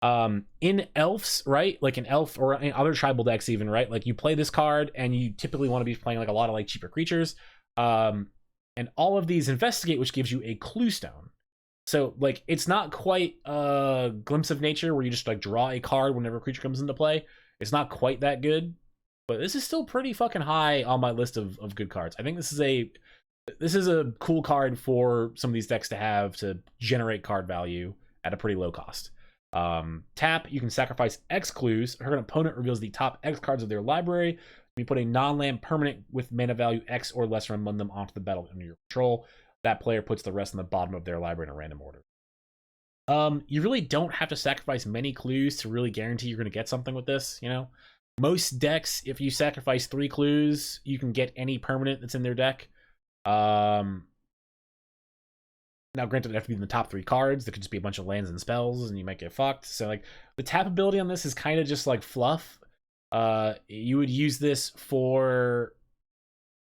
In elves, right? Like in elf or in other tribal decks even, right? Like you play this card and you typically want to be playing like a lot of like cheaper creatures. And all of these investigate, which gives you a clue stone. So like it's not quite a Glimpse of Nature where you just like draw a card whenever a creature comes into play. It's not quite that good, but this is still pretty fucking high on my list of good cards. I think this is a cool card for some of these decks to have to generate card value at a pretty low cost. Tap, you can sacrifice X clues. Her opponent reveals the top X cards of their library. You put a non-land permanent with mana value X or less among them onto the battle under your control. That player puts the rest on the bottom of their library in a random order. You really don't have to sacrifice many clues to really guarantee you're going to get something with this, you know? Most decks, if you sacrifice 3 clues, you can get any permanent that's in their deck. Now, granted, they have to be in the top 3 cards. There could just be a bunch of lands and spells, and you might get fucked. So, like, the tap ability on this is kind of just like fluff. You would use this for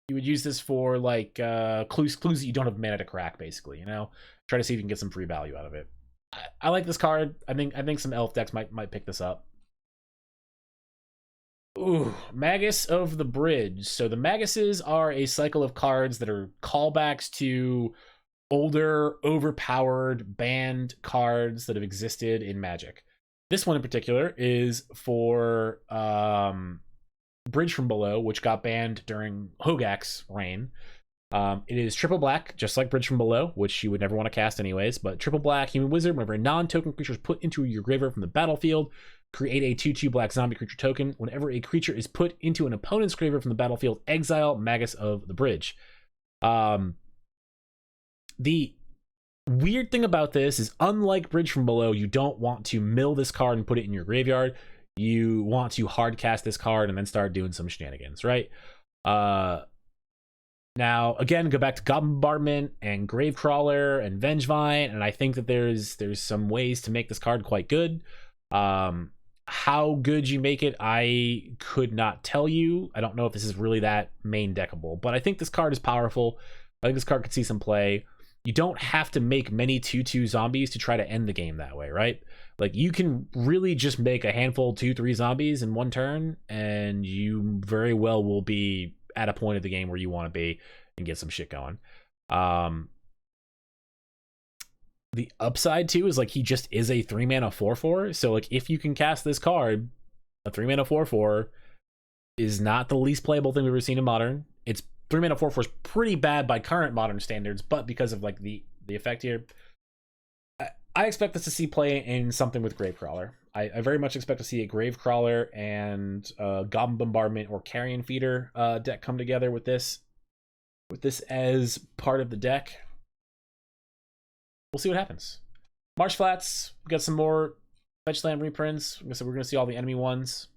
like clues that you don't have mana to crack, basically. You know, try to see if you can get some free value out of it. I like this card. I think some elf decks might pick this up. Ooh, Magus of the Bridge. So the Maguses are a cycle of cards that are callbacks to older, overpowered, banned cards that have existed in Magic. This one in particular is for Bridge from Below, which got banned during Hogak's reign. It is triple black, just like Bridge from Below, which you would never want to cast anyways, but triple black human wizard. Whenever a non-token creature is put into your graveyard from the battlefield, create a 2/2 black zombie creature token. Whenever a creature is put into an opponent's graveyard from the battlefield, exile Magus of the Bridge. The weird thing about this is, unlike Bridge from Below, you don't want to mill this card and put it in your graveyard. You want to hard cast this card and then start doing some shenanigans, right? Now, again, go back to Goblin Bombardment and Gravecrawler and Vengevine, and I think that there's some ways to make this card quite good. How good you make it, I could not tell you. I don't know if this is really that main deckable, but I think this card is powerful. I think this card could see some play. You don't have to make many 2/2 zombies to try to end the game that way, right? Like, you can really just make a handful 2/3 zombies in one turn, and you very well will be at a point of the game where you want to be and get some shit going. The upside too is, like, he just is a 3-mana 4/4. So, like, if you can cast this card, a 3-mana 4/4 is not the least playable thing we've ever seen in Modern. It's 3-mana 4/4 is pretty bad by current Modern standards, but because of, like, the effect here, I expect us to see play in something with Gravecrawler. I very much expect to see a Gravecrawler and Goblin Bombardment or Carrion Feeder deck come together with this as part of the deck. We'll see what happens. Marsh Flats, we got some more fetch land reprints. So we're going to see all the enemy ones.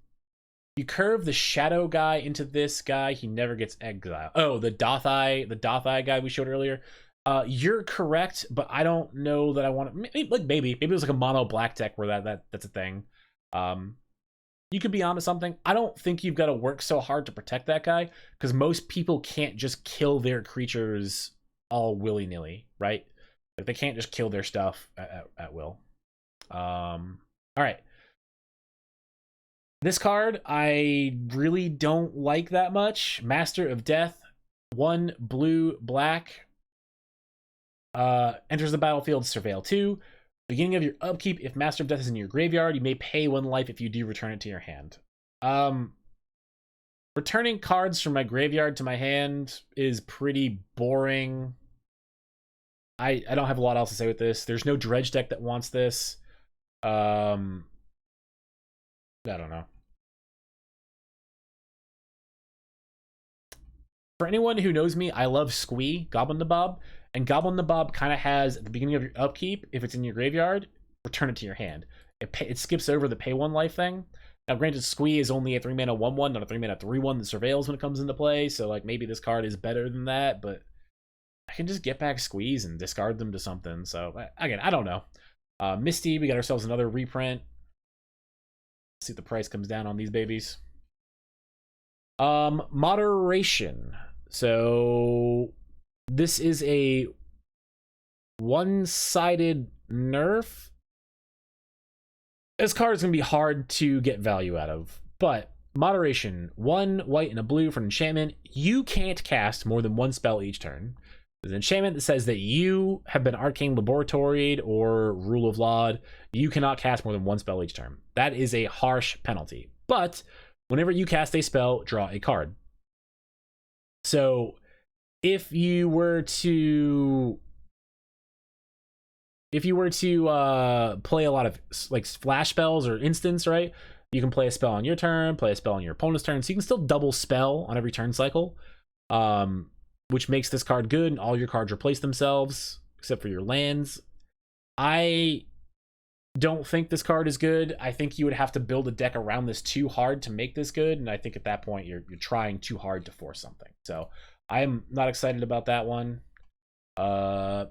You curve the Shadow guy into this guy, he never gets exiled. Oh, the Dothai guy we showed earlier. You're correct, but I don't know that I want to. Maybe it was like a mono black deck where that's a thing. You could be onto something. I don't think you've got to work so hard to protect that guy, because most people can't just kill their creatures all willy-nilly, right? Like, they can't just kill their stuff at will. All right. This card I really don't like that much. Master of Death, 1 blue black. Enters the battlefield, surveil 2. Beginning of your upkeep, if Master of Death is in your graveyard, you may pay 1 life. If you do, return it to your hand. Returning cards from my graveyard to my hand is pretty boring. I don't have a lot else to say with this. There's no Dredge deck that wants this. I don't know. For anyone who knows me, I love Squee, Goblin Nabob. And Goblin Nabob kind of has, at the beginning of your upkeep, if it's in your graveyard, return it to your hand. It skips over the pay 1 life thing. Now, granted, Squee is only a 3-mana 1/1, not a 3-mana 3/1 that surveils when it comes into play. So, like, maybe this card is better than that, but I can just get back Squeeze and discard them to something. So, again, I don't know. Misty, we got ourselves another reprint. Let's see if the price comes down on these babies. Moderation. So this is a one-sided nerf. This card is going to be hard to get value out of, but moderation, 1 white and a blue for an enchantment. You can't cast more than 1 spell each turn. There's an enchantment that says that you have been arcane laboratoried or rule of laud. You cannot cast more than 1 spell each turn. That is a harsh penalty. But whenever you cast a spell, draw a card. So if you were to play a lot of, like, flash spells or instants, right? You can play a spell on your turn, play a spell on your opponent's turn, so you can still double spell on every turn cycle. Which makes this card good, and all your cards replace themselves, except for your lands. I don't think this card is good. I think you would have to build a deck around this too hard to make this good, and I think at that point you're trying too hard to force something. So I'm not excited about that one. All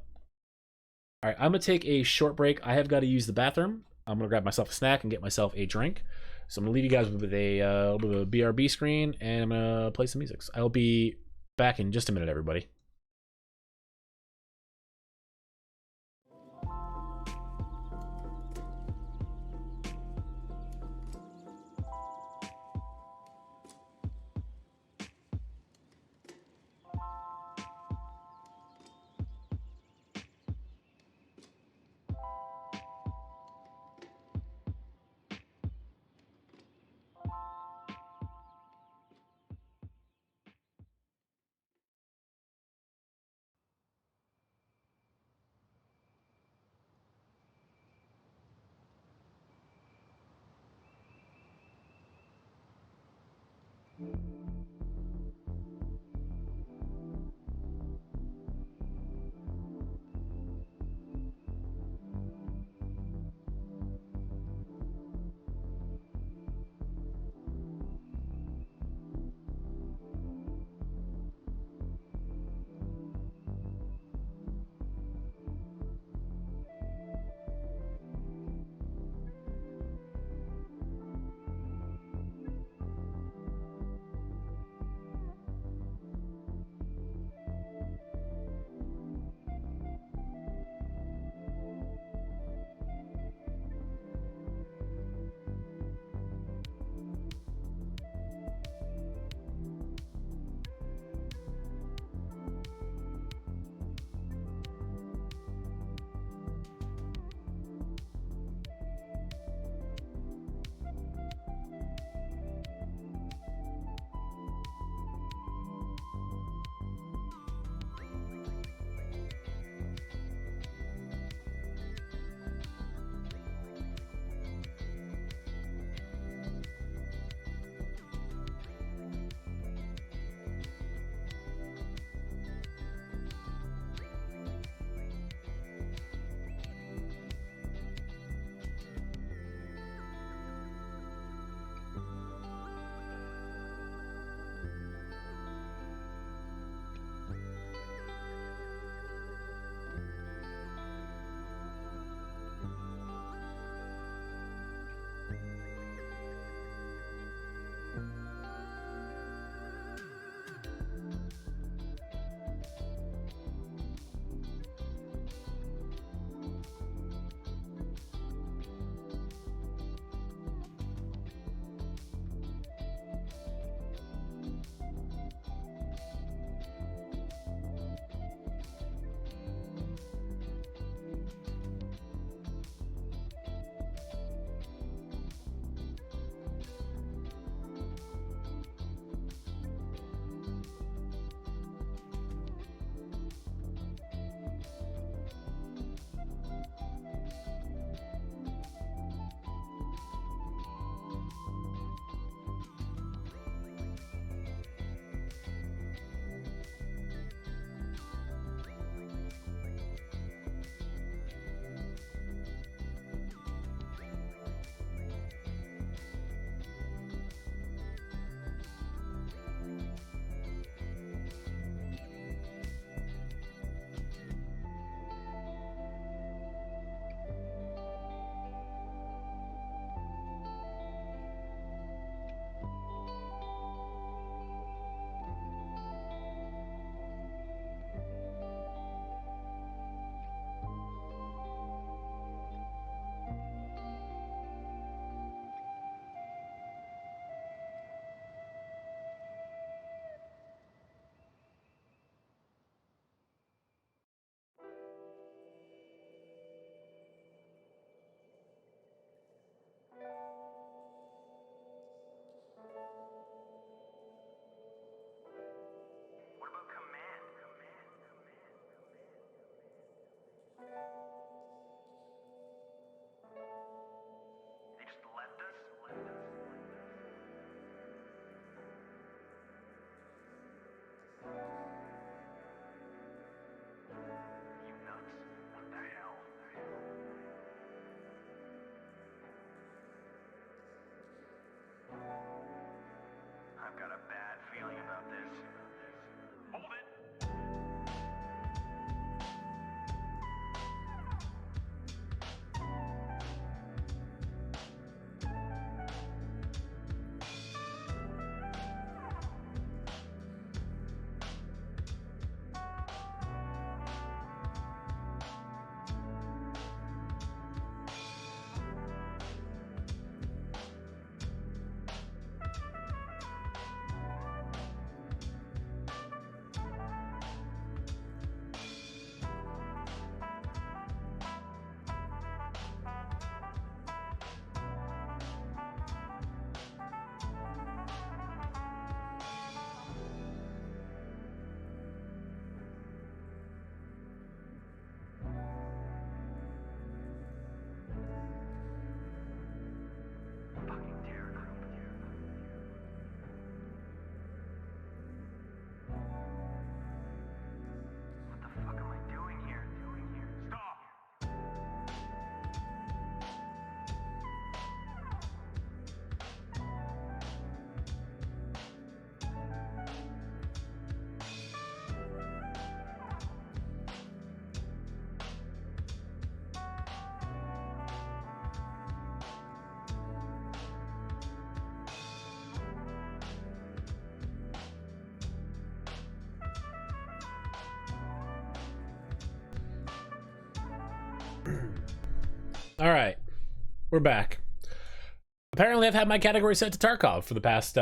right, I'm gonna take a short break. I have got to use the bathroom. I'm gonna grab myself a snack and get myself a drink. So I'm gonna leave you guys with a BRB screen, and I'm gonna play some music. I'll be back in just a minute, everybody. All right, we're back. Apparently, I've had my category set to Tarkov for the past 2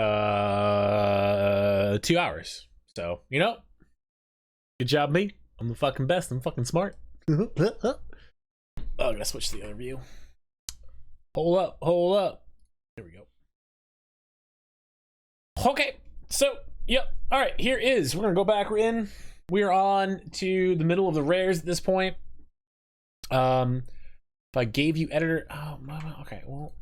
hours. So, you know, good job, me. I'm the fucking best. I'm fucking smart. Oh, I gotta switch to the other view. Hold up, hold up. There we go. Okay, so, yep. All right, here is. We're gonna go back in. We are on to the middle of the rares at this point. If I gave you editor, oh, okay, well.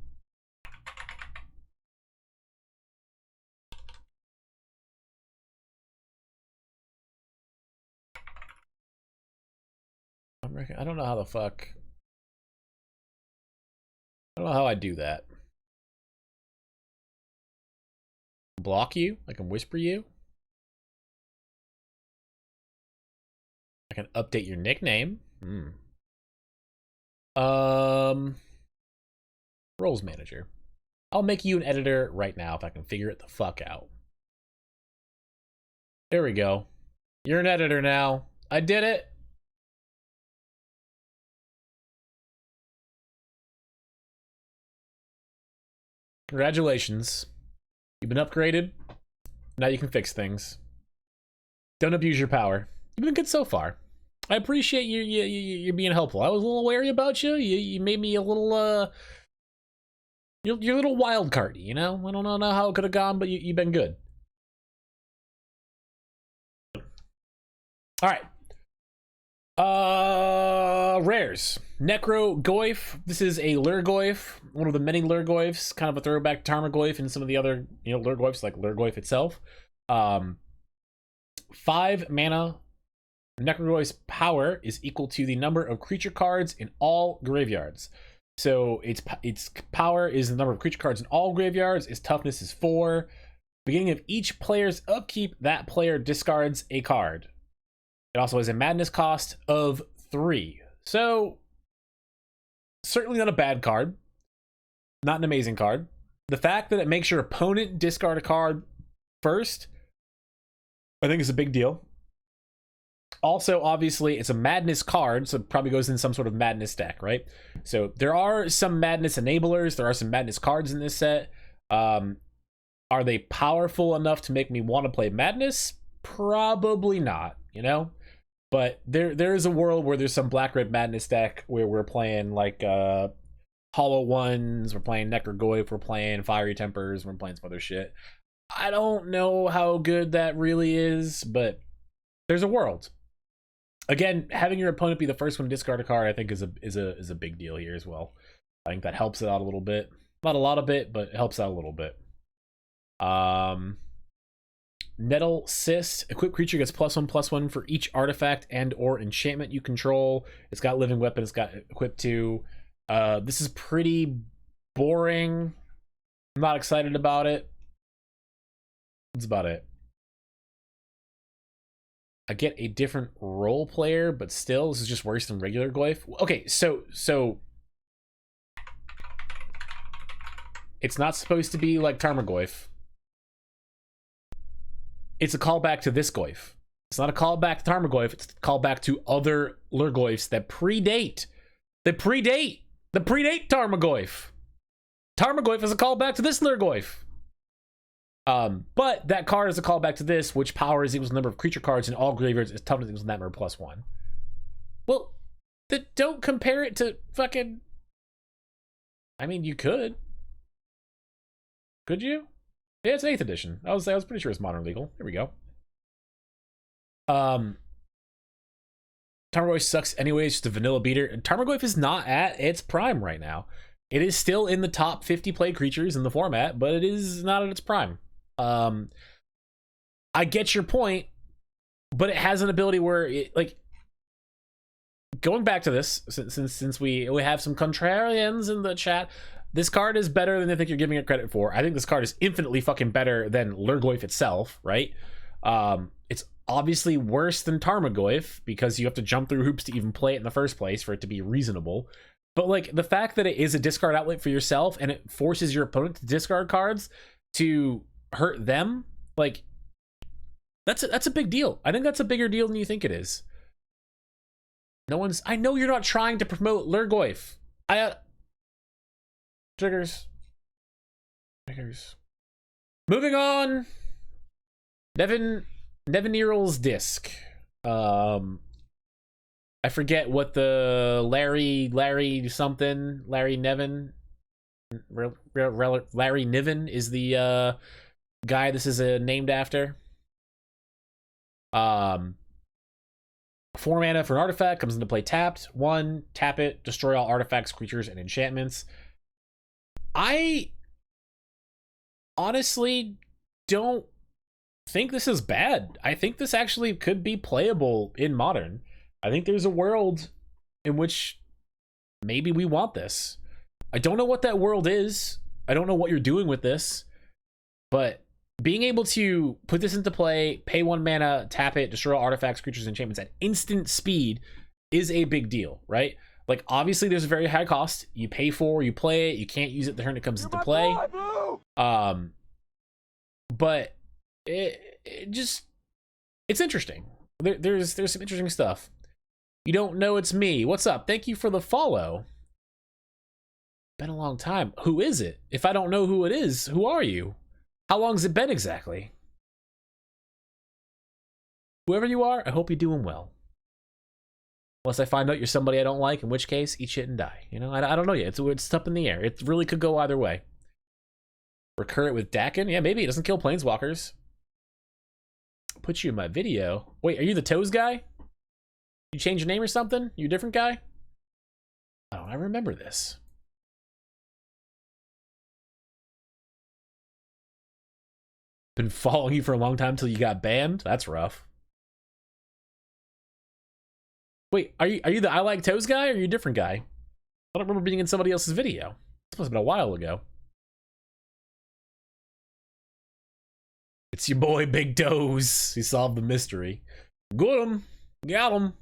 I don't know how the fuck. I don't know how I do that. Block you? I can whisper you? I can update your nickname. Roles manager. I'll make you an editor right now if I can figure it the fuck out. There we go. You're an editor now. I did it. Congratulations. You've been upgraded. Now you can fix things. Don't abuse your power. You've been good so far. I appreciate you being helpful. I was a little wary about you. You made me a little you're a little wild cardy, you know? I don't know how it could have gone, but you've been good. All right. Rares. Necro Goyf. This is a Lurgoyf, one of the many Lurgoyfs, kind of a throwback to Tarmogoyf and some of the other, you know, Lurgoyfs like Lurgoyf itself. 5 mana. Necrogoyf's power is equal to the number of creature cards in all graveyards. So its power is the number of creature cards in all graveyards. Its toughness is 4. Beginning of each player's upkeep, that player discards a card. It also has a madness cost of 3. So, certainly not a bad card. Not an amazing card. The fact that it makes your opponent discard a card first, I think is a big deal. Also, obviously, it's a madness card, so it probably goes in some sort of madness deck, right? So, there are some madness enablers. There are some madness cards in this set. Are they powerful enough to make me want to play madness? Probably not, you know? But there is a world where there's some black-red madness deck where we're playing like Hollow Ones, we're playing Necrogoyf, we're playing Fiery Tempers, we're playing some other shit. I don't know how good that really is, but there's a world. Again, having your opponent be the first one to discard a card, I think is a big deal here as well. I think that helps it out a little bit. Not a lot of it, but it helps out a little bit. Nettle Cyst. Equipped creature gets +1/+1 for each artifact and or enchantment you control. It's got living weapon. It's got equipped to. This is pretty boring. I'm not excited about it. That's about it. I get a different role player, but still, this is just worse than regular Goyf. Okay, so it's not supposed to be like Tarmogoyf. It's a callback to this Goyf. It's not a callback to Tarmogoyf. It's a callback to other Lurgoyfs that predate. Tarmogoyf. Tarmogoyf is a callback to this Lurgoyf. But that card is a callback to this, which power is equals the number of creature cards in all graveyards. Its toughness equals that number +1. Well, don't compare it to fucking. I mean, you could. Could you? Yeah, it's 8th edition. I was pretty sure it's modern legal. Here we go. Tarmogoyf sucks anyways, just a vanilla beater. And Tarmogoyf is not at its prime right now. It is still in the top 50 played creatures in the format, but it is not at its prime. I get your point, but it has an ability where it, like, going back to this, since we have some contrarians in the chat, this card is better than I think you're giving it credit for. I think this card is infinitely fucking better than Lurgoyf itself, right? It's obviously worse than Tarmogoyf because you have to jump through hoops to even play it in the first place for it to be reasonable. But like the fact that it is a discard outlet for yourself and it forces your opponent to discard cards to hurt them, like that's a big deal. I think that's a bigger deal than you think it is. I know you're not trying to promote Lurgoyf. Triggers. Moving on. Nevin Nearl's disc. I forget what the Larry Nevin Larry Niven is the guy this is named after. 4 mana for an artifact, comes into play tapped. 1, tap it, destroy all artifacts, creatures, and enchantments. I honestly don't think this is bad. I think this actually could be playable in Modern. I think there's a world in which maybe we want this. I don't know what that world is. I don't know what you're doing with this, but being able to put this into play, pay 1 mana, tap it, destroy all artifacts, creatures, and enchantments at instant speed is a big deal, right? Like, obviously, there's a very high cost. You pay for, you play it, you can't use it the turn it comes into play. But it's interesting. There's some interesting stuff. You don't know it's me. What's up? Thank you for the follow. Been a long time. Who is it? If I don't know who it is, who are you? How long's it been exactly? Whoever you are, I hope you're doing well. Unless I find out you're somebody I don't like, in which case, eat shit and die. You know, I don't know yet. It's up in the air. It really could go either way. Recur it with Dakin? Yeah, maybe. It doesn't kill planeswalkers. Put you in my video. Wait, are you the Toes guy? You change your name or something? You a different guy? Oh, I remember this. Been following you for a long time till you got banned? That's rough. Wait, are you the I Like Toes guy, or are you a different guy? I don't remember being in somebody else's video. This must have been a while ago. It's your boy Big Toes. He solved the mystery. Got him. Got him.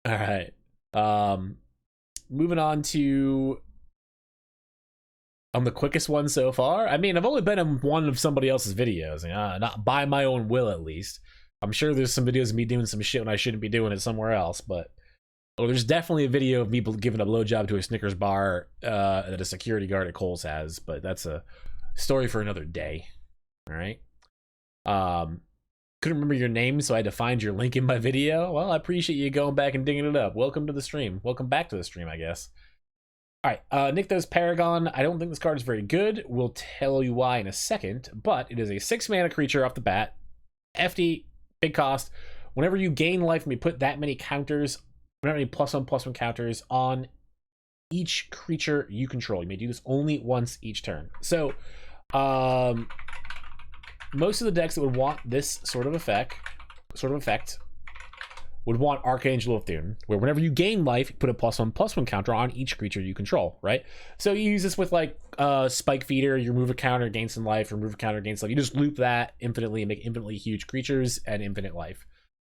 Alright. Moving on to... I'm the quickest one so far. I mean, I've only been in one of somebody else's videos. Not by my own will, at least. I'm sure there's some videos of me doing some shit when I shouldn't be doing it somewhere else, but... Oh, there's definitely a video of me giving a blowjob to a Snickers bar that a security guard at Kohl's has, but that's a story for another day. Alright? Couldn't remember your name, so I had to find your link in my video. Well, I appreciate you going back and digging it up. Welcome to the stream. Welcome back to the stream, I guess. Alright, Nykthos Paragon. I don't think this card is very good. We'll tell you why in a second, but it is a 6 mana creature off the bat. FD, big cost. Whenever you gain life and we put that many counters, whenever any +1/+1 counters on each creature you control. You may do this only once each turn. So, most of the decks that would want this sort of effect would want Archangel of Thune, where whenever you gain life, you put a +1/+1 counter on each creature you control, right? So you use this with like Spike Feeder, you remove a counter, gain some life, remove a counter, gain some life. You just loop that infinitely and make infinitely huge creatures and infinite life.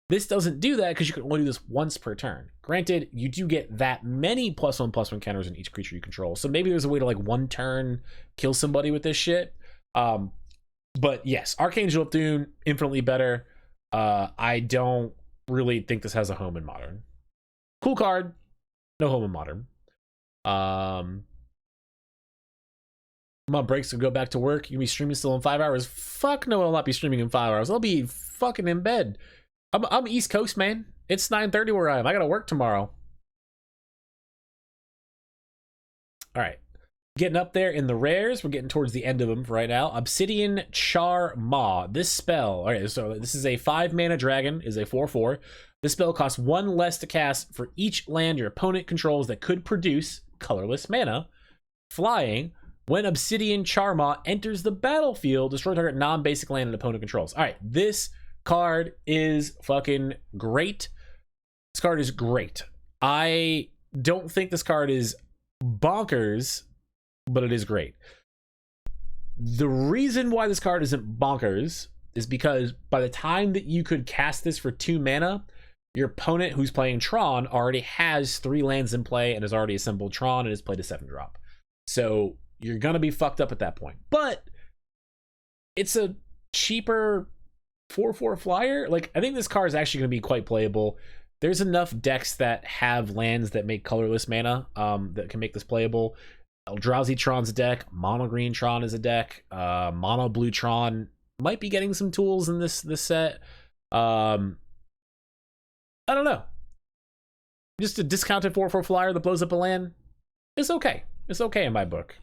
This doesn't do that because you can only do this once per turn. Granted, you do get that many +1/+1 counters on each creature you control. So maybe there's a way to like one turn kill somebody with this shit. But yes, Archangel of Thune, infinitely better. I don't really think this has a home in Modern. Cool card, no home in Modern. I'm on breaks to go back to work. You can be streaming still in 5 hours. Fuck no, I'll not be streaming in 5 hours. I'll be fucking in bed. I'm East Coast, man. It's 9:30 where I am. I gotta work tomorrow. All right. Getting up there in the rares. We're getting towards the end of them right now. Obsidian Char Maw. This spell. All right, so this is a 5 mana dragon. Is a 4/4. This spell costs 1 less to cast for each land your opponent controls that could produce colorless mana. Flying. When Obsidian Char Maw enters the battlefield, destroy target non-basic land an opponent controls. All right, this card is fucking great. This card is great. I don't think this card is bonkers, but it is great. The reason why this card isn't bonkers is because by the time that you could cast this for 2 mana, your opponent who's playing Tron already has 3 lands in play and has already assembled Tron and has played a 7-drop. So you're gonna be fucked up at that point. But it's a cheaper 4/4 flyer. Like, I think this card is actually going to be quite playable. there's enough decks that have lands that make colorless mana that can make this playable. Eldrazi Tron's a deck, Mono Green Tron is a deck, Mono Blue Tron might be getting some tools in this set. I don't know. Just a discounted 4/4 flyer that blows up a land. It's okay. It's okay in my book.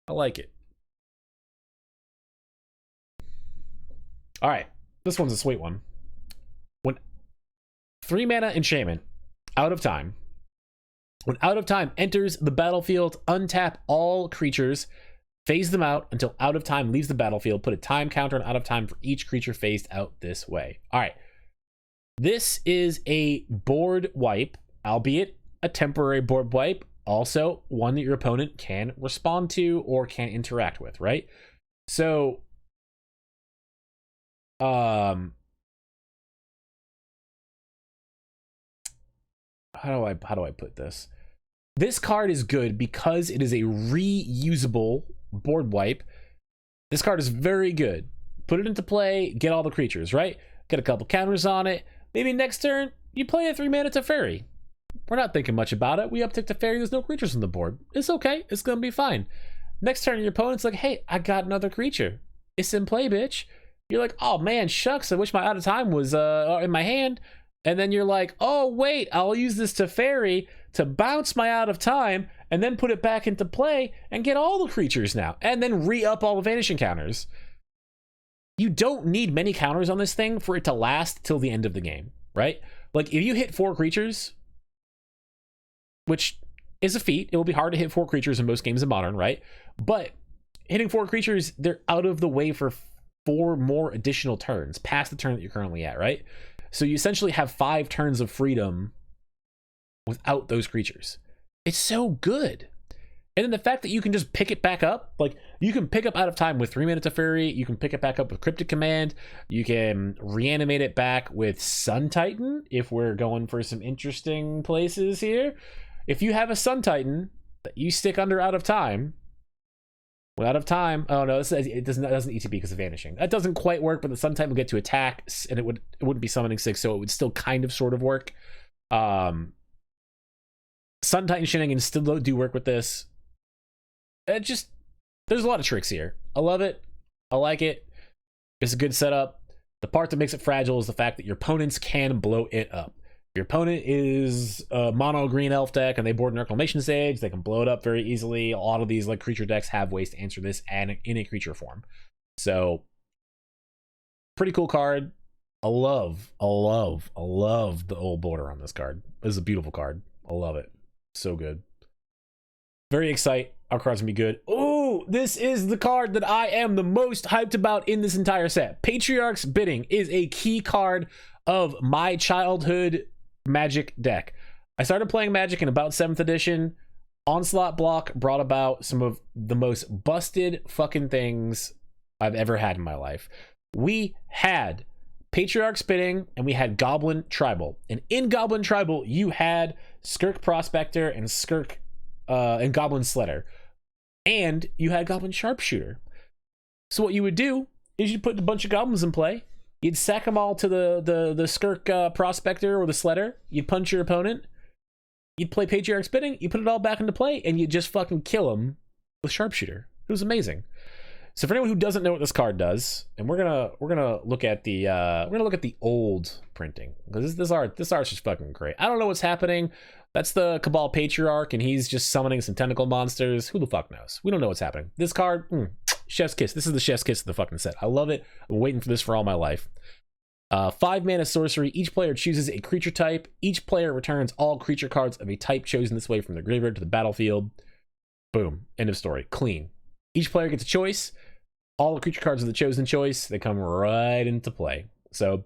I like it. All right, this one's a sweet one. When 3 mana enchantment, Out of Time. When Out of Time enters the battlefield, untap all creatures, phase them out until Out of Time leaves the battlefield. Put a time counter on Out of Time for each creature phased out this way. All right. This is a board wipe, albeit a temporary board wipe. Also, one that your opponent can respond to or can interact with, right? So, how do I put this? This card is good because it is a reusable board wipe. This card is very good. Put it into play, get all the creatures, right? Get a couple counters on it. Maybe next turn, you play a 3-mana Teferi. We're not thinking much about it. We uptick Teferi, there's no creatures on the board. It's okay, it's gonna be fine. Next turn, your opponent's like, hey, I got another creature. It's in play, bitch. You're like, oh man, shucks, I wish my Out of Time was in my hand. And then you're like, oh wait, I'll use this Teferi to bounce my Out of Time and then put it back into play and get all the creatures now. And then re-up all the vanishing counters. You don't need many counters on this thing for it to last till the end of the game, right? Like if you hit 4 creatures, which is a feat, it will be hard to hit 4 creatures in most games in Modern, right? But hitting 4 creatures, they're out of the way for 4 more additional turns past the turn that you're currently at, right? So you essentially have 5 turns of freedom without those creatures. It's so good. And then the fact that you can just pick it back up, like you can pick up Out of Time with 3-mana Teferi, you can pick it back up with Cryptic Command, you can reanimate it back with Sun Titan if we're going for some interesting places here. If you have a Sun Titan that you stick under Out of Time, when Out of Time, oh no, it doesn't ETB because of Vanishing. That doesn't quite work, but the Sun Titan would get to attack, and it wouldn't be summoning 6, so it would still kind of sort of work. Sun Titan shenanigans still do work with this. There's a lot of tricks here. I love it. I like it. It's a good setup. The part that makes it fragile is the fact that your opponents can blow it up. If your opponent is a mono green elf deck and they board an Reclamation Sage, they can blow it up very easily. A lot of these like creature decks have ways to answer this and in a creature form. So pretty cool card. I love the old border on this card. This is a beautiful card. I love it. So good. Very excited. Our card's gonna be good. Oh, this is the card that I am the most hyped about in this entire set. Patriarch's Bidding is a key card of my childhood Magic deck. I started playing Magic in about 7th edition. Onslaught block brought about some of the most busted fucking things I've ever had in my life. We had Patriarch's Bidding and we had Goblin Tribal. And in Goblin Tribal, you had Skirk Prospector and Skirk and Goblin Sledder. And you had Goblin Sharpshooter. So what you would do is you'd put a bunch of goblins in play. You'd sack them all to the Skirk Prospector or the Sledder. You'd punch your opponent. You'd play Patriarch's Bidding. You put it all back into play, and you'd just fucking kill them with Sharpshooter. It was amazing. So for anyone who doesn't know what this card does, and we're gonna look at the old printing because this art's just fucking great. I don't know what's happening. That's the Cabal Patriarch, and he's just summoning some tentacle monsters. Who the fuck knows? We don't know what's happening. This card, chef's kiss. This is the chef's kiss of the fucking set. I love it. I'm waiting for this for all my life. 5-mana sorcery. Each player chooses a creature type. Each player returns all creature cards of a type chosen this way from the graveyard to the battlefield. Boom. End of story. Clean. Each player gets a choice. All the creature cards of the chosen choice, they come right into play. So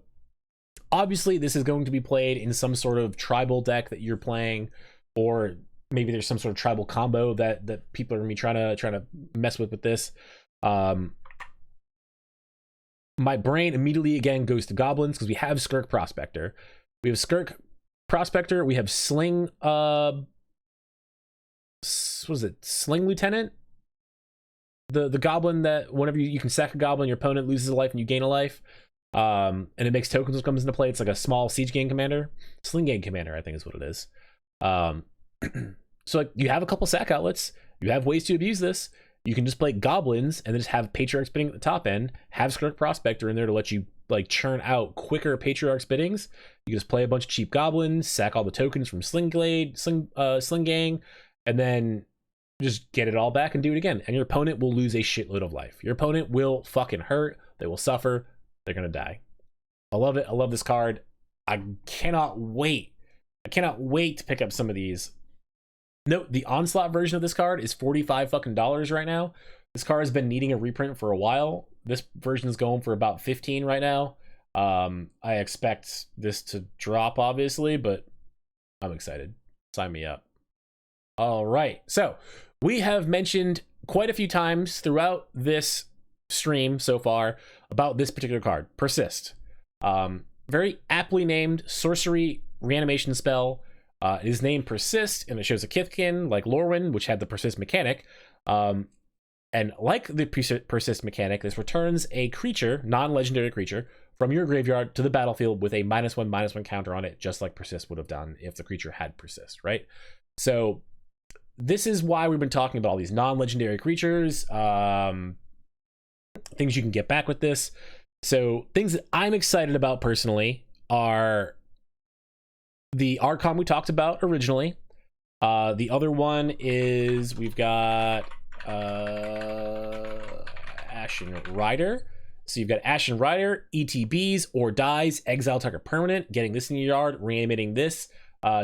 obviously this is going to be played in some sort of tribal deck that you're playing, or maybe there's some sort of tribal combo that people are gonna be trying to mess with this. My brain immediately again goes to goblins because we have Skirk Prospector. We have Skirk Prospector. We have Sling. What was it? Sling Lieutenant. The goblin that whenever you can sack a goblin, your opponent loses a life and you gain a life. And it makes tokens when it comes into play. It's like a small siege gang commander, sling gang commander, I think is what it is. So like you have a couple sack outlets, you have ways to abuse this. You can just play goblins and then just have Patriarch Spitting at the top end, have Skirk Prospector in there to let you like churn out quicker Patriarch Spittings. You can just play a bunch of cheap goblins, sack all the tokens from Sling Gang, and then just get it all back and do it again. And your opponent will lose a shitload of life. Your opponent will fucking hurt. They will suffer. They're gonna die. I love it. I love this card. I cannot wait. I cannot wait to pick up some of these. Note, the Onslaught version of this card is $45 fucking right now. This card has been needing a reprint for a while. This version is going for about 15 right now. I expect this to drop, obviously, but I'm excited. Sign me up. All right. So we have mentioned quite a few times throughout this stream so far about this particular card, Persist. Very aptly named sorcery reanimation spell. It is named Persist, and it shows a Kithkin like Lorwyn, which had the Persist mechanic. And like the Persist mechanic, this returns a creature, non-legendary creature, from your graveyard to the battlefield with a -1/-1 counter on it, just like Persist would have done if the creature had Persist, right? So this is why we've been talking about all these non-legendary creatures, things you can get back with this. So things that I'm excited about personally are the Archon we talked about originally. The other one is we've got Ashen Rider. So you've got Ashen Rider, ETBs or dies, exile target permanent, getting this in your yard, reanimating this.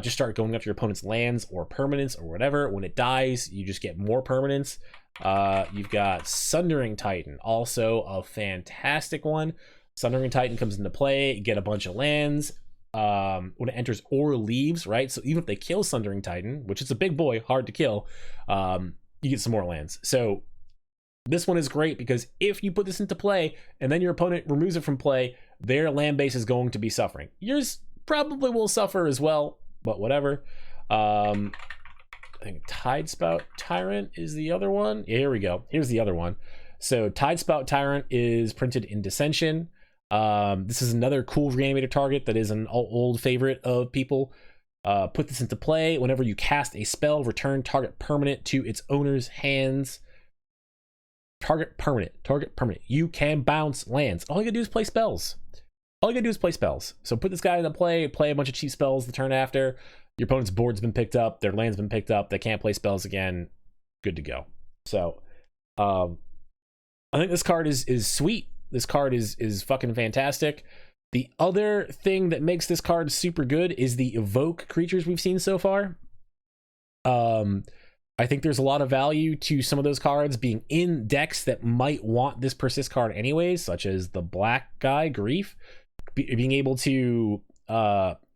Just start going after your opponent's lands or permanents or whatever. When it dies, you just get more permanents. You've got Sundering Titan, also a fantastic one. Sundering Titan comes into play, get a bunch of lands. When it enters or leaves, right? So even if they kill Sundering Titan, which is a big boy, hard to kill, you get some more lands. So this one is great because if you put this into play and then your opponent removes it from play, their land base is going to be suffering. Yours probably will suffer as well, but whatever. I think Tidespout Tyrant is the other one. Yeah, here we go. Here's the other one. So Tidespout Tyrant is printed in Dissension. This is another cool reanimator target that is an old favorite of people. Put this into play. Whenever you cast a spell, return target permanent to its owner's hands. Target permanent. You can bounce lands. All you gotta do is play spells. So put this guy into play a bunch of cheap spells the turn after. Your opponent's board's been picked up, their land's been picked up, they can't play spells again. Good to go. So I think this card is sweet. This card is fucking fantastic. The other thing that makes this card super good is the evoke creatures we've seen so far. I think there's a lot of value to some of those cards being in decks that might want this Persist card anyways, such as the black guy, Grief. Being able to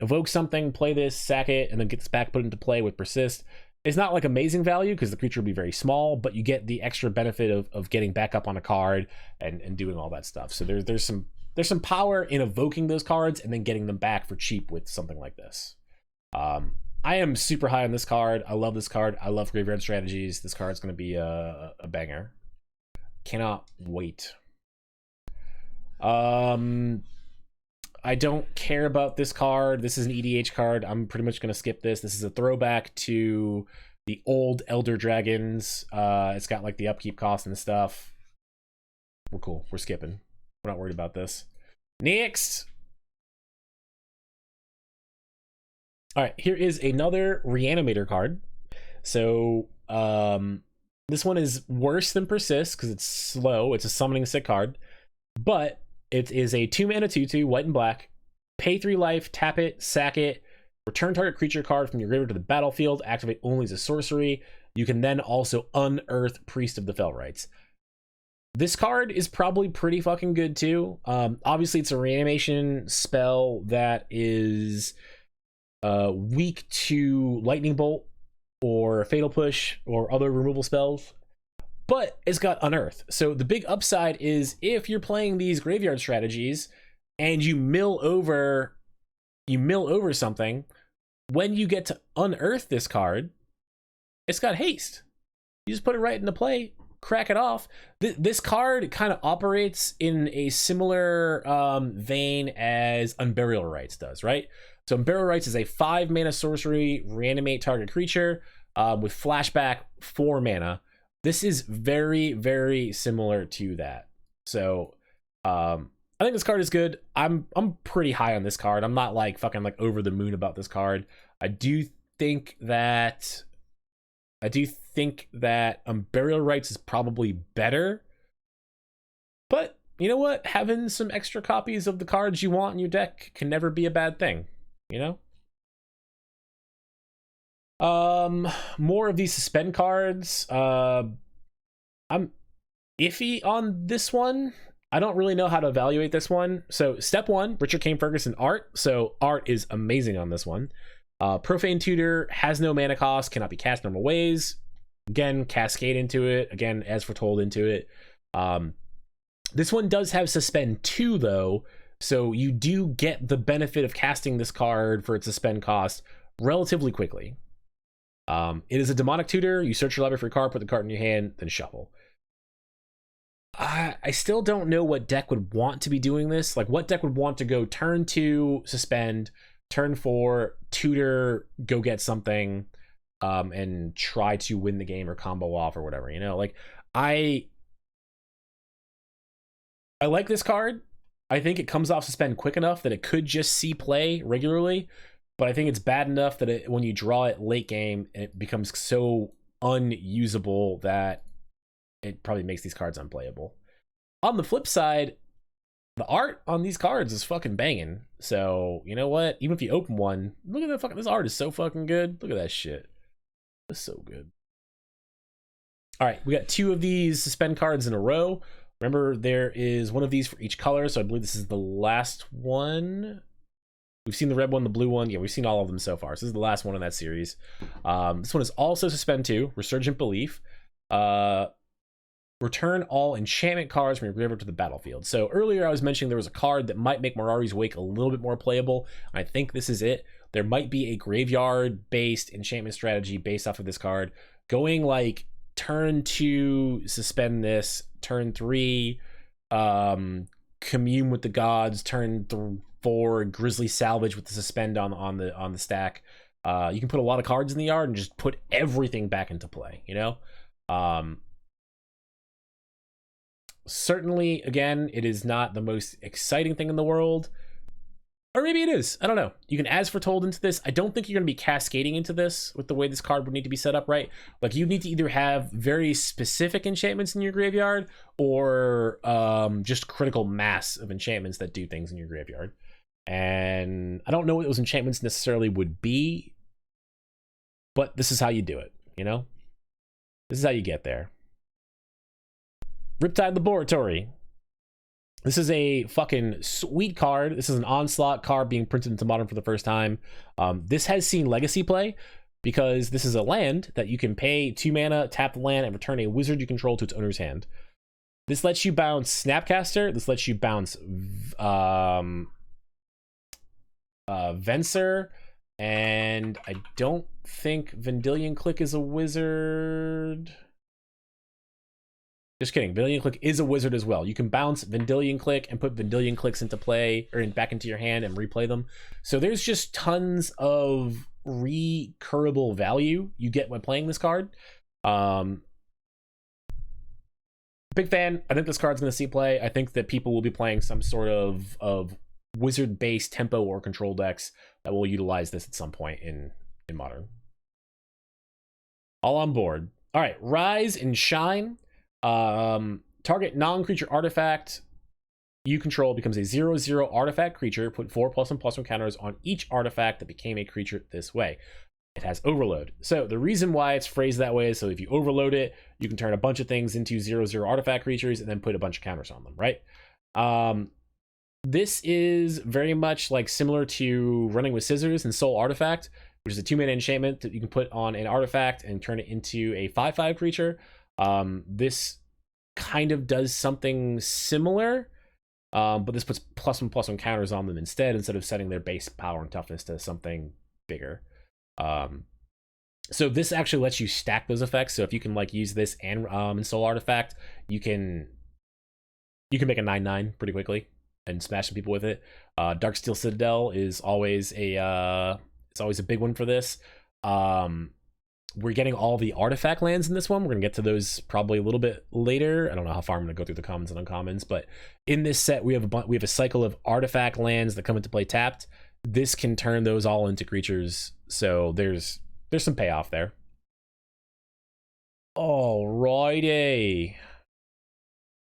evoke something, play this, sack it, and then get this back put into play with Persist. It's not like amazing value because the creature will be very small, but you get the extra benefit of getting back up on a card and doing all that stuff. So there's some power in evoking those cards and then getting them back for cheap with something like this. I am super high on this card. I love this card. I love Graveyard Strategies. This card's going to be a banger. Cannot wait. I don't care about this card. This is an EDH card. I'm pretty much going to skip this. This is a throwback to the old Elder Dragons. It's got like the upkeep cost and stuff. We're cool. We're skipping. We're not worried about this. Next. All right, here is another Reanimator card. So this one is worse than Persist because it's slow. It's a summoning sick card. But it is a 2-mana 2/2, white and black. Pay 3 life, tap it, sack it, return target creature card from your graveyard to the battlefield, activate only as a sorcery. You can then also unearth Priest of the Fellrights. This card is probably pretty fucking good too. Obviously, it's a reanimation spell that is weak to Lightning Bolt or Fatal Push or other removal spells. But it's got Unearth. So the big upside is if you're playing these graveyard strategies and you mill over something, when you get to unearth this card, it's got haste. You just put it right into play, crack it off. This card kind of operates in a similar vein as Unburial Rites does, right? So Unburial Rites is a 5 mana sorcery, reanimate target creature with flashback 4 mana. This is very, very similar to that. So I think this card is good. I'm pretty high on this card. I'm not like fucking like over the moon about this card. I do think that Burial Rites is probably better. But you know what? Having some extra copies of the cards you want in your deck can never be a bad thing, you know? More of these suspend cards. I'm iffy on this one. I don't really know how to evaluate this one. So step 1, Richard Kane Ferguson art. So art is amazing on this one. Profane Tutor has no mana cost, cannot be cast normal ways. Again, Cascade into it. Again, as foretold into it. This one does have Suspend 2 though, so you do get the benefit of casting this card for its suspend cost relatively quickly. It is a demonic tutor. You search your library for a card, put the card in your hand, then shuffle. I still don't know what deck would want to be doing this. Like, what deck would want to go turn 2, suspend, turn 4, tutor, go get something, and try to win the game or combo off or whatever, you know? Like, I like this card. I think it comes off suspend quick enough that it could just see play regularly, but I think it's bad enough that when you draw it late game, it becomes so unusable that it probably makes these cards unplayable. On the flip side, the art on these cards is fucking banging. So, you know what? Even if you open one, look at that fucking, this art is so fucking good. Look at that shit. It's so good. All right, we got 2 of these suspend cards in a row. Remember, there is one of these for each color, so I believe this is the last one. We've seen the red one, the blue one. Yeah, we've seen all of them so far. So this is the last one in that series. This one is also Suspend 2, Resurgent Belief. Return all enchantment cards from your graveyard to the battlefield. So earlier I was mentioning there was a card that might make Mirari's Wake a little bit more playable. I think this is it. There might be a graveyard-based enchantment strategy based off of this card. Going like turn 2, suspend this, turn 3, commune with the gods, turn 4, Grizzly Salvage with the suspend on the stack. You can put a lot of cards in the yard and just put everything back into play, you know? Certainly, again, it is not the most exciting thing in the world. Or maybe it is. I don't know. You can as foretold into this. I don't think you're going to be cascading into this with the way this card would need to be set up, right? Like, you need to either have very specific enchantments in your graveyard or just critical mass of enchantments that do things in your graveyard. And I don't know what those enchantments necessarily would be, but this is how you do it, you know? This is how you get there. Riptide Laboratory. This is a fucking sweet card. This is an Onslaught card being printed into Modern for the first time. This has seen Legacy play because this is a land that you can pay 2 mana, tap the land, and return a wizard you control to its owner's hand. This lets you bounce Snapcaster. This lets you bounce Venser. And I don't think Vendilion Click is a wizard. Just kidding. Vendilion Click is a wizard as well. You can bounce Vendilion Click and put Vendilion Clicks into play or back into your hand and replay them. So there's just tons of recurable value you get when playing this card. Big fan. I think this card's going to see play. I think that people will be playing some sort of wizard-based tempo or control decks that will utilize this at some point in Modern. All on board. All right, Rise and Shine. Target non-creature artifact you control becomes a 0/0 artifact creature. Put 4+1/+1 counters on each artifact that became a creature this way. It has overload. So the reason why it's phrased that way is so if you overload it, you can turn a bunch of things into 0/0 artifact creatures and then put a bunch of counters on them, right? This is very much like similar to Running with Scissors and Soul Artifact, which is a 2-mana enchantment that you can put on an artifact and turn it into a 5/5 creature. This kind of does something similar, but this puts +1/+1 counters on them instead of setting their base power and toughness to something bigger. So this actually lets you stack those effects. So if you can like use this and install artifact, you can make a 9/9 pretty quickly and smash some people with it. Darksteel Citadel is always a big one for this. We're getting all the artifact lands in this one. We're gonna get to those probably a little bit later. I don't know how far I'm gonna go through the commons and uncommons, but in this set we have a cycle of artifact lands that come into play tapped. This can turn those all into creatures, so there's some payoff there. Alrighty.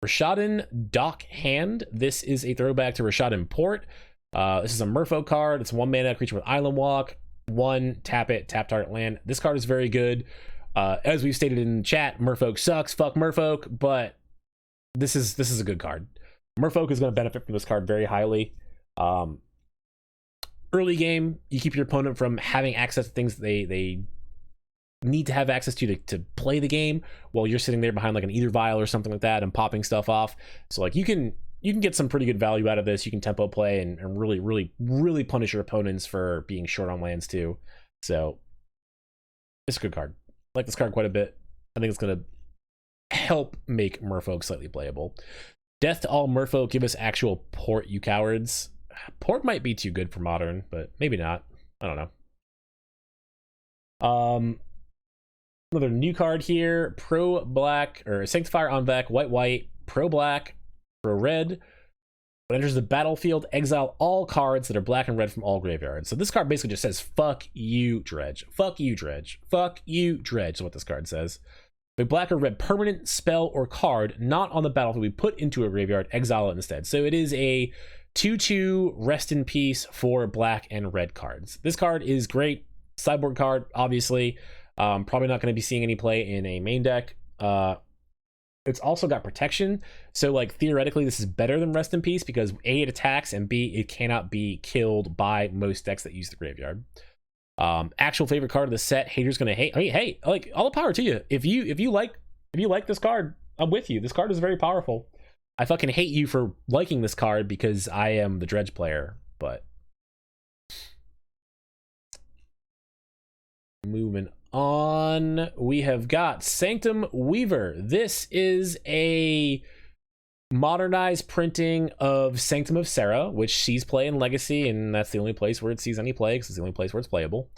Rishadan Dock Hand. This is a throwback to Rishadan Port. This is a Merfolk card. It's 1 mana creature with Island Walk. 1, tap it, tap target land. This card is very good. As we've stated in chat, Merfolk sucks. Fuck Merfolk, but this is a good card. Merfolk is going to benefit from this card very highly. Early game, you keep your opponent from having access to things they need to have access to play the game, while you're sitting there behind like an Ether Vial or something like that and popping stuff off. So like you can get some pretty good value out of this. You can tempo play and really punish your opponents for being short on lands too. So it's a good card. I like this card quite a bit. I think it's going to help make Merfolk slightly playable. Death to all Merfolk, give us actual Port, you cowards. Port might be too good for Modern, but maybe not. I don't know. Another new card here. Pro Black, or Sanctifier on Vec, white, Pro Black, Pro Red. When it enters the battlefield, exile all cards that are black and red from all graveyards. So this card basically just says, fuck you, Dredge. Fuck you, Dredge. Fuck you, Dredge, is what this card says. A black or red permanent, spell, or card not on the battlefield we put into a graveyard, exile it instead. So it is a 2/2 rest in peace for black and red cards. This card is great. Sideboard card, obviously. Probably not going to be seeing any play in a main deck. It's also got protection, so like theoretically this is better than rest in peace because A, it attacks, and B, it cannot be killed by most decks that use the graveyard. Actual favorite card of the set. Haters gonna hate. Hey, like, all the power to you. If you like this card, I'm with you. This card is very powerful. I fucking hate you for liking this card because I am the Dredge player. But moving on, we have got Sanctum Weaver. This is a modernized printing of Sanctum of Serra, which sees play in Legacy, and that's the only place where it sees any play because it's the only place where it's playable.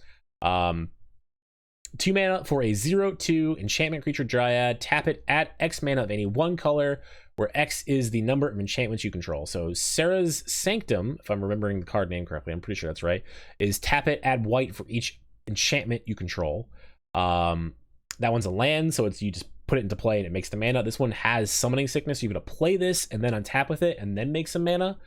2 mana for a 0/2 enchantment creature dryad. Tap it, add X mana of any one color, where X is the number of enchantments you control. So Serra's Sanctum, if I'm remembering the card name correctly, I'm pretty sure that's right, is tap it, add white for each enchantment you control. That one's a land, so it's you just put it into play and it makes the mana. This one has Summoning Sickness, so you're going to play this and then untap with it and then make some mana.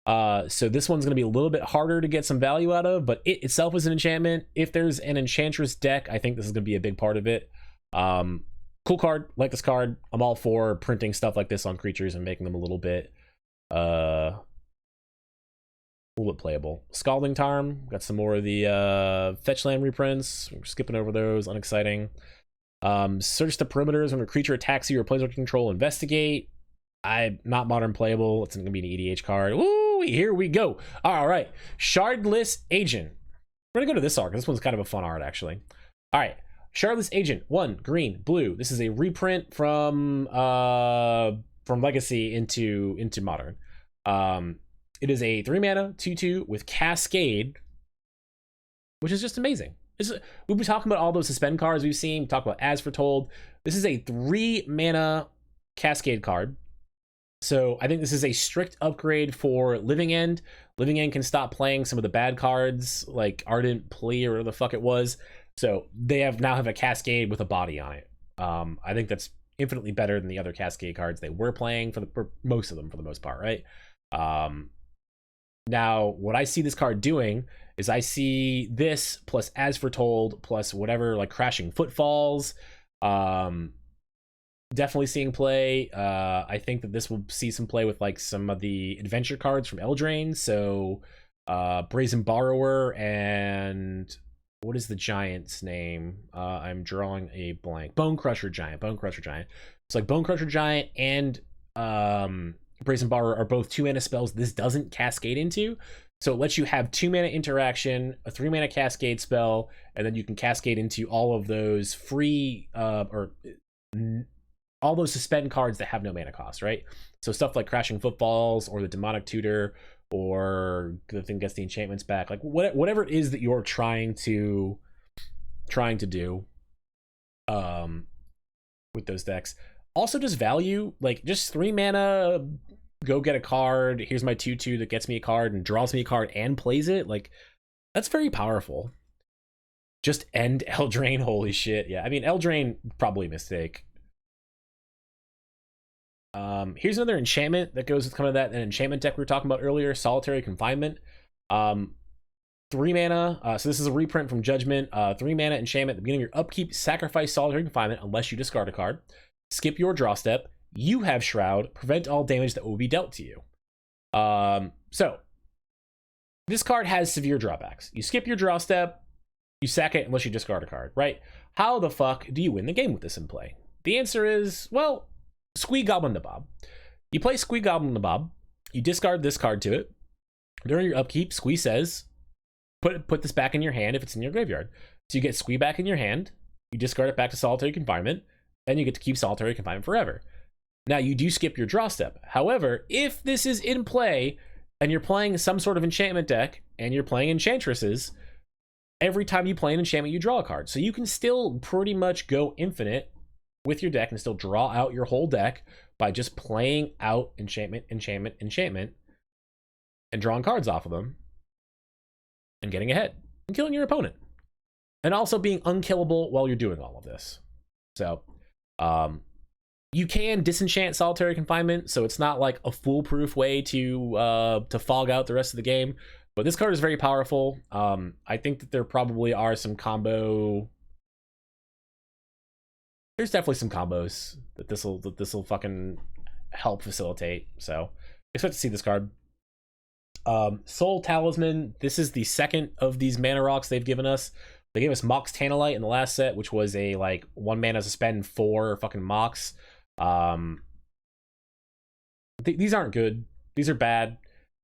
So this one's going to be a little bit harder to get some value out of, but it itself is an enchantment. If there's an Enchantress deck, I think this is going to be a big part of it. Cool card, like this card. I'm all for printing stuff like this on creatures and making them a little bit playable. Scalding Tarn, got some more of the fetch land reprints. We're skipping over those, unexciting. Search the perimeters when a creature attacks you or plays with control, investigate. Not modern playable. It's gonna be an EDH card. Woo, here we go. All right, Shardless Agent. We're gonna go to this art because this one's kind of a fun art actually. All right, Shardless Agent, 1 green, blue. This is a reprint from Legacy into Modern. It is a 3 mana 2/2 with Cascade, which is just amazing. We've been talking about all those suspend cards we've seen. We talk about As Foretold. This is a 3 mana Cascade card. So I think this is a strict upgrade for Living End. Living End can stop playing some of the bad cards like Ardent Plea or whatever the fuck it was. So they now have a Cascade with a body on it. I think that's infinitely better than the other Cascade cards they were playing for most of them for the most part, right? Now, what I see this card doing is I see this plus As Foretold plus whatever, like Crashing Footfalls. Definitely seeing play. I think that this will see some play with like some of the adventure cards from Eldraine. So Brazen Borrower and what is the giant's name? I'm drawing a blank. Bone Crusher Giant. It's like Bone Crusher Giant and Brazen Borrower are both 2 mana spells this doesn't cascade into. So it lets you have 2 mana interaction, a 3 mana cascade spell, and then you can cascade into all of those free all those suspend cards that have no mana cost, right? So stuff like Crashing Footfalls or the Demonic Tutor or the thing gets the enchantments back, like whatever it is that you're trying to do with those decks. Also just value, like just 3 mana, go get a card, here's my 2/2 that gets me a card and draws me a card and plays it. Like, that's very powerful. Just end Eldraine, holy shit. Yeah, I mean, Eldraine, probably a mistake. Here's another enchantment that goes with kind of that, an enchantment deck we were talking about earlier, Solitary Confinement. 3 mana, so this is a reprint from Judgment. 3 mana enchantment. At the beginning of your upkeep, sacrifice Solitary Confinement unless you discard a card. Skip your draw step. You have Shroud. Prevent all damage that will be dealt to you. So this card has severe drawbacks. You skip your draw step, you sack it unless you discard a card, right? How the fuck do you win the game with this in play? The answer is, well, Squee Goblin Nabob. You play Squee Goblin Nabob, you discard this card to it. During your upkeep, Squee says, put this back in your hand if it's in your graveyard. So you get Squee back in your hand, you discard it back to Solitary Confinement, and you get to keep Solitary Confinement forever. Now, you do skip your draw step. However, if this is in play, and you're playing some sort of enchantment deck, and you're playing enchantresses, every time you play an enchantment, you draw a card. So you can still pretty much go infinite with your deck and still draw out your whole deck by just playing out enchantment, enchantment, enchantment, and drawing cards off of them, and getting ahead, and killing your opponent. And also being unkillable while you're doing all of this. So, you can disenchant Solitary Confinement, so it's not like a foolproof way to fog out the rest of the game. But this card is very powerful. I think that there probably are some combo. There's definitely some combos that this will fucking help facilitate. So expect to see this card. Soul Talisman. This is the second of these mana rocks they've given us. They gave us Mox Tanalite in the last set, which was a like 1 mana suspend 4 fucking Mox. These aren't good. These are bad.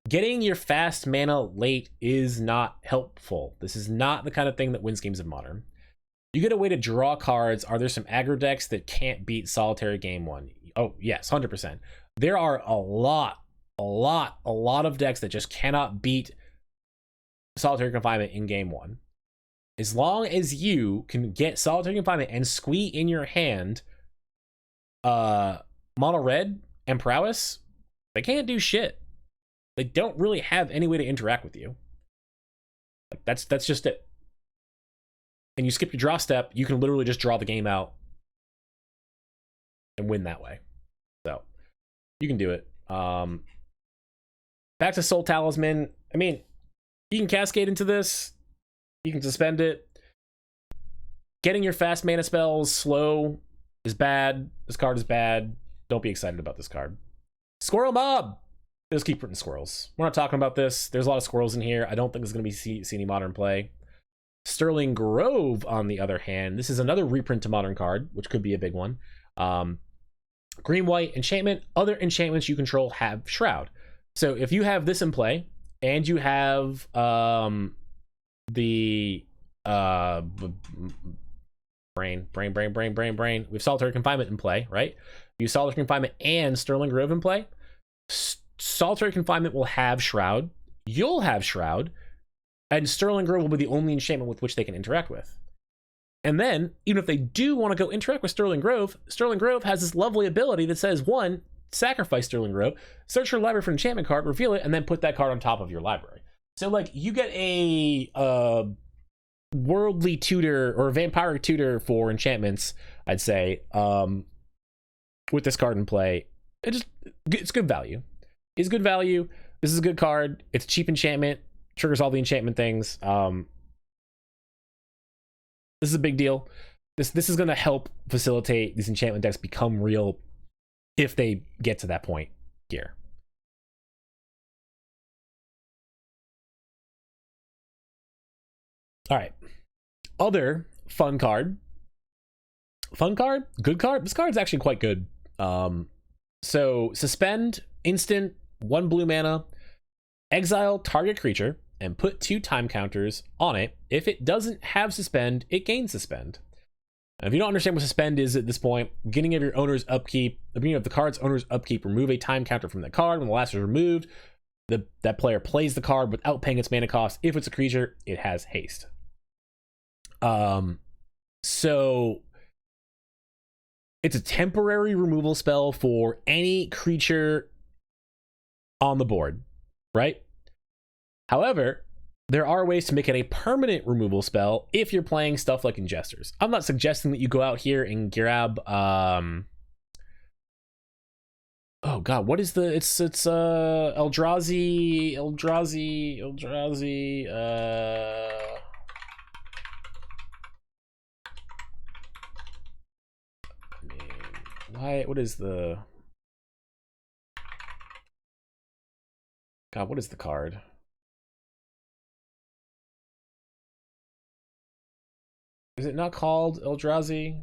Getting your fast mana late is not helpful. This is not the kind of thing that wins games of Modern. You get a way to draw cards. Are there some aggro decks that can't beat Solitary Game 1? Oh, yes, 100%. There are a lot of decks that just cannot beat Solitary Confinement in Game 1. As long as you can get Solitary Confinement and Squee in your hand, Mono Red and Prowess, they can't do shit. They don't really have any way to interact with you. Like that's just it. And you skip your draw step, you can literally just draw the game out and win that way. So you can do it. Back to Soul Talisman. I mean, you can cascade into this. You can suspend it. Getting your fast mana spells slow is bad. This card is bad. Don't be excited about this card. Squirrel Mob. Just keep putting squirrels. We're not talking about this. There's a lot of squirrels in here. I don't think there's going to be see any Modern play. Sterling Grove, on the other hand, this is another reprint to Modern card, which could be a big one. Green-white enchantment. Other enchantments you control have Shroud. So if you have this in play, and you have the brain. We have Solitary Confinement in play, right? You have Solitary Confinement and Sterling Grove in play. Solitary Confinement will have Shroud. You'll have Shroud. And Sterling Grove will be the only enchantment with which they can interact with. And then, even if they do want to go interact with Sterling Grove has this lovely ability that says, 1, sacrifice Sterling Grove, search your library for an enchantment card, reveal it, and then put that card on top of your library. So, like, you get a worldly tutor or vampiric tutor for enchantments, I'd say, with this card in play. It's good value. It's good value. This is a good card. It's a cheap enchantment. Triggers all the enchantment things. This is a big deal. This is going to help facilitate these enchantment decks become real if they get to that point here. All right. Other fun card. Fun card? Good card? This card's actually quite good. So, Suspend, instant, 1 blue mana. Exile target creature and put 2 time counters on it. If it doesn't have suspend, it gains suspend. Now, if you don't understand what suspend is at this point, beginning of your owner's upkeep, the beginning of the card's owner's upkeep, remove a time counter from that card. When the last is removed, that player plays the card without paying its mana cost. If it's a creature, it has haste. So it's a temporary removal spell for any creature on the board, right? However, there are ways to make it a permanent removal spell if you're playing stuff like Ingesters. I'm not suggesting that you go out here and grab oh god, what is the it's Eldrazi what is the god, what is the card? Is it not called Eldrazi?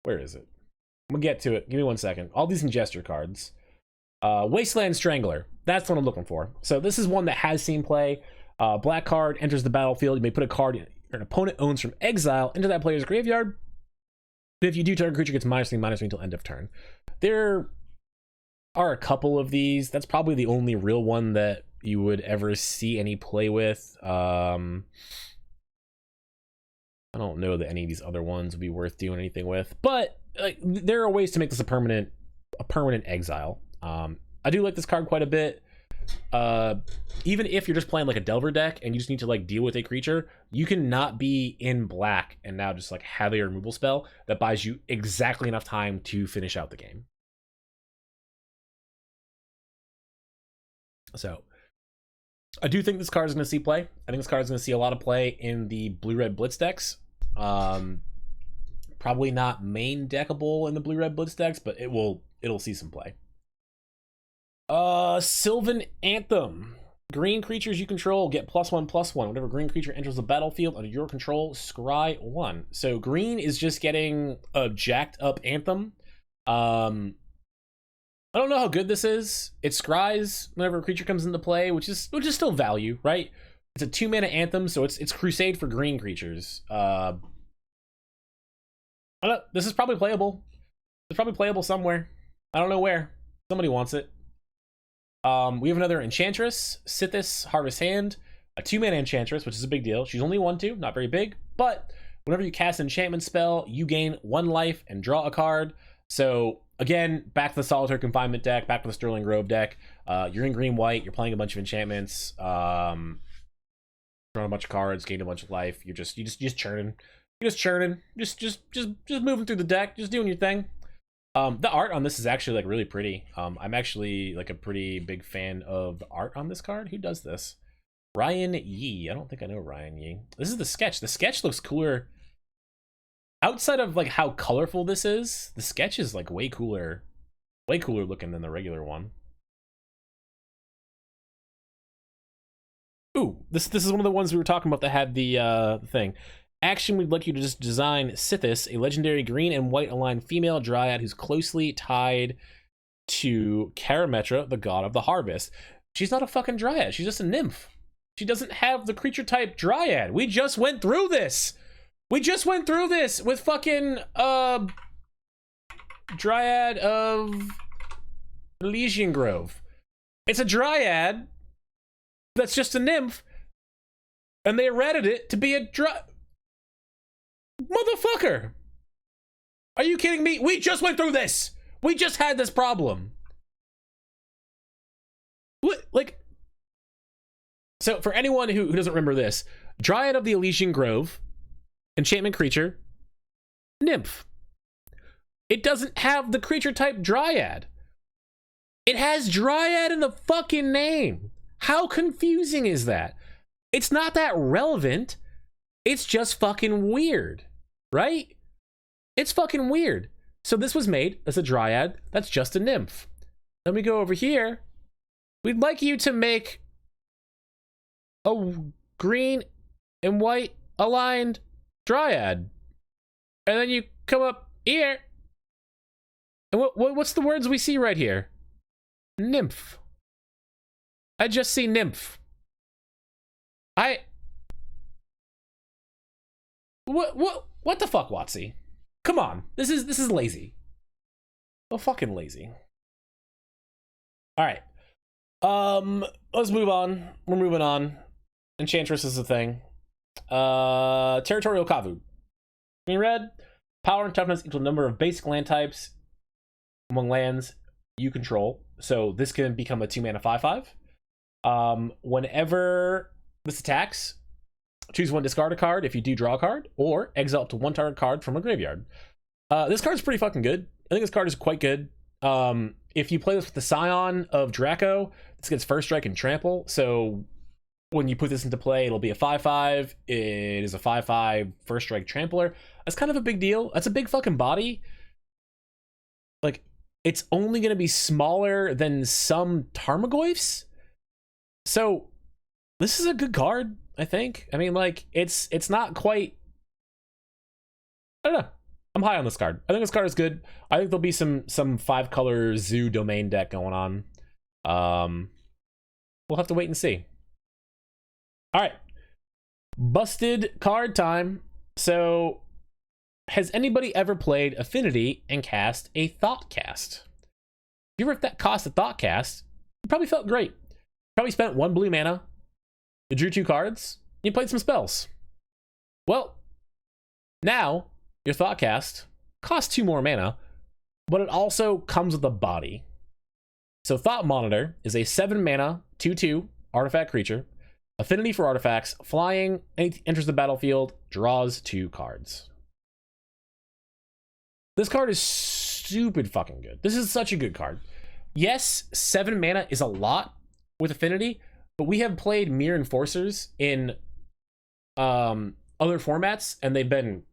Where is it? I'm gonna get to it. Give me 1 second. All these Ingester cards. Wasteland Strangler. That's what I'm looking for. So this is one that has seen play. Black card enters the battlefield. You may put a card your opponent owns from exile into that player's graveyard. But if you do, target creature gets -3/-3 until end of turn. There are a couple of these. That's probably the only real one that you would ever see any play with. I don't know that any of these other ones would be worth doing anything with, but like, there are ways to make this a permanent exile. I do like this card quite a bit. Even if you're just playing like a Delver deck and you just need to like deal with a creature, you can not be in black and now just like have a removal spell that buys you exactly enough time to finish out the game. So I do think this card is going to see play. I think this card is going to see a lot of play in the blue-red blitz decks. Probably not main deckable in the blue-red blitz decks, but it'll see some play. Sylvan Anthem. Green creatures you control get +1/+1. Whenever green creature enters the battlefield under your control, scry 1. So green is just getting a jacked up Anthem. I don't know how good this is. It scries whenever a creature comes into play, which is still value, right? It's a 2-mana Anthem, so it's Crusade for green creatures. I don't know. This is probably playable. It's probably playable somewhere. I don't know where. Somebody wants it. We have another Enchantress, Sithis Harvest Hand, a 2-mana Enchantress, which is a big deal. She's only 1/2, not very big, but whenever you cast an enchantment spell, you gain 1 life and draw a card. So again, back to the Solitary Confinement deck, back to the Sterling Grove deck. You're in green-white, you're playing a bunch of enchantments, drawing a bunch of cards, gain a bunch of life. You're just churning. You're just churning. Just moving through the deck, just doing your thing. The art on this is actually like really pretty. I'm actually like a pretty big fan of the art on this card. Who does this? Ryan Yee. I don't think I know Ryan Yee. This is the sketch. The sketch looks cooler. Outside of like how colorful this is, the sketch is like way cooler looking than the regular one. Ooh, this is one of the ones we were talking about that had the thing. Action, we'd like you to just design Sithis, a legendary green and white aligned female dryad who's closely tied to Karametra, the god of the harvest. She's not a fucking dryad, she's just a nymph. She doesn't have the creature type dryad. We just went through this. We just went through this with fucking Dryad of Elysian Grove. It's a dryad that's just a nymph, and they errated it to be a motherfucker. Are you kidding me? We just went through this. We just had this problem. What, like, so for anyone who doesn't remember this, Dryad of the Elysian Grove, enchantment creature, nymph. It doesn't have the creature type dryad. It has dryad in the fucking name. How confusing is that? It's not that relevant. It's just fucking weird, right? It's fucking weird. So this was made as a dryad that's just a nymph. Then we go over here. We'd like you to make a green and white aligned dryad. And then you come up Here. And what's the words we see right here? Nymph. I just see nymph. What the fuck, Watsy? Come on. This is lazy. So fucking lazy. All right. Let's move on. We're moving on. Enchantress is a thing. Territorial Kavu. Green red. Power and toughness equal number of basic land types among lands you control. So this can become a 2-mana 5/5. Whenever this attacks, choose one, discard a card if you do draw a card, or exile up to one target card from a graveyard. This card's pretty fucking good. I think this card is quite good. If you play this with the Scion of Draco, this gets first strike and trample. So when you put this into play, it'll be a 5/5. It is a 5/5 first strike trampler. That's kind of a big deal. That's a big fucking body. Like, it's only going to be smaller than some Tarmogoyfs. So this is a good card, I think. I mean, like, it's not quite... I don't know. I'm high on this card. I think this card is good. I think there'll be some 5-color zoo domain deck going on. We'll have to wait and see. All right. Busted card time. So, has anybody ever played Affinity and cast a Thought Cast? If you ever cast a Thought Cast, you probably felt great. Probably spent 1 blue mana. You drew 2 cards. You played some spells. Well, now your Thought Cast costs 2 more mana, but it also comes with a body. So Thought Monitor is a 7 mana 2/2 artifact creature. Affinity for artifacts, flying, enters the battlefield, draws 2 cards. This card is stupid fucking good. This is such a good card. Yes, 7 mana is a lot with Affinity, but we have played Mirror Enforcers in other formats, and they've been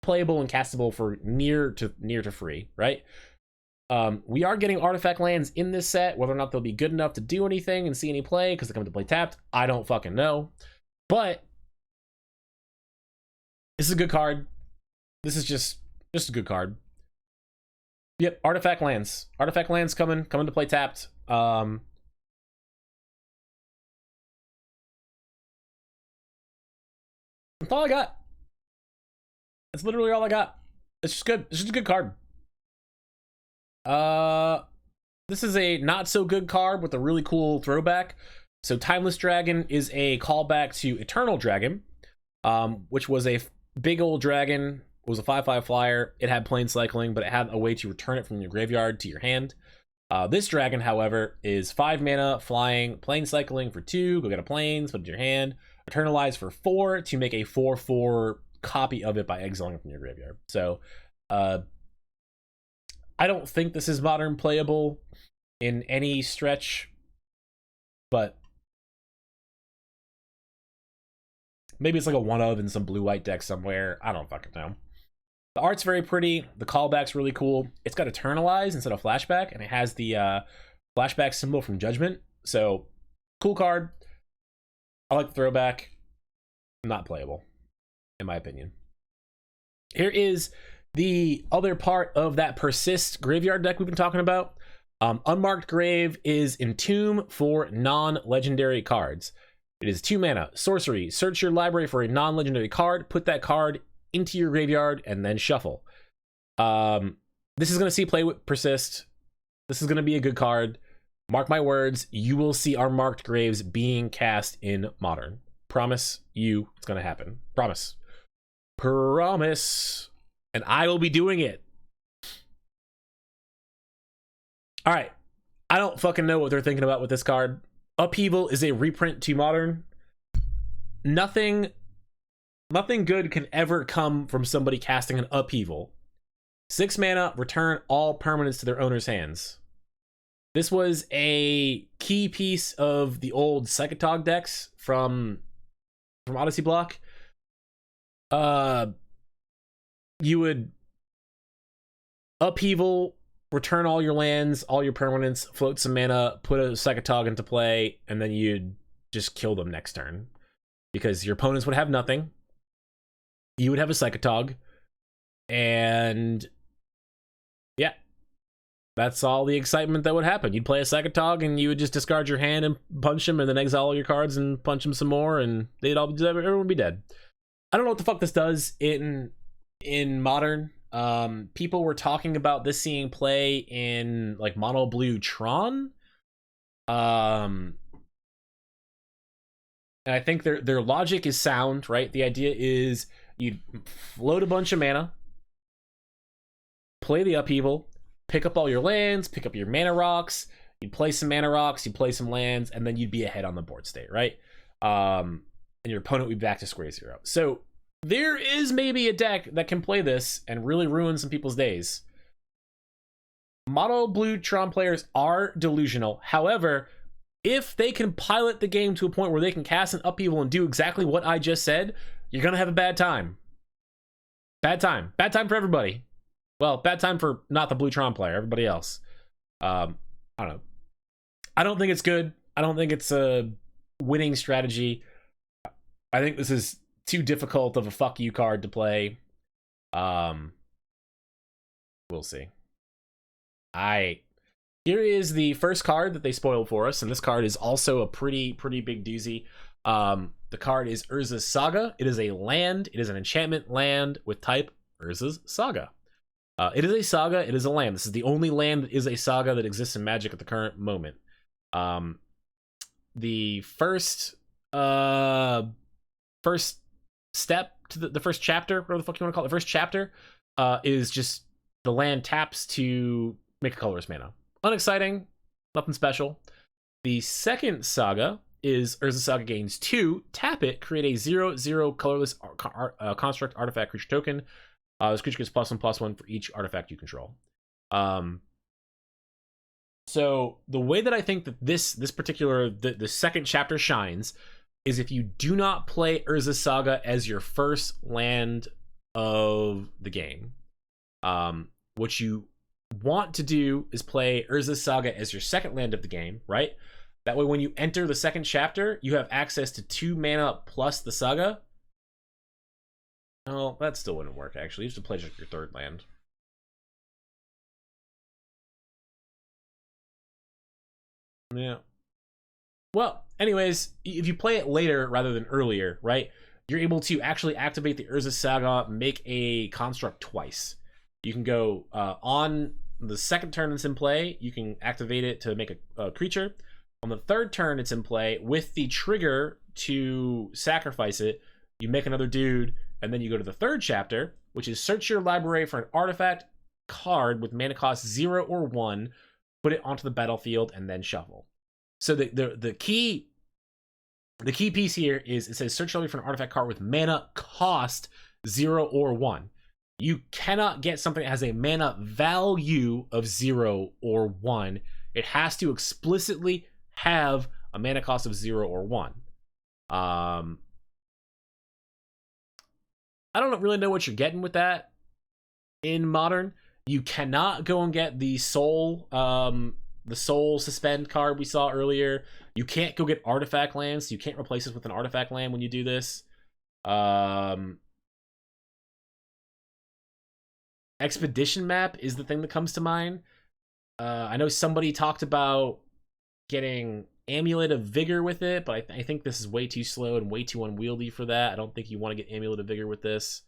playable and castable for near to free, right? We are getting artifact lands in this set. Whether or not they'll be good enough to do anything and see any play because they come to play tapped, I don't fucking know. But this is a good card. This is just a good card. Yep, artifact lands. Artifact lands coming to play tapped. That's all I got. That's literally all I got. It's just good. It's just a good card. This is a not so good card with a really cool throwback. So Timeless Dragon is a callback to Eternal Dragon, which was a big old dragon. It was a 5/5 flyer. It had plane cycling, but it had a way to return it from your graveyard to your hand. This dragon, however, is 5 mana, flying, plane cycling for 2. Go get a plane, put it in your hand. Eternalize for 4 to make a 4/4 copy of it by exiling it from your graveyard. So, I don't think this is modern playable in any stretch, but maybe it's like a one of in some blue-white deck somewhere. I don't fucking know. The art's very pretty. The callback's really cool. It's got Eternalize instead of Flashback, and it has the Flashback symbol from Judgment. So, cool card. I like the throwback. Not playable, in my opinion. Here is the other part of that Persist graveyard deck we've been talking about. Unmarked Grave is Entomb for non-legendary cards. It is 2 mana, sorcery. Search your library for a non-legendary card, put that card into your graveyard, and then shuffle. This is going to see play with Persist. This is going to be a good card. Mark my words, you will see Unmarked Graves being cast in Modern. Promise you it's going to happen. Promise. Promise. And I will be doing it. All right. I don't fucking know what they're thinking about with this card. Upheaval is a reprint to Modern. Nothing good can ever come from somebody casting an Upheaval. 6 mana, return all permanents to their owner's hands. This was a key piece of the old Psychotog decks from Odyssey Block. You would Upheaval, return all your lands, all your permanents, float some mana, put a Psychotog into play, and then you'd just kill them next turn. Because your opponents would have nothing. You would have a Psychotog, And yeah, that's all the excitement that would happen. You'd play a Sakatog and you would just discard your hand and punch him and then exile all your cards and punch him some more and everyone would be dead. I don't know what the fuck this does in Modern. People were talking about this seeing play in like Mono Blue Tron. And I think their logic is sound, right? The idea is you load a bunch of mana, play the Upheaval, pick up all your lands, pick up your mana rocks, you'd play some mana rocks, you'd play some lands, and then you'd be ahead on the board state, right? And your opponent would be back to square zero. So there is maybe a deck that can play this and really ruin some people's days. Mono Blue Tron players are delusional. However, if they can pilot the game to a point where they can cast an Upheaval and do exactly what I just said, you're going to have a bad time. Bad time. Bad time for everybody. Well, bad time for not the Blue Tron player, everybody else. I don't know. I don't think it's good. I don't think it's a winning strategy. I think this is too difficult of a fuck you card to play. We'll see. Here is the first card that they spoiled for us, and this card is also a pretty big doozy. The card is Urza's Saga. It is a land. It is an enchantment land with type Urza's Saga. It is a saga. It is a land. This is the only land that is a saga that exists in Magic at the current moment. The first step to the first chapter, whatever the fuck you want to call it, the first chapter is just the land taps to make a colorless mana. Unexciting, nothing special. The second saga is Urza's Saga gains 2, tap it, create a 0/0 colorless construct artifact creature token. This creature gets +1/+1 for each artifact you control. So the way that I think that this particular the second chapter shines is if you do not play Urza's Saga as your first land of the game. What you want to do is play Urza's Saga as your second land of the game, right? That way when you enter the second chapter, you have access to 2 mana plus the saga. Oh, that still wouldn't work, actually. You have to play just your third land. Yeah. Well, anyways, if you play it later rather than earlier, right, you're able to actually activate the Urza's Saga, make a construct twice. You can go on the second turn it's in play, you can activate it to make a creature. On the third turn it's in play, with the trigger to sacrifice it, you make another dude, and then you go to the third chapter, which is search your library for an artifact card with mana cost 0 or 1, put it onto the battlefield, and then shuffle. So the key piece here is it says search your library for an artifact card with mana cost 0 or 1. You cannot get something that has a mana value of 0 or 1. It has to explicitly have a mana cost of 0 or 1. I don't really know what you're getting with that in Modern. You cannot go and get the Soul Suspend card we saw earlier. You can't go get artifact lands. So you can't replace this with an artifact land when you do this. Expedition Map is the thing that comes to mind. I know somebody talked about getting Amulet of Vigor with it, but I think this is way too slow and way too unwieldy for that. I don't think you want to get Amulet of Vigor with this.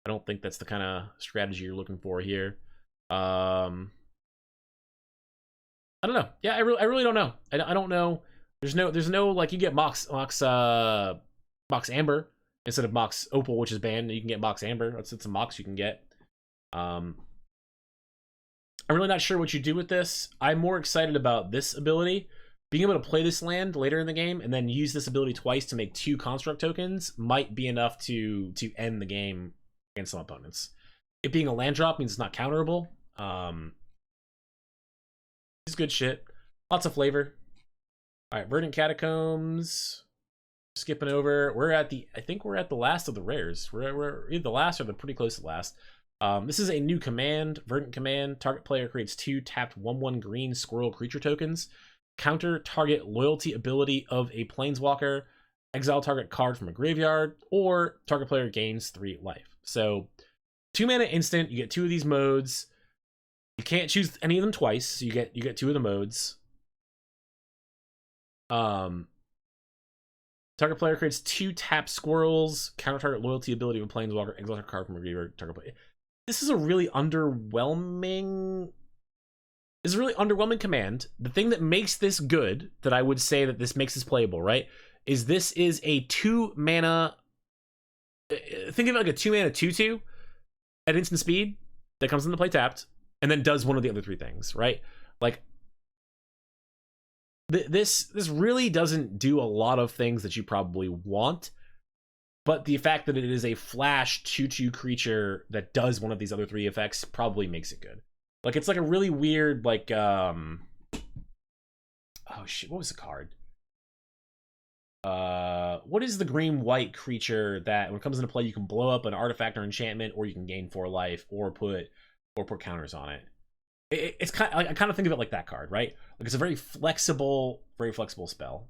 I don't think that's the kind of strategy you're looking for here. I don't know. Yeah, I really don't know. I don't know. There's no like you get Mox Amber instead of Mox Opal, which is banned. You can get Mox Amber. It's a Mox you can get. I'm really not sure what you do with this. I'm more excited about this ability. Being able to play this land later in the game and then use this ability twice to make 2 construct tokens might be enough to end the game against some opponents. It being a land drop means it's not counterable. It's good shit. Lots of flavor. Alright, Verdant Catacombs. Skipping over. I think we're at the last of the rares. We're either the last or pretty close to the last. This is a new command, Verdant Command. Target player creates 2 tapped 1/1 green squirrel creature tokens. Counter target loyalty ability of a planeswalker. Exile target card from a graveyard, or target player gains 3 life. So 2-mana instant. You get 2 of these modes. You can't choose any of them twice, so you get 2 of the modes. Target player creates 2 tap squirrels. Counter target loyalty ability of a planeswalker. Exile a card from a graveyard. Target player. This is a really underwhelming. This is a really underwhelming command. The thing that makes this good, that I would say that this makes this playable, right, is this is a 2-mana. Think of it like a 2-mana 2/2 at instant speed that comes into play tapped and then does one of the other 3 things, right? Like this really doesn't do a lot of things that you probably want, but the fact that it is a flash 2/2 creature that does one of these other 3 effects probably makes it good. Like it's like a really weird like oh shit, what was the card? What is the green-white creature that when it comes into play you can blow up an artifact or enchantment, or you can gain 4 life, or put counters on it? It's kind of like, I kind of think of it like that card, right? Like it's a very flexible spell.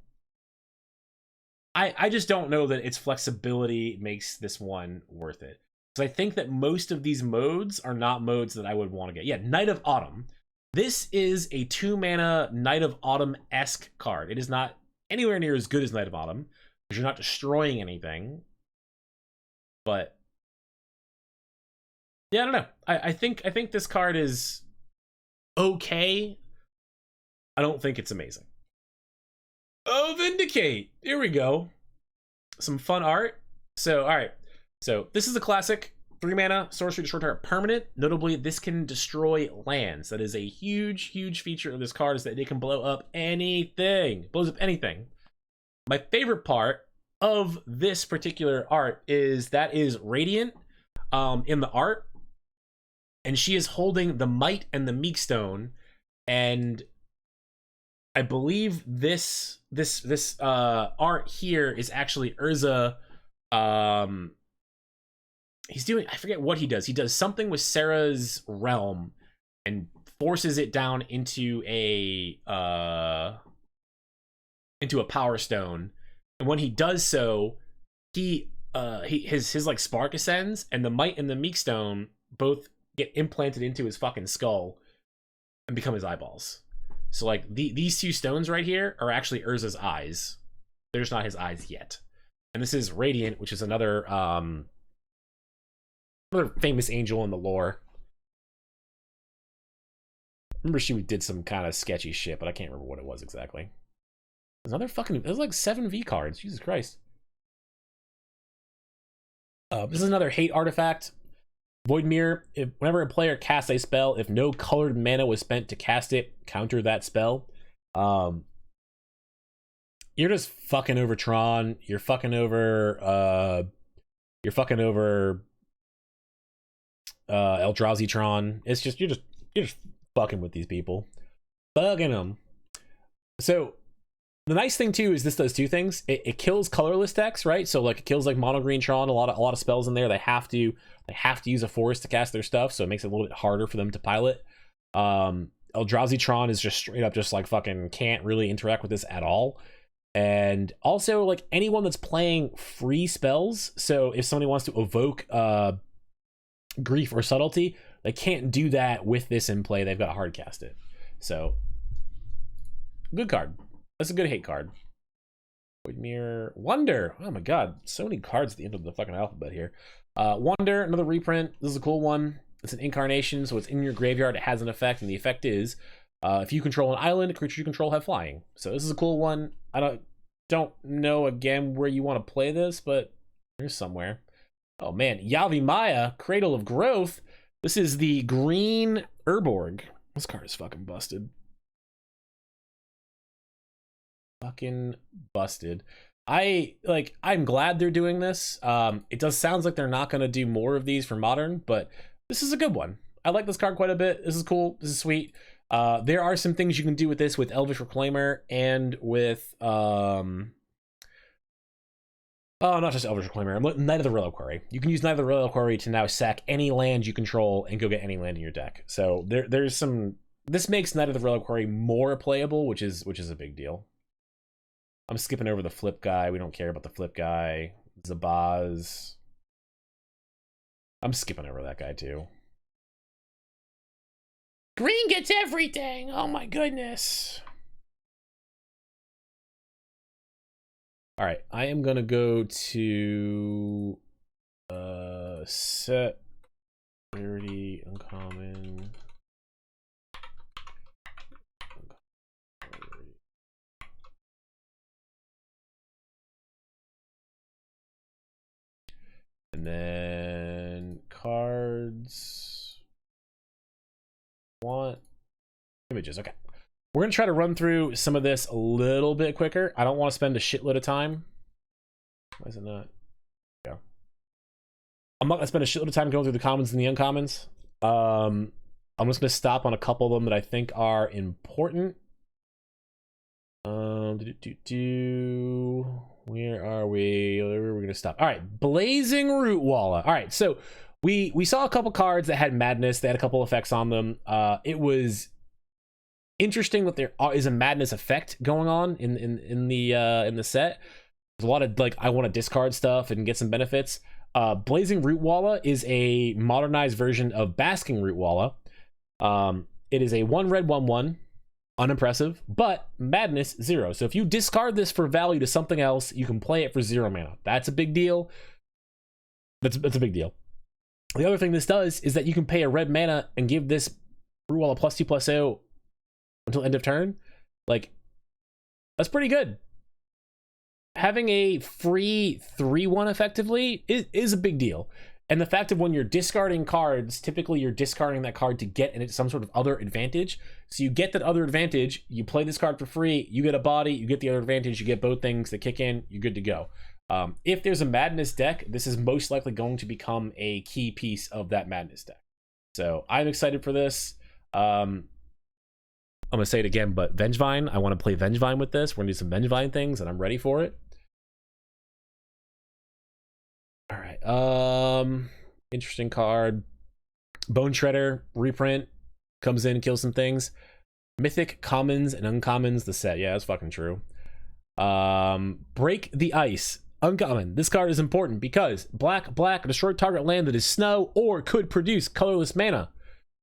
I just don't know that its flexibility makes this one worth it, because I think that most of these modes are not modes that I would want to get. Yeah, Knight of Autumn. This is a 2-mana Knight of Autumn-esque card. It is not anywhere near as good as Knight of Autumn, because you're not destroying anything. But yeah, I don't know. I think this card is okay. I don't think it's amazing. Oh, Vindicate. Here we go. Some fun art. So, all right. So this is a classic 3-mana sorcery to short target permanent. Notably, this can destroy lands. That is a huge feature of this card, is that it can blow up anything. It blows up anything. My favorite part of this particular art is that is Radiant in the art, and she is holding the Might and the Meekstone, and I believe this art here is actually Urza. He's doing, I forget what he does. He does something with Sarah's realm and forces it down into a Power Stone. And when he does so, his like spark ascends, and the Might and the Meekstone both get implanted into his fucking skull and become his eyeballs. So like these 2 stones right here are actually Urza's eyes. They're just not his eyes yet. And this is Radiant, which is another famous angel in the lore. Remember, she did some kind of sketchy shit, but I can't remember what it was exactly. There's like 7 V cards. Jesus Christ. This is another hate artifact. Void Mirror. Whenever a player casts a spell, if no colored mana was spent to cast it, counter that spell. You're just fucking over Tron. You're fucking over Eldrazi Tron. It's just you're just fucking with these people. Bugging them. So the nice thing too is this does 2 things. It kills colorless decks, right? So like it kills like mono green Tron. A lot of spells in there. They have to use a forest to cast their stuff, so it makes it a little bit harder for them to pilot. Eldrazi Tron is just straight up just like fucking can't really interact with this at all. And also like anyone that's playing free spells, so if somebody wants to evoke Grief or Subtlety, they can't do that with this in play. They've got to hard cast it. So good card. That's a good hate card. Void Mirror. Wonder. Oh my god. So many cards at the end of the fucking alphabet here. Wonder, another reprint. This is a cool one. It's an incarnation, so it's in your graveyard. It has an effect, and the effect is if you control an island, a creature you control have flying. So this is a cool one. I don't know again where you want to play this, but there's somewhere. Oh man, Yavimaya, Cradle of Growth. This is the green Urborg. This card is fucking busted. Fucking busted. I'm glad they're doing this. It does sounds like they're not gonna do more of these for modern, but this is a good one. I like this card quite a bit. This is cool. This is sweet. There are some things you can do with this with Elvish Reclaimer and with not just Elvish Reclaimer, Knight of the Reliquary. You can use Knight of the Reliquary to now sack any land you control and go get any land in your deck. So there's some. This makes Knight of the Reliquary more playable, which is a big deal. I'm skipping over the flip guy. We don't care about the flip guy. Zabaz. I'm skipping over that guy too. Green gets everything. Oh my goodness. All right, I am gonna go to set rarity uncommon. And then cards. Want images. Okay. We're going to try to run through some of this a little bit quicker. I don't want to spend a shitload of time. Why is it not? Yeah. I'm not going to spend a shitload of time going through the commons and the uncommons. I'm just going to stop on a couple of them that I think are important. Where are we? Where are we going to stop? All right, Blazing Root Walla. All right, so we saw a couple cards that had madness. They had a couple effects on them. It was interesting that there is a madness effect going on in the set. There's a lot of like I want to discard stuff and get some benefits. Blazing Root Walla is a modernized version of Basking Root Walla. It is a 1 red 1/1. Unimpressive, but madness 0. So if you discard this for value to something else, you can play it for 0 mana. That's a big deal. That's a big deal. The other thing this does is that you can pay a red mana and give this Rootwalla +2/+0 until end of turn. Like, that's pretty good. Having a free 3/1 effectively is a big deal. And the fact of when you're discarding cards, typically you're discarding that card to get some sort of other advantage. So you get that other advantage, you play this card for free, you get a body, you get the other advantage, you get both things that kick in, you're good to go. If there's a Madness deck, this is most likely going to become a key piece of that Madness deck. So I'm excited for this. I'm going to say it again, but Vengevine, I want to play Vengevine with this. We're going to do some Vengevine things, and I'm ready for it. All right. Interesting card. Bone Shredder reprint comes in, kills some things. Mythic commons and uncommons the set. Yeah, that's fucking true. Break the Ice. Uncommon. This card is important because black, destroy target land that is snow or could produce colorless mana.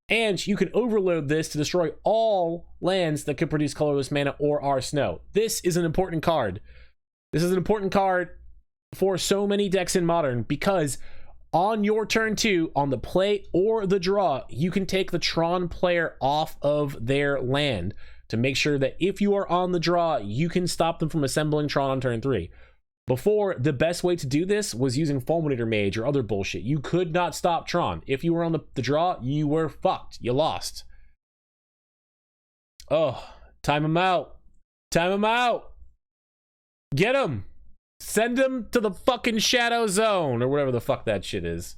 And you can overload this to destroy all lands that could produce colorless mana or are snow. This is an important card. This is an important card for so many decks in Modern because on your turn 2, on the play or the draw, you can take the Tron player off of their land to make sure that if you are on the draw, you can stop them from assembling Tron on turn 3. Before, the best way to do this was using Fulminator Mage or other bullshit. You could not stop Tron. If you were on the draw, you were fucked. You lost. Oh, time him out. Time him out. Get him. Send him to the fucking Shadow Zone or whatever the fuck that shit is.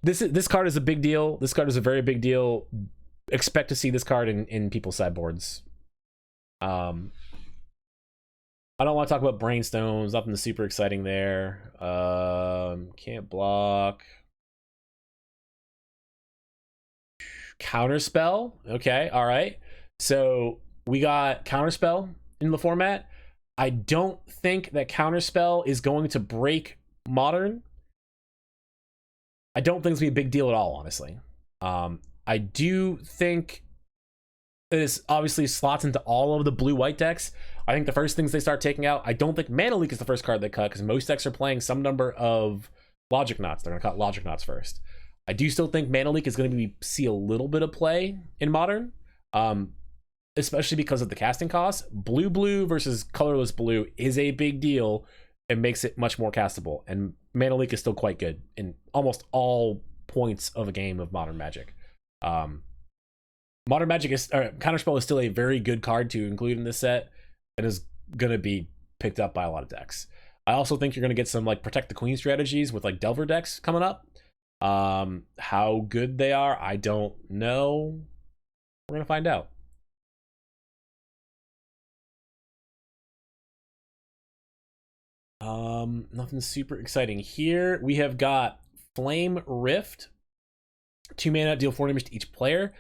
This card is a big deal. This card is a very big deal. Expect to see this card in people's sideboards. I don't want to talk about Brainstones. Nothing super exciting there. Can't block. Counterspell. Okay, all right. So we got Counterspell in the format. I don't think that Counterspell is going to break Modern. I don't think it's going to be a big deal at all, honestly. I do think this obviously slots into all of the blue-white decks. I think the first things they start taking out, I don't think Mana Leak is the first card they cut because most decks are playing some number of Logic Knots. They're going to cut Logic Knots first. I do still think Mana Leak is going to see a little bit of play in Modern. Especially because of the casting cost. Blue versus colorless blue is a big deal and makes it much more castable. And Mana Leak is still quite good in almost all points of a game of Modern Magic. Modern Magic Counterspell is still a very good card to include in this set and is going to be picked up by a lot of decks. I also think you're going to get some like Protect the Queen strategies with like Delver decks coming up. How good they are, I don't know. We're going to find out. Nothing super exciting here. We have got Flame Rift. 2 mana, deal 4 damage to each player.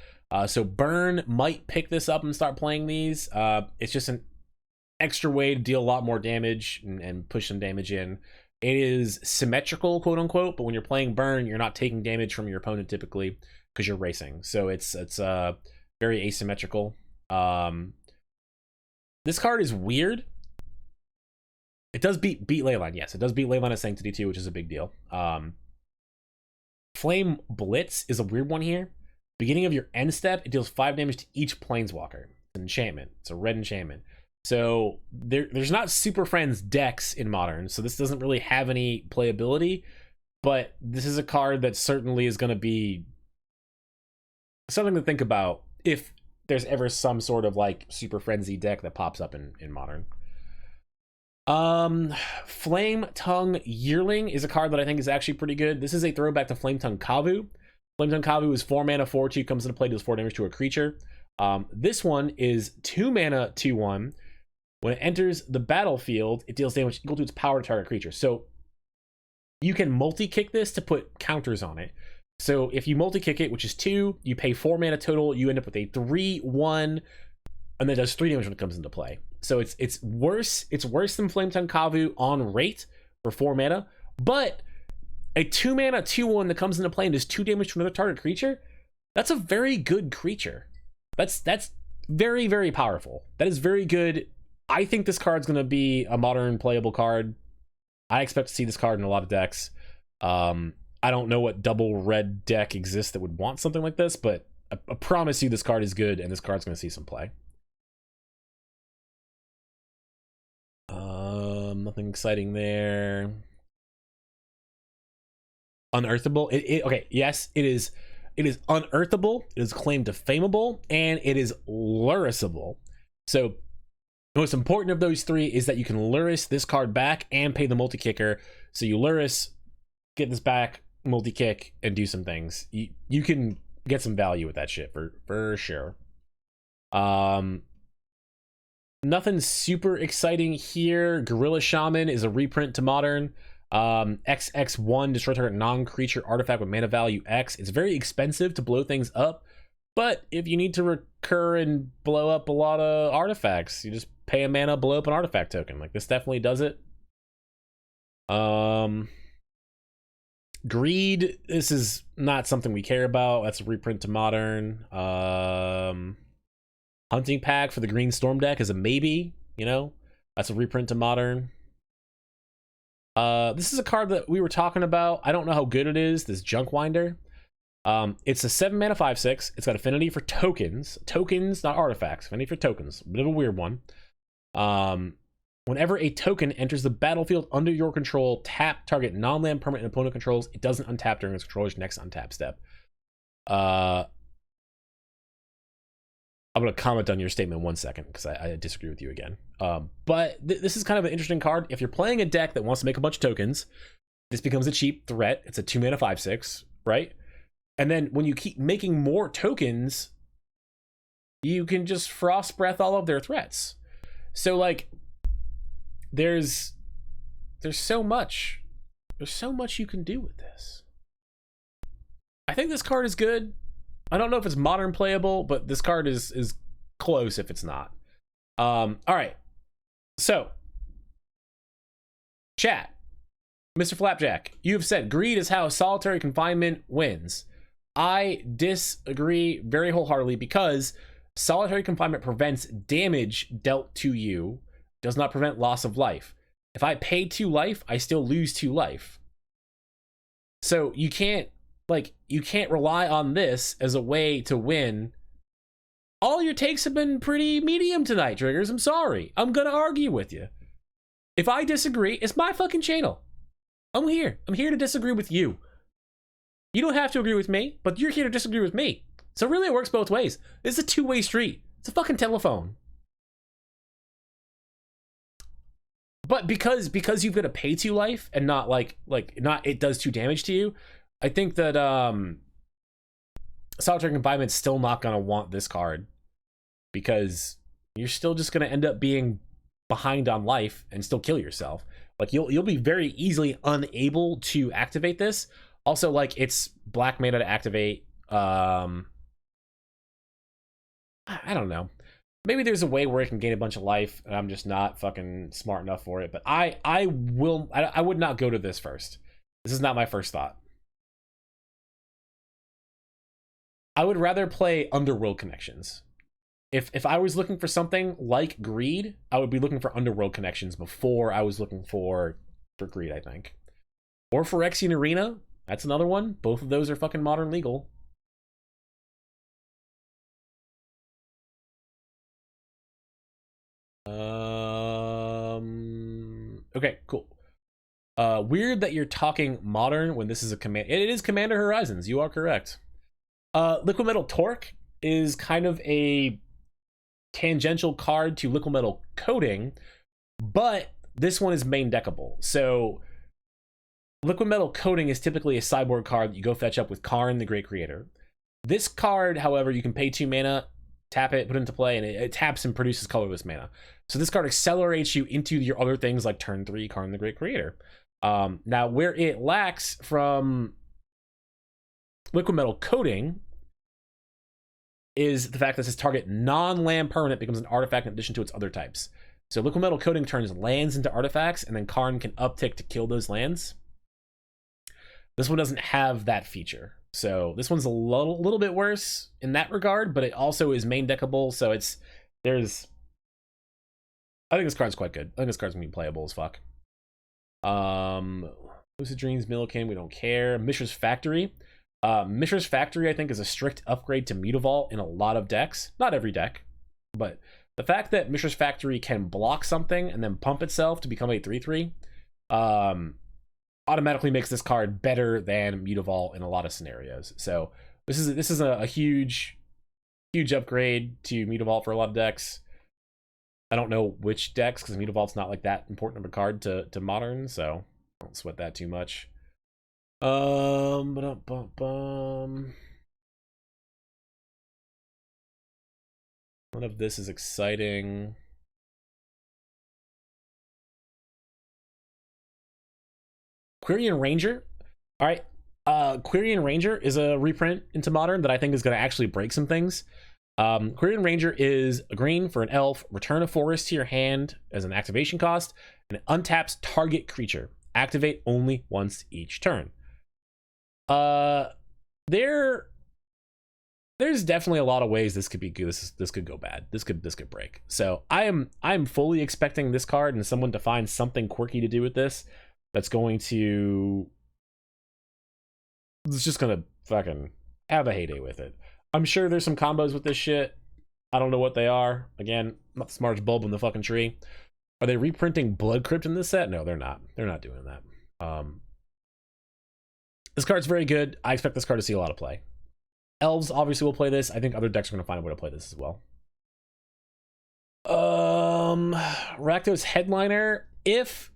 So Burn might pick this up and start playing these. It's just an extra way to deal a lot more damage and push some damage in. It is symmetrical, quote unquote, but when you're playing burn, you're not taking damage from your opponent typically because you're racing. So it's very asymmetrical. This card is weird. It does beat Leyline, yes. It does beat Leyline at Sanctity too, which is a big deal. Flame Blitz is a weird one here. Beginning of your end step, it deals 5 damage to each Planeswalker. It's an enchantment. It's a red enchantment. So there's not Super Friends decks in Modern, so this doesn't really have any playability, but this is a card that certainly is going to be something to think about if there's ever some sort of like Super Frenzy deck that pops up in Modern. Flame Tongue Yearling is a card that I think is actually pretty good. This is a throwback to Flame Tongue Kavu. Flame Tongue Kavu is 4 mana, 4/2, comes into play, deals 4 damage to a creature. This one is 2 mana, 2/1. When it enters the battlefield, it deals damage equal to its power to target creature. So you can multi-kick this to put counters on it. So if you multi-kick it, which is 2, you pay 4 mana total, you end up with a 3/1, and then it does 3 damage when it comes into play. So it's worse. It's worse than Flame Tongue Kavu on rate for 4 mana, but a 2 mana 2/1 that comes into play and does 2 damage to another target creature, that's a very good creature. That's very, very powerful. That is very good. I think this card's going to be a Modern playable card. I expect to see this card in a lot of decks. I don't know what double red deck exists that would want something like this, but I promise you this card is good, and this card's going to see some play. Nothing exciting there. Unearthable. Okay, yes, it is unearthable, it is claimed defameable, and it is lurusable. So the most important of those 3 is that you can Lurrus this card back and pay the multi-kicker. So you Lurrus, get this back, multi-kick, and do some things. You can get some value with that shit for sure. Nothing super exciting here. Gorilla Shaman is a reprint to Modern. XX1, destroy target non-creature artifact with mana value X. It's very expensive to blow things up, but if you need to recur and blow up a lot of artifacts, you just pay a mana, blow up an artifact token. Like, this definitely does it. Greed, this is not something we care about. That's a reprint to Modern. Hunting Pack for the green Storm deck is a maybe, you know? That's a reprint to Modern. This is a card that we were talking about. I don't know how good it is, this Junkwinder. It's a 7 mana 5/6. It's got affinity for tokens. Tokens, not artifacts. Affinity for tokens. A bit of a weird one. Whenever a token enters the battlefield under your control, tap target non-land permanent and opponent controls. It doesn't untap during its controller's next untap step. I'm going to comment on your statement 1 second because I disagree with you again. But this is kind of an interesting card. If you're playing a deck that wants to make a bunch of tokens, this becomes a cheap threat. It's a 2 mana 5/6, right? And then when you keep making more tokens, you can just Frost Breath all of their threats. So like, there's so much you can do with this. I think this card is good. I don't know if it's Modern playable, but this card is close if it's not. All right. So, chat, Mr. Flapjack, you have said greed is how solitary confinement wins. I disagree very wholeheartedly because solitary confinement prevents damage dealt to you, does not prevent loss of life. If I pay 2 life, I still lose 2 life. So you can't rely on this as a way to win. All your takes have been pretty medium tonight, Triggers. I'm sorry. I'm gonna argue with you. If I disagree, it's my fucking channel. I'm here to disagree with you. You don't have to agree with me, but you're here to disagree with me. So really it works both ways. It's a 2-way street. It's a fucking telephone. But because you've got to pay 2 life and not not it does 2 damage to you, I think that solitary confinement's still not gonna want this card because you're still just gonna end up being behind on life and still kill yourself. Like you'll be very easily unable to activate this. Also, like, it's black mana to activate. I don't know. Maybe there's a way where it can gain a bunch of life, and I'm just not fucking smart enough for it. But I would not go to this first. This is not my first thought. I would rather play Underworld Connections. If I was looking for something like Greed, I would be looking for Underworld Connections before I was looking for Greed, I think. Or Phyrexian Arena, that's another one. Both of those are fucking modern legal. Okay, cool. Weird that you're talking modern when this is a command. It is Commander Horizons. You are correct. Liquid Metal Torque is kind of a tangential card to Liquid Metal Coating, but this one is main deckable. So Liquid Metal Coating is typically a sideboard card that you go fetch up with Karn, the Great Creator. This card, however, you can pay 2 mana, tap it, put it into play, and it taps and produces colorless mana. So this card accelerates you into your other things like turn 3, Karn, the Great Creator. Now, where it lacks from Liquid Metal Coating is the fact that this target non-land permanent becomes an artifact in addition to its other types. So Liquid Metal Coating turns lands into artifacts, and then Karn can uptick to kill those lands. This one doesn't have that feature. So this one's a little bit worse in that regard, but it also is main deckable, so I think this card's quite good. I think this card's gonna be playable as fuck. Lucid Dreams, Milliken, we don't care. Mishra's Factory. Mishra's Factory, I think, is a strict upgrade to Mutavault in a lot of decks. Not every deck, but the fact that Mishra's Factory can block something and then pump itself to become a 3/3 automatically makes this card better than Mutavault in a lot of scenarios. So this is a huge upgrade to Mutavault for a lot of decks. I don't know which decks, because Mutavault's not like that important of a card to modern, so I don't sweat that too much. None of this is exciting. Quirion Ranger. All right. Quirion Ranger is a reprint into modern that I think is going to actually break some things. Quirion Ranger is a green for an elf. Return a forest to your hand as an activation cost, and it untaps target creature. Activate only once each turn. There's definitely a lot of ways this could be good. This could go bad. This could break. So I'm fully expecting this card and someone to find something quirky to do with this. That's just gonna fucking have a heyday with it. I'm sure there's some combos with this shit. I don't know what they are. Again, not the smartest bulb in the fucking tree. Are they reprinting Blood Crypt in this set? No, they're not. They're not doing that. This card's very good. I expect this card to see a lot of play. Elves obviously will play this. I think other decks are gonna find a way to play this as well. Rakdos Headliner. If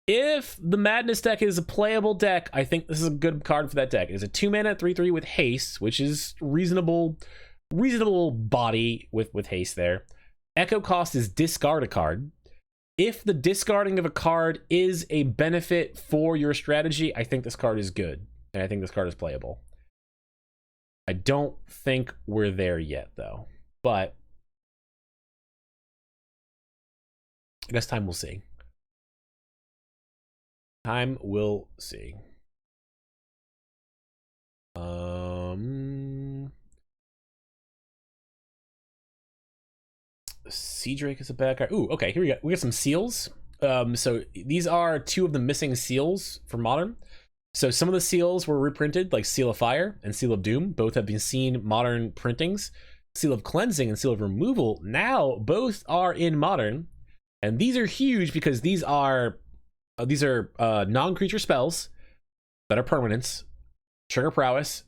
the Madness deck is a playable deck, I think this is a good card for that deck. It is a 2-mana 3/3 with haste, which is reasonable body with haste there. Echo cost is discard a card. If the discarding of a card is a benefit for your strategy, I think this card is good, and I think this card is playable. I don't think we're there yet, though, but I guess time will see. Time will see. Sea Drake is a bad card. Ooh, okay, here we go. We got some seals. So these are 2 of the missing seals for modern. So some of the seals were reprinted, like Seal of Fire and Seal of Doom. Both have been seen modern printings. Seal of Cleansing and Seal of Removal now both are in modern, and these are huge because these are non-creature spells that are permanents, trigger prowess,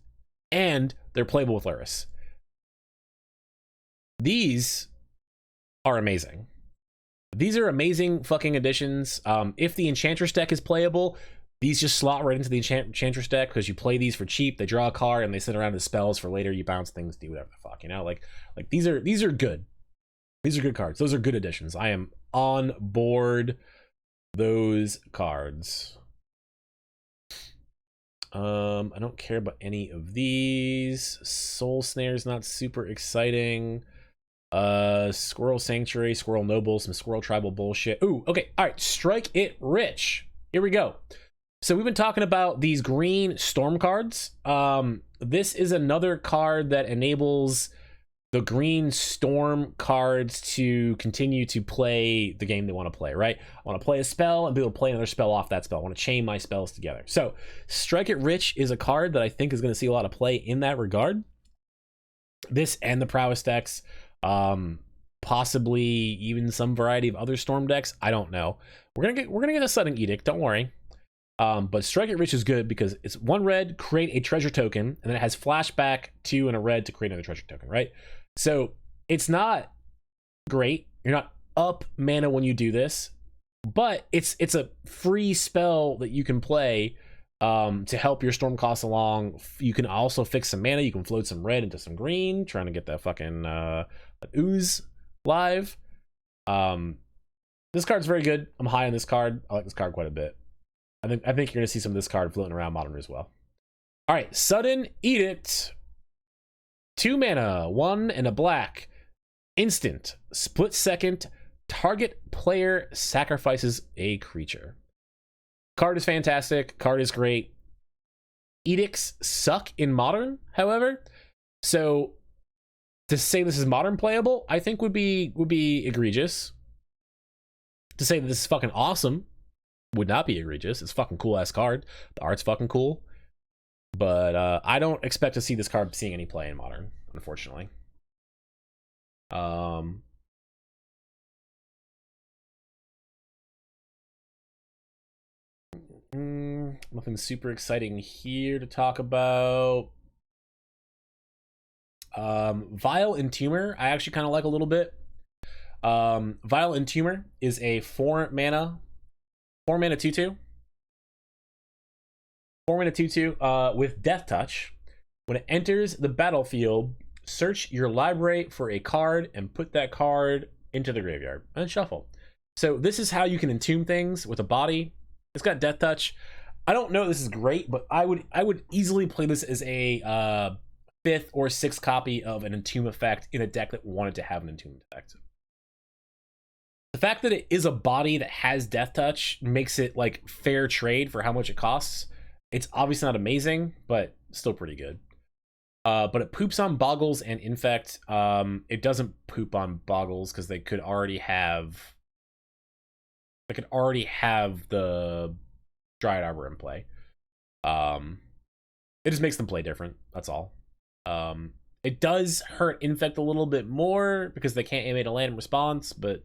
and they're playable with Luris. These are amazing. These are amazing fucking additions. If the Enchantress deck is playable, these just slot right into the Enchantress deck because you play these for cheap. They draw a card and they sit around as spells for later. You bounce things, do whatever the fuck, you know? Like these are good. These are good cards. Those are good additions. I am on board those cards. I don't care about any of these. Soul Snare's not super exciting. Squirrel Sanctuary, Squirrel Noble, some Squirrel Tribal bullshit. Ooh, okay, all right, Strike It Rich. Here we go. So we've been talking about these green storm cards. This is another card that enables the green storm cards to continue to play the game they want to play, right? I want to play a spell and be able to play another spell off that spell. I want to chain my spells together. So Strike It Rich is a card that I think is going to see a lot of play in that regard. This and the Prowess decks, possibly even some variety of other storm decks. I don't know. We're gonna get a Sudden Edict, don't worry. But Strike It Rich is good because it's 1 red, create a treasure token, and then it has flashback 2 and a red to create another treasure token, right? So it's not great. You're not up mana when you do this, but it's a free spell that you can play to help your storm costs along. You can also fix some mana. You can float some red into some green, trying to get that fucking ooze live. This card's very good. I'm high on this card. I like this card quite a bit. I think you're gonna see some of this card floating around Modern as well. All right, Sudden Edict. 2 mana, 1 and a black. Instant, split second, target player sacrifices a creature. Card is fantastic. Card is great. Edicts suck in Modern, however. So to say this is Modern playable, I think would be egregious. To say that this is fucking awesome would not be egregious. It's a fucking cool ass card. The art's fucking cool. But I don't expect to see this card seeing any play in Modern, unfortunately. Nothing super exciting here to talk about. Vile Entomber, I actually kind of like a little bit. Vile Entomber is a 4 mana 2/2. 4 mana 2/2 with Death Touch. When it enters the battlefield, search your library for a card and put that card into the graveyard and shuffle. So this is how you can entomb things with a body. It's got Death Touch. I don't know if this is great, but I would easily play this as a 5th or 6th copy of an Entomb effect in a deck that wanted to have an Entomb effect. The fact that it is a body that has Death Touch makes it like fair trade for how much it costs. It's obviously not amazing, but still pretty good. But it poops on Boggles and Infect. It doesn't poop on Boggles because they could already have the Dryad Arbor in play. It just makes them play different. That's all. It does hurt Infect a little bit more because they can't animate a land in response, but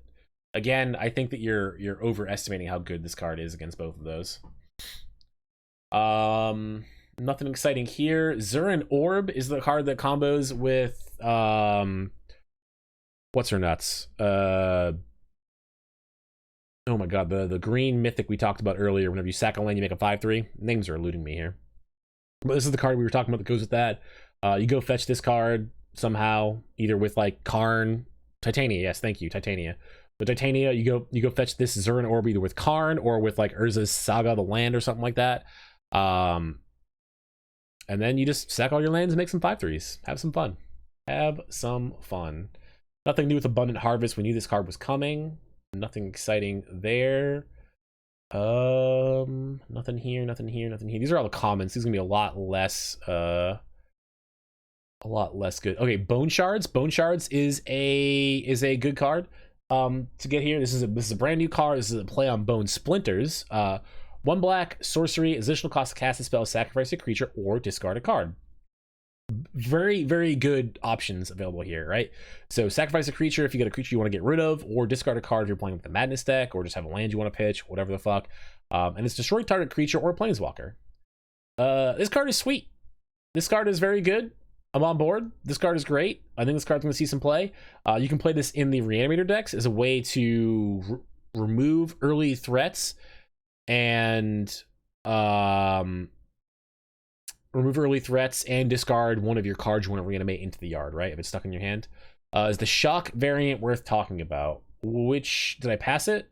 again, I think that you're overestimating how good this card is against both of those. Nothing exciting here. Zurin Orb is the card that combos with what's her nuts? Oh my god, the green mythic we talked about earlier. Whenever you sack a land, you make a 5/3. Names are eluding me here. But this is the card we were talking about that goes with that. You go fetch this card somehow, either with like Karn, Titania. Yes, thank you, Titania. The Titania, you go fetch this Zurin Orb either with Karn or with like Urza's Saga of the Land or something like that. And then you just sack all your lands and make some 5/3s. Have some fun. Have some fun. Nothing new with Abundant Harvest. We knew this card was coming. Nothing exciting there. Nothing here, nothing here, nothing here. These are all the commons. These are gonna be a lot less good. Okay, Bone Shards. Bone Shards is a good card to get here. This is a brand new card. This is a play on Bone Splinters. 1 black, sorcery, additional cost to cast a spell, sacrifice a creature, or discard a card. Very, very good options available here, right? So sacrifice a creature if you get a creature you want to get rid of, or discard a card if you're playing with the Madness deck, or just have a land you want to pitch, whatever the fuck. And it's destroy target creature or planeswalker. This card is sweet. This card is very good. I'm on board. This card is great. I think this card's going to see some play. You can play this in the Reanimator decks as a way to remove early threats and discard one of your cards you want to reanimate into the yard, right? If it's stuck in your hand. Is the shock variant worth talking about? Which, did I pass it?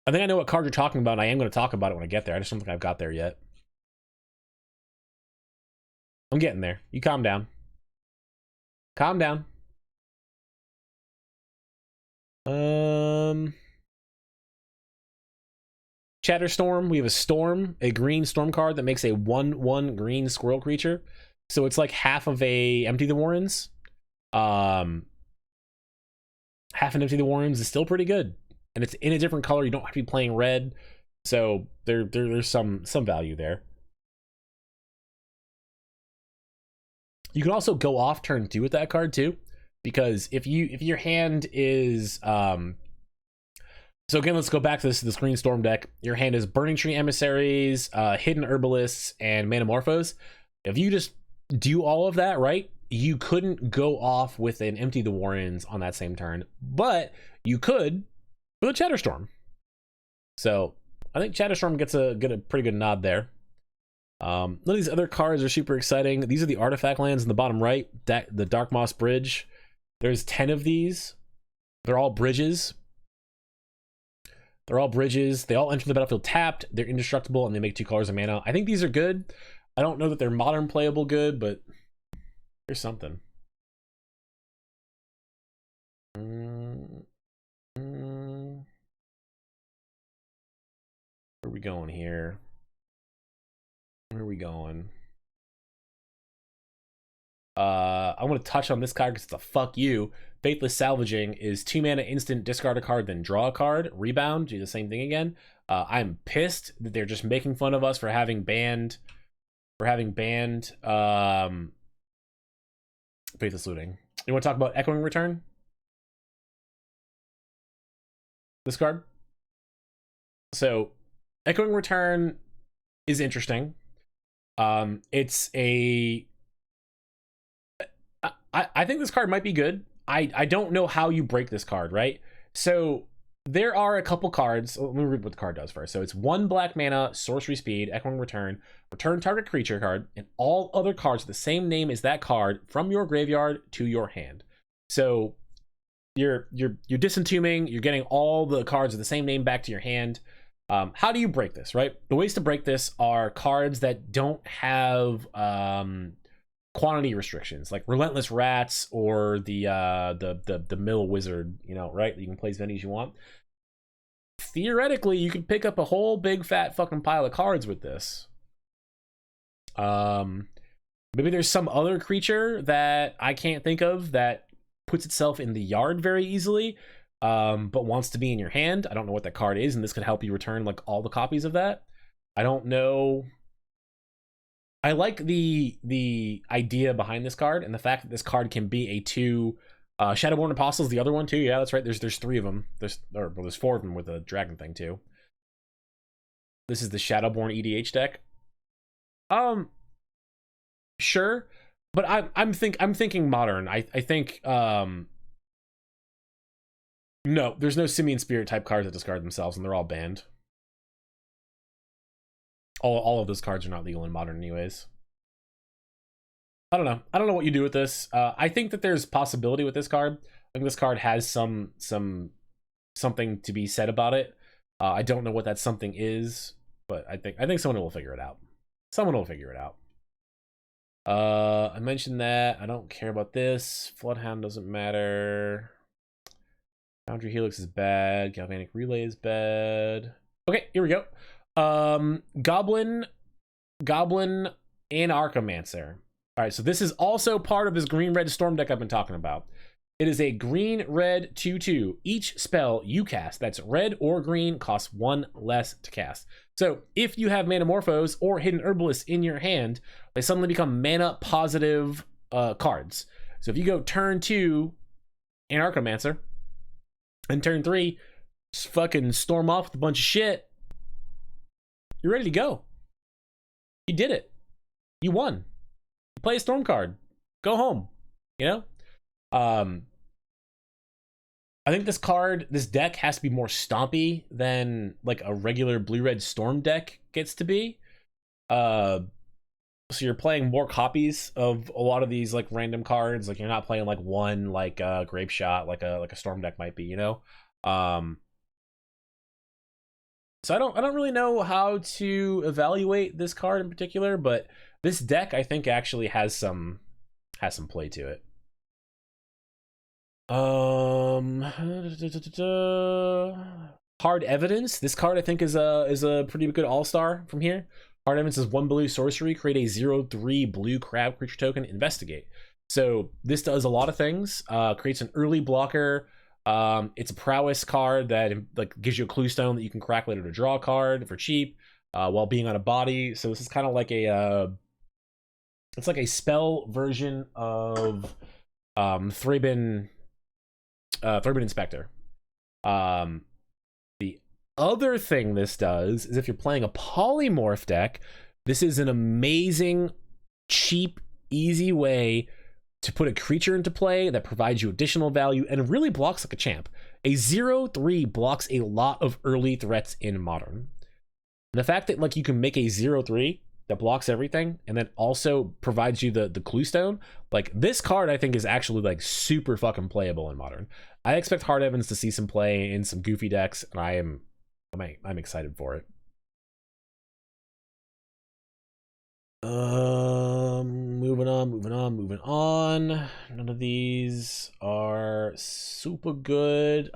I think I know what card you're talking about, and I am going to talk about it when I get there. I just don't think I've got there yet. I'm getting there. You calm down. Calm down. Chatterstorm. We have a Storm, a green Storm card that makes a 1/1 green squirrel creature. So it's like half of a Empty the Warrens. Half an Empty the Warrens is still pretty good. And it's in a different color. You don't have to be playing red. So there's some value there. You can also go off turn 2 with that card too. Because if your hand is so again, let's go back to this green Storm deck. Your hand is Burning Tree Emissaries, Hidden Herbalists, and Manamorphose. If you just do all of that, right, you couldn't go off with an Empty the Warrens on that same turn, but you could with a Chatterstorm. So I think Chatterstorm gets a pretty good nod there. None of these other cards are super exciting. These are the artifact lands in the bottom right, the Dark Moss Bridge. There's 10 of these. They're all bridges. They all enter the battlefield tapped. They're indestructible, and they make 2 colors of mana. I think these are good. I don't know that they're modern playable good, but there's something. Where are we going here? Where are we going? I want to touch on this card because it's a fuck you. Faithless Salvaging is 2 mana instant, discard a card, then draw a card. Rebound, do the same thing again. I'm pissed that they're just making fun of us for having banned Faithless Looting. You want to talk about Echoing Return? This card? So, Echoing Return is interesting. It's a... I think this card might be good. I don't know how you break this card, right? So there are a couple cards. Let me read what the card does first. So it's 1 black mana, sorcery speed, Echoing Return, return target creature card, and all other cards with the same name as that card from your graveyard to your hand. So you're disentombing, you're getting all the cards with the same name back to your hand. How do you break this, right? The ways to break this are cards that don't have quantity restrictions, like Relentless Rats or the Mill Wizard, you know, right? You can play as many as you want. Theoretically, you could pick up a whole big fat fucking pile of cards with this. Maybe there's some other creature that I can't think of that puts itself in the yard very easily, but wants to be in your hand. I don't know what that card is, and this could help you return like all the copies of that. I don't know. I like the idea behind this card and the fact that this card can be a 2 Shadowborn Apostles, the other one too. Yeah, that's right. There's 3 of them. There's 4 of them with a dragon thing too. This is the Shadowborn EDH deck. Sure, but I'm thinking modern. I think no, there's no Simian Spirit type cards that discard themselves, and they're all banned. All of those cards are not legal in modern anyways. I don't know what you do with this. I think that there's possibility with this card. I think this card has something to be said about it. I don't know what that something is, but I think someone will figure it out. I mentioned that. I don't care about this. Floodhound doesn't matter. Foundry Helix is bad. Galvanic Relay is bad. Okay, here we go. Goblin Anarchomancer. All right, so this is also part of this green-red storm deck I've been talking about. It is a green-red 2/2. Each spell you cast that's red or green costs 1 less to cast. So if you have Manamorphose or Hidden Herbalist in your hand, they suddenly become mana positive cards. So if you go turn 2 Anarchomancer and turn 3 just fucking storm off with a bunch of shit, you're ready to go. You did it. You won. You play a storm card. Go home. You know? I think this deck has to be more stompy than like a regular blue-red storm deck gets to be. So you're playing more copies of a lot of these like random cards. Like you're not playing like one like Grape Shot like a storm deck might be, you know? So I don't really know how to evaluate this card in particular, but this deck I think actually has some play to it. Hard Evidence. This card I think is a pretty good all-star from here. Hard Evidence is 1 blue sorcery, create a 0/3 blue crab creature token, investigate. So this does a lot of things. Creates an early blocker. It's a prowess card that like gives you a clue stone that you can crack later to draw a card for cheap, while being on a body. So this is kind of like a it's like a spell version of Thraben Inspector. The other thing this does is if you're playing a polymorph deck, this is an amazing, cheap, easy way to put a creature into play that provides you additional value and really blocks like a champ. A 0/3 blocks a lot of early threats in Modern. And the fact that like you can make a 0/3 that blocks everything and then also provides you the clue stone, like this card I think is actually like super fucking playable in Modern. I expect Hard Evans to see some play in some goofy decks, and I'm excited for it. Moving on. None of these are super good.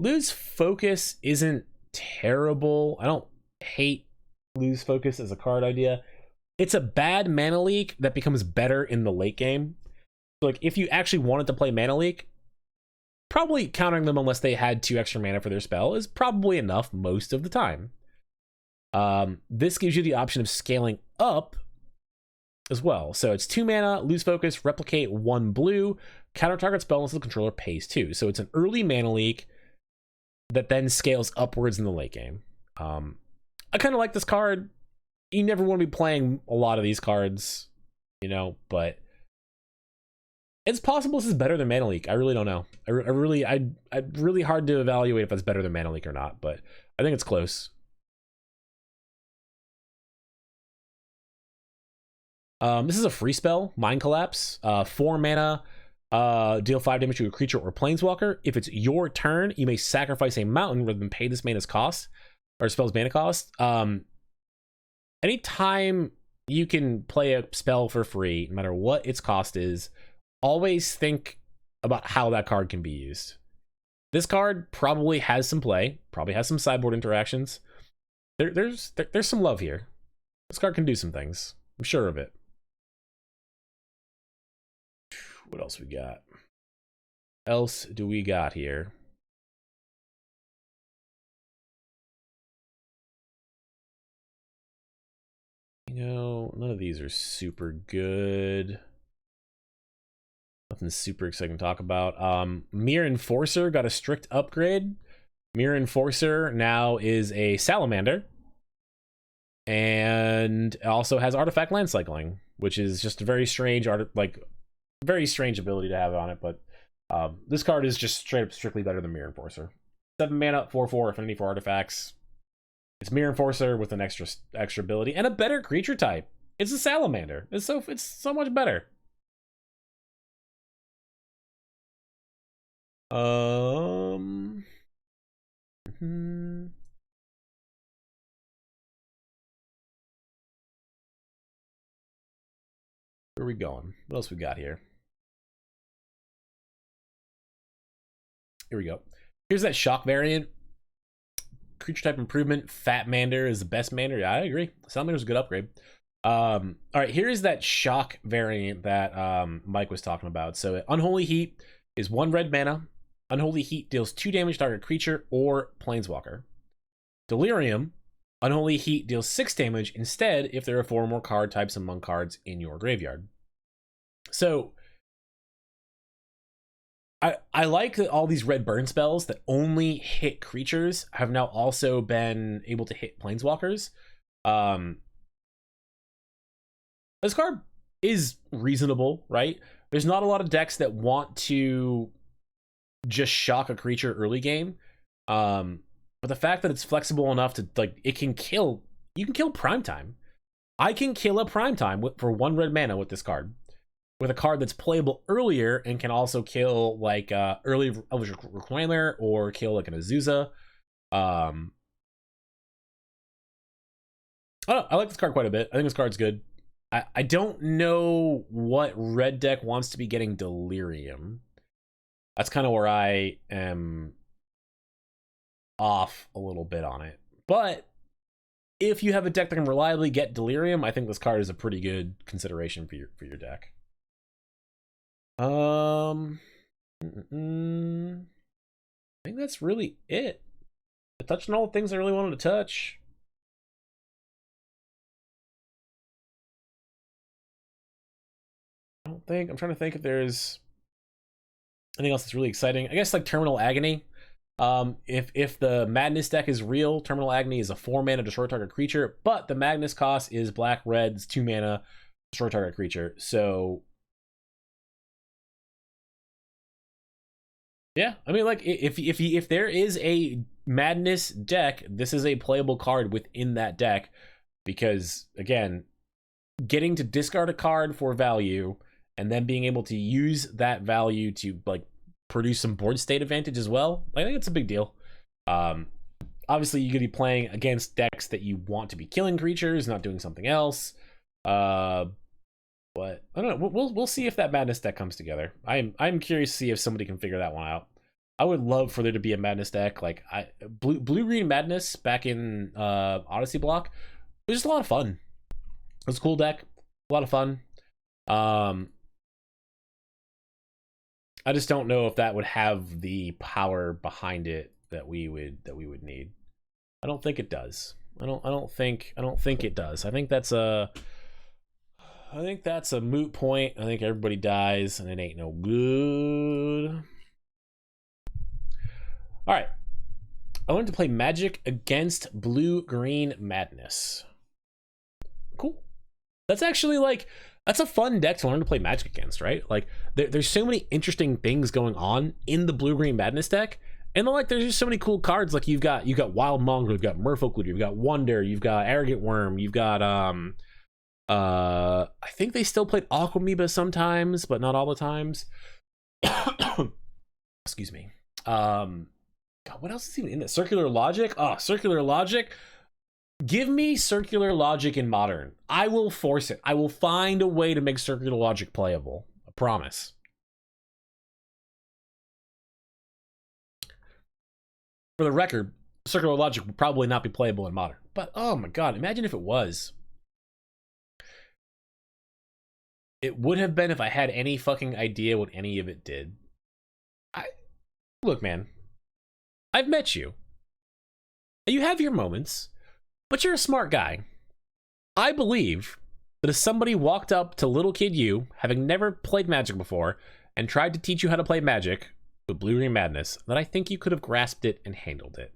Lose Focus isn't terrible. I don't hate Lose Focus as a card idea. It's a bad mana leak that becomes better in the late game. Like if you actually wanted to play mana leak, probably countering them unless they had 2 extra mana for their spell is probably enough most of the time. This gives you the option of scaling up as well. So it's 2 mana, lose focus, replicate 1 blue, counter target spell unless the controller pays 2. So it's an early mana leak that then scales upwards in the late game. I kind of like this card. You never want to be playing a lot of these cards, you know, but it's possible this is better than Mana Leak. I really don't know. I'd really hard to evaluate if it's better than Mana Leak or not, but I think it's close. This is a free spell, Mind Collapse. 4 mana, deal 5 damage to a creature or planeswalker. If it's your turn, you may sacrifice a mountain rather than pay this mana's cost, or spell's mana cost. Anytime you can play a spell for free, no matter what its cost is, always think about how that card can be used. This card probably has some play, probably has some sideboard interactions. There's some love here. This card can do some things. I'm sure of it. What else we got? Else do we got here? You know, none of these are super good. Nothing super exciting to talk about. Mirror Enforcer got a strict upgrade. Mirror Enforcer now is a salamander. And also has artifact land cycling, which is just a very strange very strange ability to have on it, but this card is just straight up strictly better than Mirror Enforcer. 7 mana, 4/4 affinity for artifacts. It's Mirror Enforcer with an extra ability and a better creature type. It's a salamander. It's so much better. Where are we going? What else we got here? Here we go. Here's that shock variant. Creature type improvement. Fat Mander is the best Mander. Yeah, I agree. Salamander's a good upgrade. All right, here is that shock variant that Mike was talking about. So Unholy Heat is 1 red mana. Unholy Heat deals 2 damage to target creature or planeswalker. Delirium. Unholy Heat deals 6 damage instead if there are 4 or more card types among cards in your graveyard. So I like that all these red burn spells that only hit creatures have now also been able to hit planeswalkers. This card is reasonable, right? There's not a lot of decks that want to just shock a creature early game. But the fact that it's flexible enough to, like, you can kill Primetime. I can kill a Primetime for 1 red mana with this card. With a card that's playable earlier and can also kill like early Elvish Reclaimer or kill like an Azusa. I like this card quite a bit. I think this card's good. I don't know what red deck wants to be getting Delirium. That's kind of where I am off a little bit on it. But if you have a deck that can reliably get Delirium, I think this card is a pretty good consideration for your deck. I think that's really it. I touched on all the things I really wanted to touch. I'm trying to think if there's anything else that's really exciting. I guess like Terminal Agony. If the Madness deck is real, Terminal Agony is a 4-mana destroy target creature, but the Madness cost is black red's 2-mana destroy target creature. So yeah, I mean, like if there is a Madness deck, this is a playable card within that deck, because again, getting to discard a card for value and then being able to use that value to like produce some board state advantage as well, I think it's a big deal. Obviously you're gonna be playing against decks that you want to be killing creatures, not doing something else. But I don't know. We'll see if that Madness deck comes together. I'm curious to see if somebody can figure that one out. I would love for there to be a Madness deck. Like blue green Madness back in Odyssey block. It was just a lot of fun. It was a cool deck, a lot of fun. I just don't know if that would have the power behind it that we would need. I don't think it does. I don't think it does. I think that's a moot point. I think everybody dies and it ain't no good. All right. I wanted to play Magic against blue-green Madness. Cool. That's actually like, that's a fun deck to learn to play Magic against, right? Like there's so many interesting things going on in the blue-green Madness deck. And like there's just so many cool cards. Like you've got Wild Mongrel, you've got Merfolk Looter, you've got Wonder, you've got Arrogant Worm, you've got I think they still played Aquamoeba sometimes, but not all the times. Excuse me. God, what else is even in this? Circular Logic? Oh, Circular Logic. Give me Circular Logic in Modern. I will force it. I will find a way to make Circular Logic playable. I promise. For the record, Circular Logic would probably not be playable in Modern. But oh my god, imagine if it was. It would have been if I had any fucking idea what any of it did. Look, man. I've met you. You have your moments. But you're a smart guy. I believe that if somebody walked up to little kid you, having never played Magic before, and tried to teach you how to play Magic with Blue-Green Madness, that I think you could have grasped it and handled it.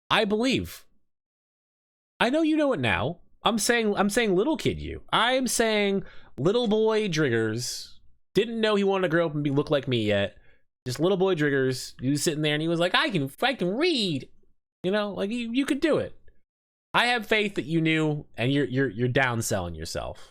I believe. I know you know it now. I'm saying little kid you. I'm saying little boy Driggers didn't know he wanted to grow up and look like me yet. Just little boy Driggers. He was sitting there and he was like, I can read. You know, like you could do it. I have faith that you knew, and you're downselling yourself.